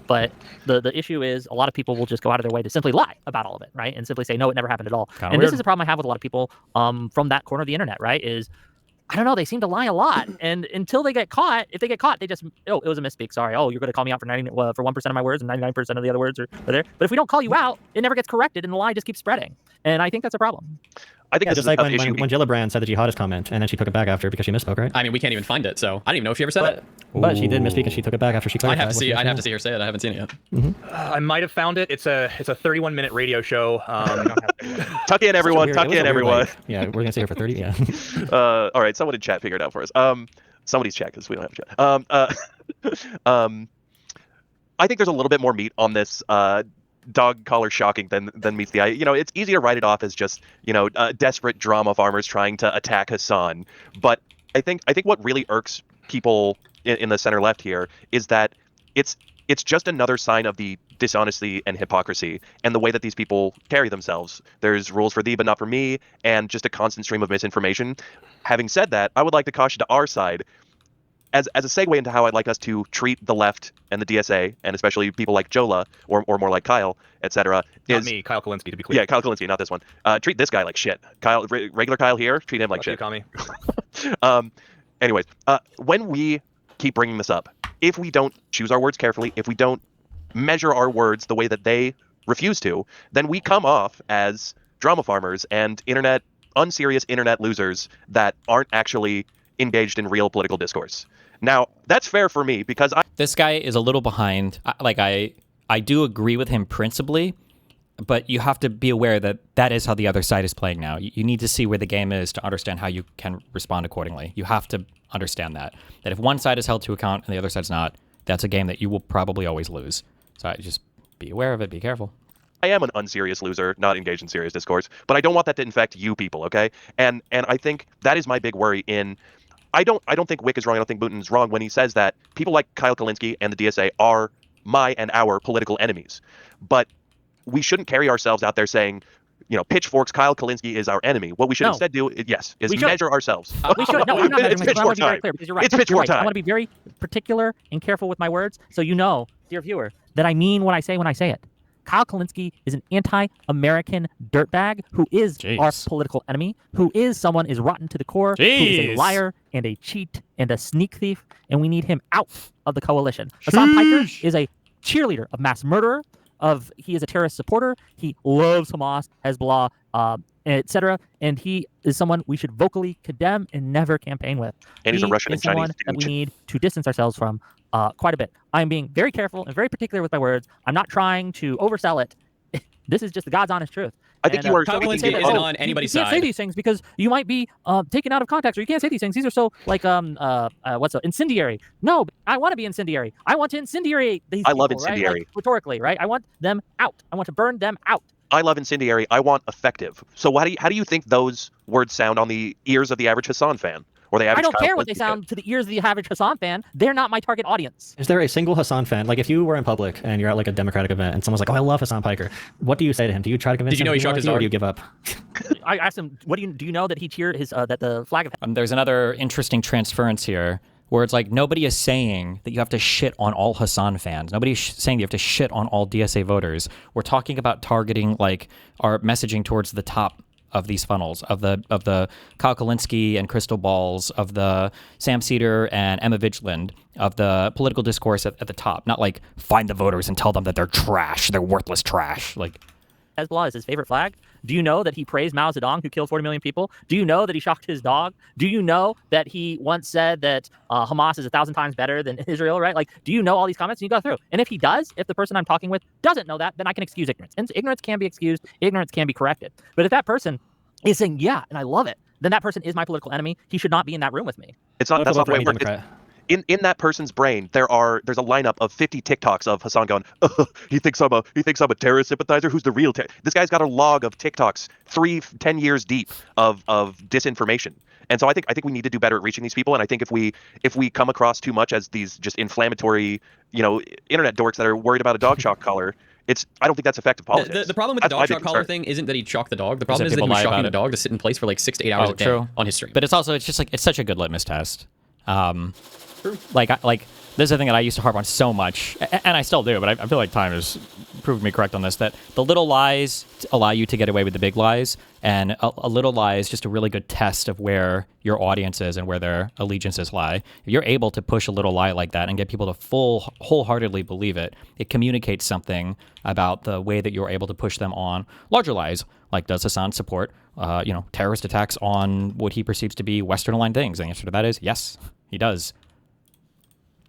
But the issue is a lot of people will just go out of their way to simply lie about all of it, right? And simply say, no, it never happened at all. Kinda And weird. this is a problem I have with a lot of people from that corner of the internet, right? Is I don't know. They seem to lie a lot, and until they get caught, if they get caught, they just it was a misspeak. Sorry. Oh, you're going to call me out for 1% of my words, and 99% of the other words are there. But if we don't call you out, it never gets corrected, and the lie just keeps spreading. And I think that's a problem. I think it's just like when Gillibrand said the jihadist comment, and then she took it back after because she misspoke, right? I mean, we can't even find it, so I don't even know if she ever said it. But she did misspeak, and she took it back after she clarified. I'd have to see her say it. I haven't seen it yet. I might have found it. It's a 31-minute radio show. Tuck in, everyone. Tuck in, everyone. Yeah, we're gonna stay here for 30. Yeah. All right. Someone in chat figure it out for us. Somebody's chat because we don't have a chat. I think there's a little bit more meat on this. Dog collar shocking than meets the eye. It's easy to write it off as just desperate drama farmers trying to attack Hassan. But I think what really irks people in the center left here is that it's just another sign of the dishonesty and hypocrisy and the way that these people carry themselves. There's rules for thee but not for me, and just a constant stream of misinformation. Having said that, I would like to caution to our side, as a segue into how I'd like us to treat the left and the DSA, and especially people like Jola, or more like Kyle, etc. Not me, Kyle Kalinske, to be clear. Yeah, Kyle Kalinske, not this one. Treat this guy like shit. Kyle, regular Kyle here, treat him like shit. You call me. Anyways, when we keep bringing this up, if we don't choose our words carefully, if we don't measure our words the way that they refuse to, then we come off as drama farmers and unserious internet losers that aren't actually engaged in real political discourse. Now, that's fair for me because this guy is a little behind. I do agree with him principally, but you have to be aware that is how the other side is playing now. You need to see where the game is to understand how you can respond accordingly. You have to understand that if one side is held to account and the other side's not, that's a game that you will probably always lose. So just be aware of it. Be careful. I am an unserious loser, not engaged in serious discourse, but I don't want that to infect you people, okay? And I think that is my big worry in... I don't think Wick is wrong. I don't think Mouton is wrong when he says that people like Kyle Kalinske and the DSA are my and our political enemies. But we shouldn't carry ourselves out there saying, pitchforks, Kyle Kalinske is our enemy. What we should instead do, is measure ourselves. We should. No, I'm not measuring. I want to be very clear because you're right. It's pitchfork time. I want to be very particular and careful with my words, so dear viewer, that I mean what I say when I say it. Kyle Kalinske is an anti-American dirtbag who is our political enemy, who is rotten to the core, who is a liar and a cheat and a sneak thief, and we need him out of the coalition. Hassan Piker is a cheerleader of mass murderer, he is a terrorist supporter, he loves Hamas, Hezbollah, etc., and he is someone we should vocally condemn and never campaign with. And he's a Russian and Chinese that we need to distance ourselves from quite a bit. I'm being very careful and very particular with my words. I'm not trying to oversell it. This is just the God's honest truth. I think you are Kyle Kalinske isn't on anybody's side. You can't say these things because you might be taken out of context, or you can't say these things. These are so incendiary. No, I want to be incendiary. I want to incendiary these people. I love incendiary. Right? Rhetorically, right? I want them out. I want to burn them out. I love incendiary. I want effective. So how do you think those words sound on the ears of the average Hassan fan? Or the average I don't Kyle care what they sound to the ears of the average Hassan fan. They're not my target audience. Is there a single Hassan fan? Like if you were in public and you're at like a Democratic event and someone's like, "Oh, I love Hassan Piker," what do you say to him? Do you try to convince him? Did you know he shocked his dog? Or do you give up? I asked him, do you know that he cheered that the flag of... There's another interesting transference here where it's like nobody is saying that you have to shit on all Hassan fans. Nobody's saying you have to shit on all DSA voters. We're talking about targeting like our messaging towards the top of these funnels, of the Kyle Kalinske and Crystal Balls, of the Sam Cedar and Emma Vigeland, of the political discourse at the top. Not like find the voters and tell them that they're trash, they're worthless trash. Like Hezbollah is his favorite flag. Do you know that he praised Mao Zedong, who killed 40 million people? Do you know that he shocked his dog? Do you know that he once said that Hamas is 1,000 times better than Israel, right? Like, do you know all these comments? And you go through. And if he does, if the person I'm talking with doesn't know that, then I can excuse ignorance. And ignorance can be excused. Ignorance can be corrected. But if that person is saying, yeah, and I love it, then that person is my political enemy. He should not be in that room with me. That's not the way it works. In that person's brain, there's a lineup of 50 TikToks of Hassan going, he thinks I'm a terrorist sympathizer. Who's the real This guy's got a log of TikToks 10 years deep of disinformation. And so I think we need to do better at reaching these people. And I think if we come across too much as these just inflammatory, internet dorks that are worried about a dog shock collar, I don't think that's effective politics. The problem with the dog shock collar thing isn't that he shocked the dog. The problem is that he was shocking the dog to sit in place for like 6 to 8 hours a day on his stream. But it's such a good litmus test. Like this is the thing that I used to harp on so much, and I still do, but I feel like time has proven me correct on this, that the little lies allow you to get away with the big lies, And a little lie is just a really good test of where your audience is and where their allegiances lie. If you're able to push a little lie like that and get people to wholeheartedly believe it, it communicates something about the way that you're able to push them on larger lies. Like, does Hassan support, terrorist attacks on what he perceives to be Western-aligned things? And the answer to that is yes, he does.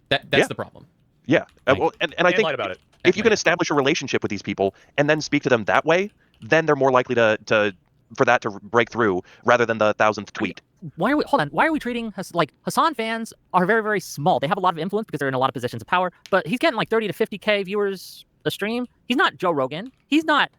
That's the problem. Yeah. And I think lied about it. if you can establish a relationship with these people and then speak to them that way, then they're more likely for that to break through rather than the 1,000th tweet. Why are we treating Hassan fans are very, very small. They have a lot of influence because they're in a lot of positions of power, but he's getting like 30 to 50K viewers a stream. He's not Joe Rogan. He's not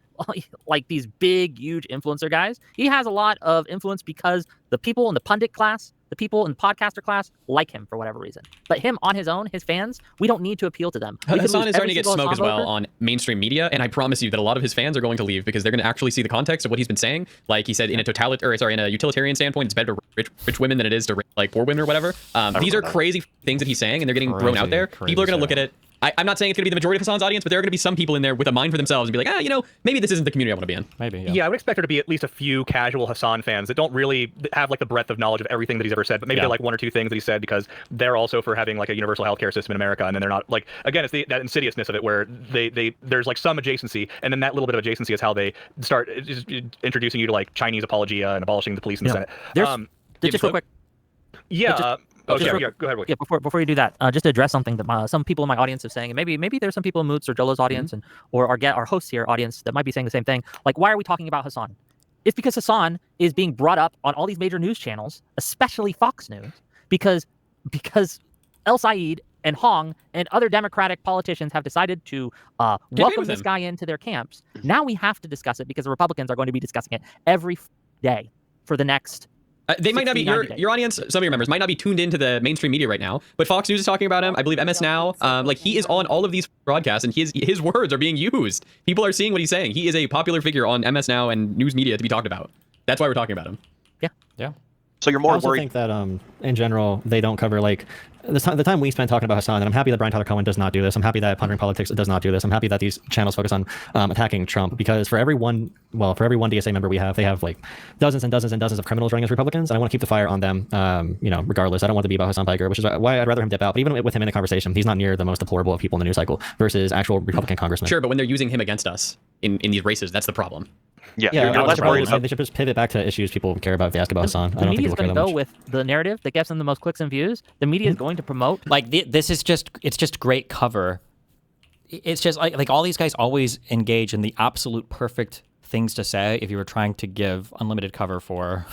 like these big, huge influencer guys. He has a lot of influence because the people in the pundit class, the people in the podcaster class like him for whatever reason. But him on his own, his fans, we don't need to appeal to them. Hassan is starting to get smoke as well on mainstream media, and I promise you that a lot of his fans are going to leave because they're going to actually see the context of what he's been saying. Like he said, in a utilitarian standpoint, it's better to rich women than it is to like poor women or whatever. These are crazy things that he's saying, and they're getting thrown out there. People are going to look at it. I'm not saying it's going to be the majority of Hassan's audience, but there are going to be some people in there with a mind for themselves and be like, maybe this isn't the community I want to be in. Maybe, Yeah, I would expect there to be at least a few casual Hassan fans that don't really have like the breadth of knowledge of everything that he's ever said, but maybe they're like one or two things that he said because they're also for having like a universal healthcare system in America, and then they're not like, again, it's that insidiousness of it where there's like some adjacency, and then that little bit of adjacency is how they start introducing you to like Chinese apologia and abolishing the police and the Senate. Just real quick. Yeah. Go ahead. Yeah, before you do that, just to address something that some people in my audience are saying, and maybe there's some people in Moots or Jolo's audience or our hosts here audience that might be saying the same thing. Like, why are we talking about Hassan? It's because Hassan is being brought up on all these major news channels, especially Fox News, because El Said and Hong and other Democratic politicians have decided to welcome this guy into their camps. Now we have to discuss it because the Republicans are going to be discussing it every day for the next. They might not be your audience. Some of your members might not be tuned into the mainstream media right now, but Fox News is talking about him. I believe MS Now. Like he is on all of these broadcasts, and his words are being used. People are seeing what he's saying. He is a popular figure on MS Now and news media to be talked about. That's why we're talking about him. Yeah. So you're more I also worried. think that in general they don't cover like the time we spend talking about Hassan, and I'm happy that Brian Tyler Cohen does not do this. I'm happy that Pondering Politics does not do this. I'm happy that these channels focus on attacking Trump, because for every one DSA member we have, they have like dozens and dozens and dozens of criminals running as Republicans, and I want to keep the fire on them. Regardless, I don't want it to be about Hassan Piker, which is why I'd rather him dip out. But even with him in the conversation, he's not near the most deplorable of people in the news cycle versus actual Republican congressmen. Sure, but when they're using him against us in these races, that's the problem. You're less worried about. They should just pivot back to issues people care about if they ask about Hassan. I don't think people care that much. The media is going to go with the narrative that gets them the most clicks and views. The media is going to promote. Like it's just great cover. It's just like all these guys always engage in the absolute perfect things to say if you were trying to give unlimited cover for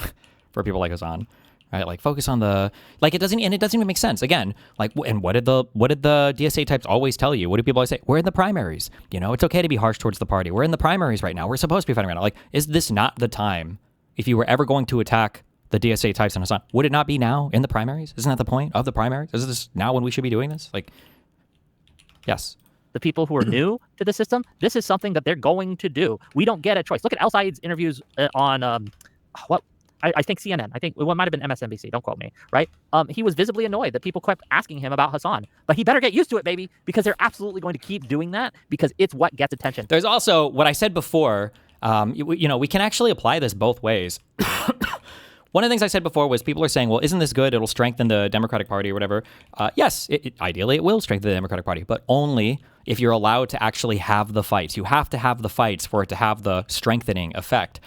people like Hassan. Right, like focus on it doesn't even make sense. Again, like, and what did the DSA types always tell you? What do people always say? We're in the primaries. It's okay to be harsh towards the party. We're in the primaries right now. We're supposed to be fighting right now. Like, is this not the time? If you were ever going to attack the DSA types and Hassan, would it not be now in the primaries? Isn't that the point of the primaries? Is this now when we should be doing this? Like, yes. The people who are new to the system, this is something that they're going to do. We don't get a choice. Look at El Said's interviews on I think CNN. I think it might have been MSNBC. Don't quote me. Right? He was visibly annoyed that people kept asking him about Hassan, but he better get used to it, baby, because they're absolutely going to keep doing that because it's what gets attention. There's also what I said before. We can actually apply this both ways. One of the things I said before was people are saying, well, isn't this good? It'll strengthen the Democratic Party or whatever. Yes, ideally it will strengthen the Democratic Party, but only if you're allowed to actually have the fights. You have to have the fights for it to have the strengthening effect.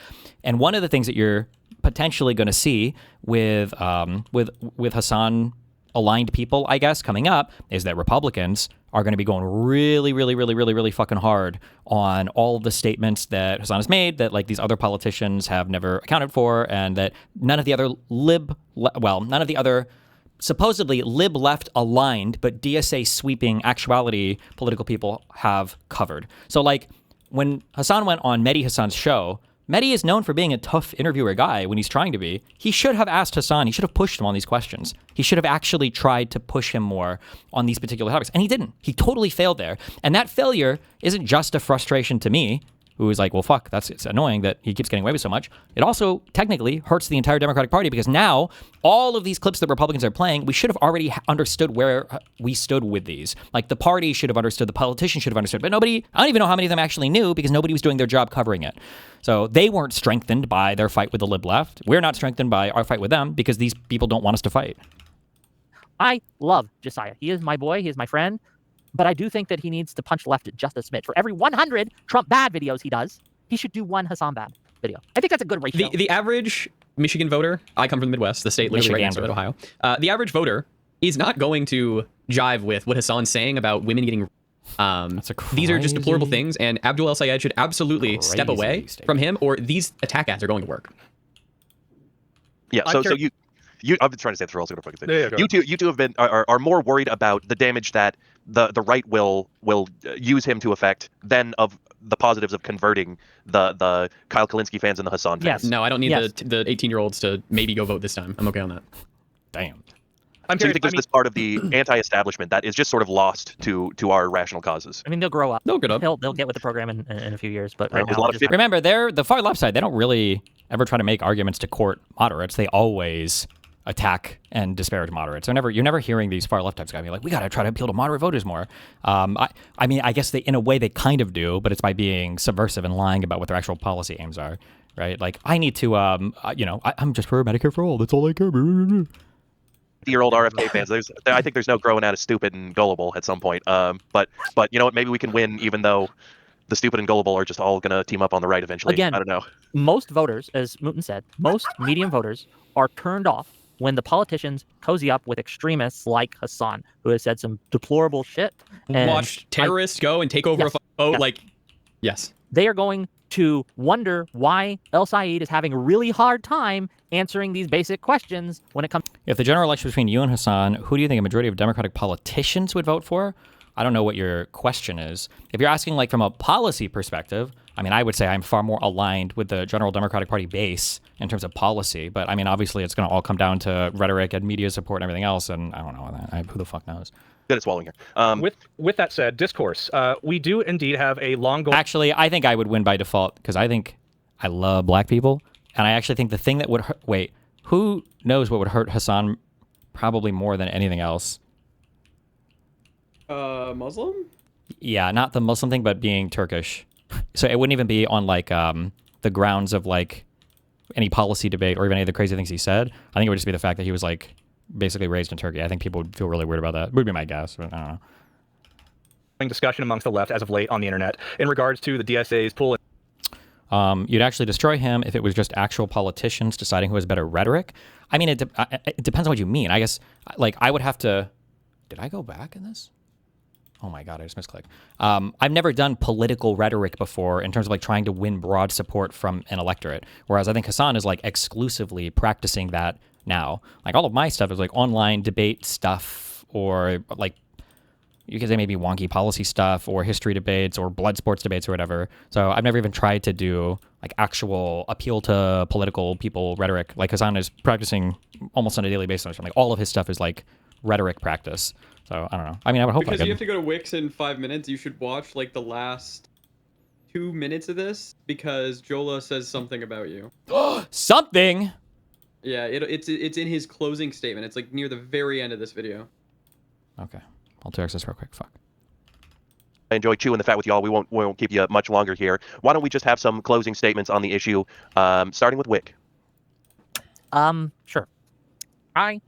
And one of the things that you're potentially going to see with Hassan aligned people, I guess, coming up is that Republicans are going to be going really, really, really, really, really fucking hard on all of the statements that Hassan has made that like these other politicians have never accounted for, and that none of the other supposedly lib left aligned but DSA sweeping actuality political people have covered. So like when Hassan went on Mehdi Hassan's show, Mehdi is known for being a tough interviewer guy when he's trying to be. He should have asked Hassan. He should have pushed him on these questions. He should have actually tried to push him more on these particular topics. And he didn't. He totally failed there. And that failure isn't just a frustration to me. who is like, well, fuck, it's annoying that he keeps getting away with so much. It also technically hurts the entire Democratic Party because now all of these clips that Republicans are playing, we should have already understood where we stood with these. Like the party should have understood, the politicians should have understood, but nobody, I don't even know how many of them actually knew because nobody was doing their job covering it. So they weren't strengthened by their fight with the lib left. We're not strengthened by our fight with them because these people don't want us to fight. I love Josiah. He is my boy. He is my friend. But I do think that he needs to punch left just a smidge. For every 100 Trump bad videos he does, he should do one Hassan bad video. I think that's a good ratio. The average Michigan voter, I come from the Midwest, the state literally right next to Ohio. The average voter is not going to jive with what Hassan's saying about women getting. These are just deplorable things, and Abdul El Sayed should absolutely step away from him, or these attack ads are going to work. Yeah. So you. I've been trying to say this for all sort of fucking thing. You two have been are more worried about the damage that the right will use him to affect than of the positives of converting the Kyle Kalinske fans and the Hassan fans. Yes. No, I don't need the 18-year-olds to maybe go vote this time. I'm okay on that. Damn. So you think there's this part of the anti-establishment that is just sort of lost to our rational causes? I mean, they'll grow up. They'll get up. They'll get with the program in a few years. But right now, remember, they're the far left side. They don't really ever try to make arguments to court moderates. They always attack and disparage moderates. You're never hearing these far left types guys be like, we got to try to appeal to moderate voters more. I mean, I guess in a way they kind of do, but it's by being subversive and lying about what their actual policy aims are, right? Like, I need to, I'm just for Medicare for all. That's all I care. 50-year-old RFK fans. I think there's no growing out of stupid and gullible at some point. But you know what? Maybe we can win, even though the stupid and gullible are just all going to team up on the right eventually. Again, I don't know. Most voters, as McMouton said, most medium voters are turned off when the politicians cozy up with extremists like Hassan, who has said some deplorable shit. And watch terrorists go and take over a vote. Like, yes. They are going to wonder why El Sayed is having a really hard time answering these basic questions when it comes. If the general election between you and Hassan, who do you think a majority of Democratic politicians would vote for? I don't know what your question is. If you're asking like from a policy perspective, I mean, I would say I'm far more aligned with the general Democratic Party base in terms of policy. But I mean, obviously, it's going to all come down to rhetoric and media support and everything else. And I don't know. Who the fuck knows? Good at swallowing here. With that said, discourse. We do indeed have a long goal. Actually, I think I would win by default because I think I love black people. And I actually think the thing that would hurt... Wait, who knows what would hurt Hassan probably more than anything else? Muslim? Yeah, not the Muslim thing, but being Turkish. So it wouldn't even be on like the grounds of like any policy debate or even any of the crazy things he said. I think it would just be the fact that he was like basically raised in Turkey. I think people would feel really weird about that. Would be my guess, but I don't know. Discussion amongst the left as of late on the internet in regards to the DSA's pull. You'd actually destroy him if it was just actual politicians deciding who has better rhetoric. I mean, it depends on what you mean. I guess like I would have to. Did I go back in this? Oh my God, I just misclicked. I've never done political rhetoric before in terms of like trying to win broad support from an electorate. Whereas I think Hassan is like exclusively practicing that now. Like all of my stuff is like online debate stuff or like you could say maybe wonky policy stuff or history debates or blood sports debates or whatever. So I've never even tried to do like actual appeal to political people rhetoric. Like Hassan is practicing almost on a daily basis. Like all of his stuff is like rhetoric practice. So I don't know. I mean, I would hope because you have to go to Wix in 5 minutes. You should watch like the last 2 minutes of this because Jola says something about you. Something. Yeah, it's in his closing statement. It's like near the very end of this video. Okay, I'll text this real quick. Fuck. I enjoy chewing the fat with y'all. We won't keep you much longer here. Why don't we just have some closing statements on the issue, starting with Wick? Sure. I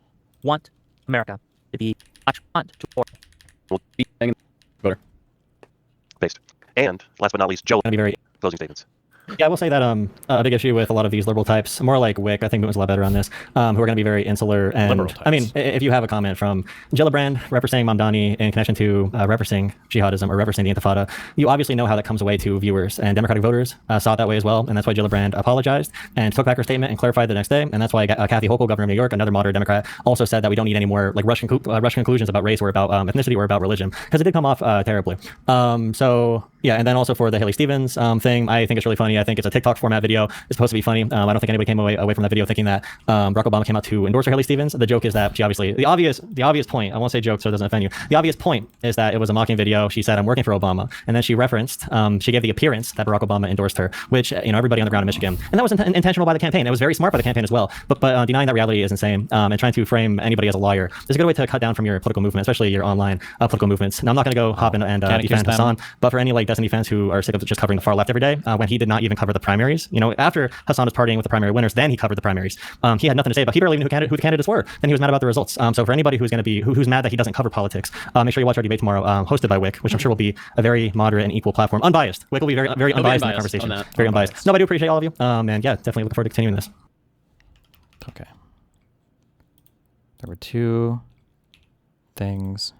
want America to be much fun to We'll be voter. Based. And last but not least, Joe. Gonna be very closing statements. Yeah, I will say that a big issue with a lot of these liberal types, more like Wick, I think it was a lot better on this, who are going to be very insular. And I mean, if you have a comment from Gillibrand referencing Mamdani in connection to referencing jihadism or referencing the Intifada, you obviously know how that comes away to viewers. And Democratic voters saw it that way as well. And that's why Gillibrand apologized and took back her statement and clarified the next day. And that's why Kathy Hochul, governor of New York, another moderate Democrat, also said that we don't need any more like Russian conclusions about race or about ethnicity or about religion, because it did come off terribly. So yeah, and then also for the Haley Stevens thing, I think it's really funny. funny. I think it's a TikTok format video. It's supposed to be funny. I don't think anybody came away from that video thinking that Barack Obama came out to endorse Haley Stevens. The joke is that she obviously, the obvious point, I won't say joke so it doesn't offend you. The obvious point is that it was a mocking video. She said, I'm working for Obama. And then she referenced, she gave the appearance that Barack Obama endorsed her, which, everybody on the ground in Michigan. And that was intentional by the campaign. It was very smart by the campaign as well. But denying that reality is insane. And trying to frame anybody as a liar is a good way to cut down from your political movement, especially your online political movements. Now, I'm not going to go hop and defend Hassan, but for any Destiny fans who are sick of just covering the far left every day, when he did not even cover the primaries, after Hassan was partying with the primary winners, then he covered the primaries. He had nothing to say about. He barely knew who the candidates were. Then he was mad about the results. So for anybody who's going to be who's mad that he doesn't cover politics, make sure you watch our debate tomorrow, hosted by Wick, which I'm sure will be a very moderate and equal platform, unbiased. Wick will be very very unbiased in the conversation. Very unbiased. No, but I do appreciate all of you. And yeah, definitely looking forward to continuing this. Okay. There were two things.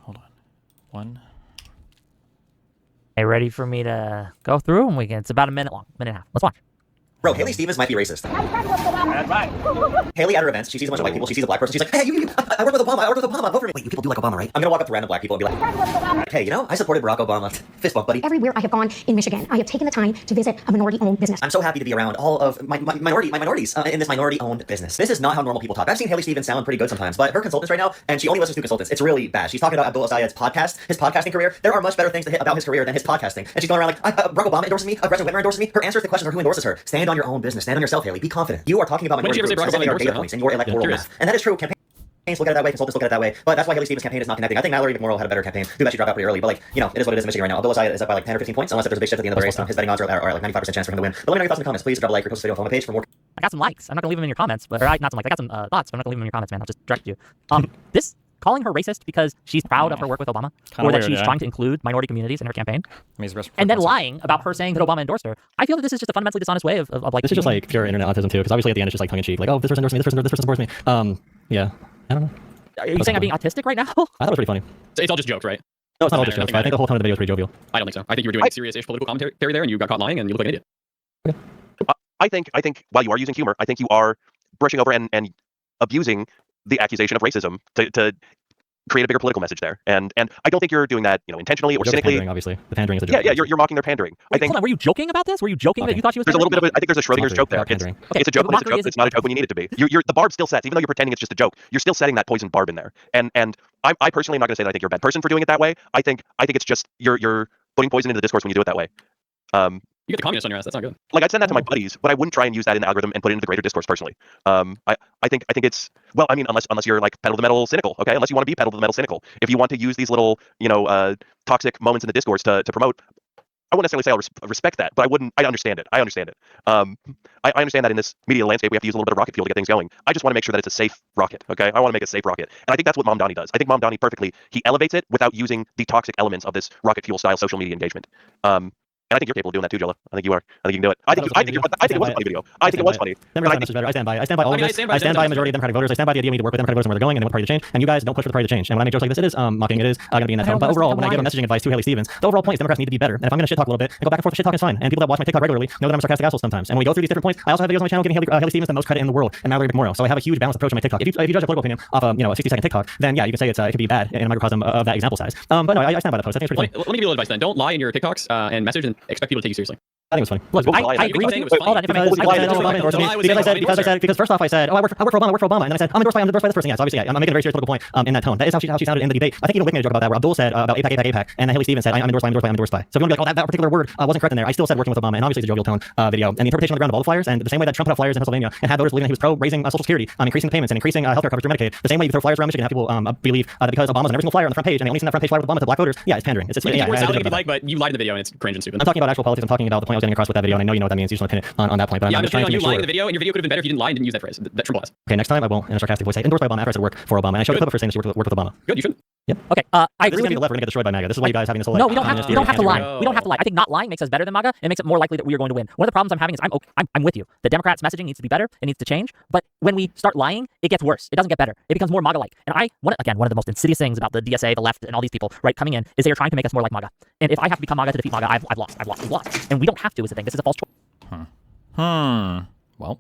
Hold on. One. Hey, ready for me to go through? And it's about a minute long, minute and a half. Let's watch. Bro, Haley Stevens might be racist. That's right. Haley at her events, she sees a bunch of white people, she sees a black person, she's like, hey, I work with Obama, vote for me. Wait, you people do like Obama, right? I'm gonna walk up to random black people and be like, hey, I supported Barack Obama. Fist bump, buddy. Everywhere I have gone in Michigan, I have taken the time to visit a minority-owned business. I'm so happy to be around all of my minorities in this minority-owned business. This is not how normal people talk. I've seen Haley Stevens sound pretty good sometimes, but her consultants right now, and she only listens to consultants, it's really bad. She's talking about Abdul Asayed's podcast, his podcasting career. There are much better things to hit about his career than his podcasting. And she's going around like, Barack Obama endorses me, President Whitmer endorses me. Her answer to the question of who endorses her. Stand on your own business. Stand on yourself, Haley. Be confident. You are talking about minority groups, presenting our data points and your electoral math. And that is true. Campaigns look at it that way, consultants look at it that way, but that's why Haley Stevens' campaign is not connecting. I think Mallory McMorrow had a better campaign. Too bad she dropped out pretty early, but it is what it is in Michigan right now. Abdul Asayed is up by 10 or 15 points, unless there's a big shift at the end of the race. His betting odds are 95% chance for him to win. But let me know your thoughts in the comments. Please drop a like or post this video on my page for more. I got some likes. I'm not gonna leave them in your comments, but not some likes. I got some thoughts, but I'm not gonna leave them in your comments, man. I'll just direct you. This calling her racist because she's proud of her work with Obama, or that she's trying to include minority communities in her campaign, and then lying about her saying that Obama endorsed her. I feel that this is just a fundamentally dishonest way of This is just pure internet autism too, because obviously at the end it's just tongue in cheek, oh, this person endorsed me, this person supports me. Yeah, I don't know. Are you saying I'm being autistic right now? I thought it was pretty funny. It's all just jokes, right? No, it's not all just jokes. I think the whole tone of the video is pretty jovial. I don't think so. I think you were doing serious-ish political commentary there, and you got caught lying, and you look like an idiot. Okay. I think while you are using humor, I think you are brushing over and abusing the accusation of racism to create a bigger political message there. And I don't think you're doing that, intentionally or cynically. Pandering, obviously. The pandering is a joke. Yeah, you're mocking their pandering. Wait, hold on, were you joking about this? Were you joking that you thought she was There's a little bit of I think there's a Schrodinger's joke there. It's a joke, but it's not a joke when you need it to be. The barb still sets, even though you're pretending it's just a joke. You're still setting that poison barb in there. And I personally am not going to say that I think you're a bad person for doing it that way. I think it's just you're putting poison into the discourse when you do it that way. You get the communist on your ass. That's not good. I'd send that to my buddies, but I wouldn't try and use that in the algorithm and put it into the greater discourse personally. I think it's unless you're pedal to the metal cynical, okay? Unless you want to be pedal to the metal cynical. If you want to use these little toxic moments in the discourse to promote, I wouldn't necessarily say I'll respect that, but I understand it. I understand that in this media landscape we have to use a little bit of rocket fuel to get things going. I just want to make sure that it's a safe rocket, okay? I want to make a safe rocket, and I think that's what Mamdani does. I think Mamdani perfectly he elevates it without using the toxic elements of this rocket fuel style social media engagement. And I think you're capable of doing that too, Jella. I think you are. I think you can do it. I think it was a funny video. I think it was funny. I stand by all of this. I stand by a majority of Democratic voters. I stand by the idea we need to work with Democratic voters and where they're going and they want the party to change. And you guys don't push for the party to change. And when I make jokes like this, it is mocking. It is going to be in that tone. But overall, when I give a messaging advice to Haley Stevens, the overall point is Democrats need to be better. And if I'm going to shit talk a little bit and go back and forth, shit talk is fine. And people that watch my TikTok regularly know that I'm a sarcastic asshole sometimes. And when we go through these different points, I also have videos on my channel giving Haley Stevens the most credit in the world and Mallory McMorrow. So I have a huge balanced approach to my TikTok. If you judge a political opinion off a 60-second TikTok, then yeah, you can say it could be bad in a microcosm of that example size. But no, I stand by the post. I think it's pretty funny. Let me give you a little advice then. Don't lie in your TikToks and message and expect people to take you seriously. I think it was funny. Look, I agree with you. Hold on, because first off I said, I work for Obama, and then I said, I'm endorsed by this person. Yes, obviously, yeah, I'm making a very serious political point in that tone. That is how she sounded in the debate. I think even Wick made a joke about that, where Abdul said about APAC, and then Haley Stevens said, I'm endorsed by. So if you want to be like, that particular word wasn't correct in there, I still said working with Obama, and obviously it's a jovial tone video. And the interpretation on the ground of all the flyers, and the same way that Trump put up flyers in Pennsylvania and had voters believing that he was pro raising Social Security, increasing the payments and increasing healthcare coverage through Medicaid, the same way you throw flyers around Michigan and have people believe that because Obama's on every single flyer on the front page, and they only seen that front page flyer with Obama to black voters, yeah, it's pandering. It's but you lied in the video and it's cringe and stupid. I'm talking about actual politics. I'm talking about the point I was getting across with that video, and I know you know what that means. You just want to pin it on that point. But I'm just trying to make sure. You lied in the video, and your video could have been better if you didn't lie and didn't use that phrase. That triple S. Okay, next time I won't in a sarcastic voice say endorsed by Obama after I said work for Obama, and I showed a clip of her saying she worked with Obama. Good, you should. Yep. Okay, I agree with you. We're gonna get destroyed by MAGA. This is why you guys having this whole no, we don't have to lie. We don't have to lie. I think not lying makes us better than MAGA. It makes it more likely that we are going to win. One of the problems I'm having is I'm with you. The Democrats' messaging needs to be better. It needs to change. But when we start lying, it gets worse. It doesn't get better. It becomes more MAGA-like. And one of the most insidious things about the DSA, the left, and all these people right coming in is they are trying to make us more like MAGA. And if I have to become MAGA to defeat MAGA, I've lost. And we don't have to is the thing. This is a false choice. Well.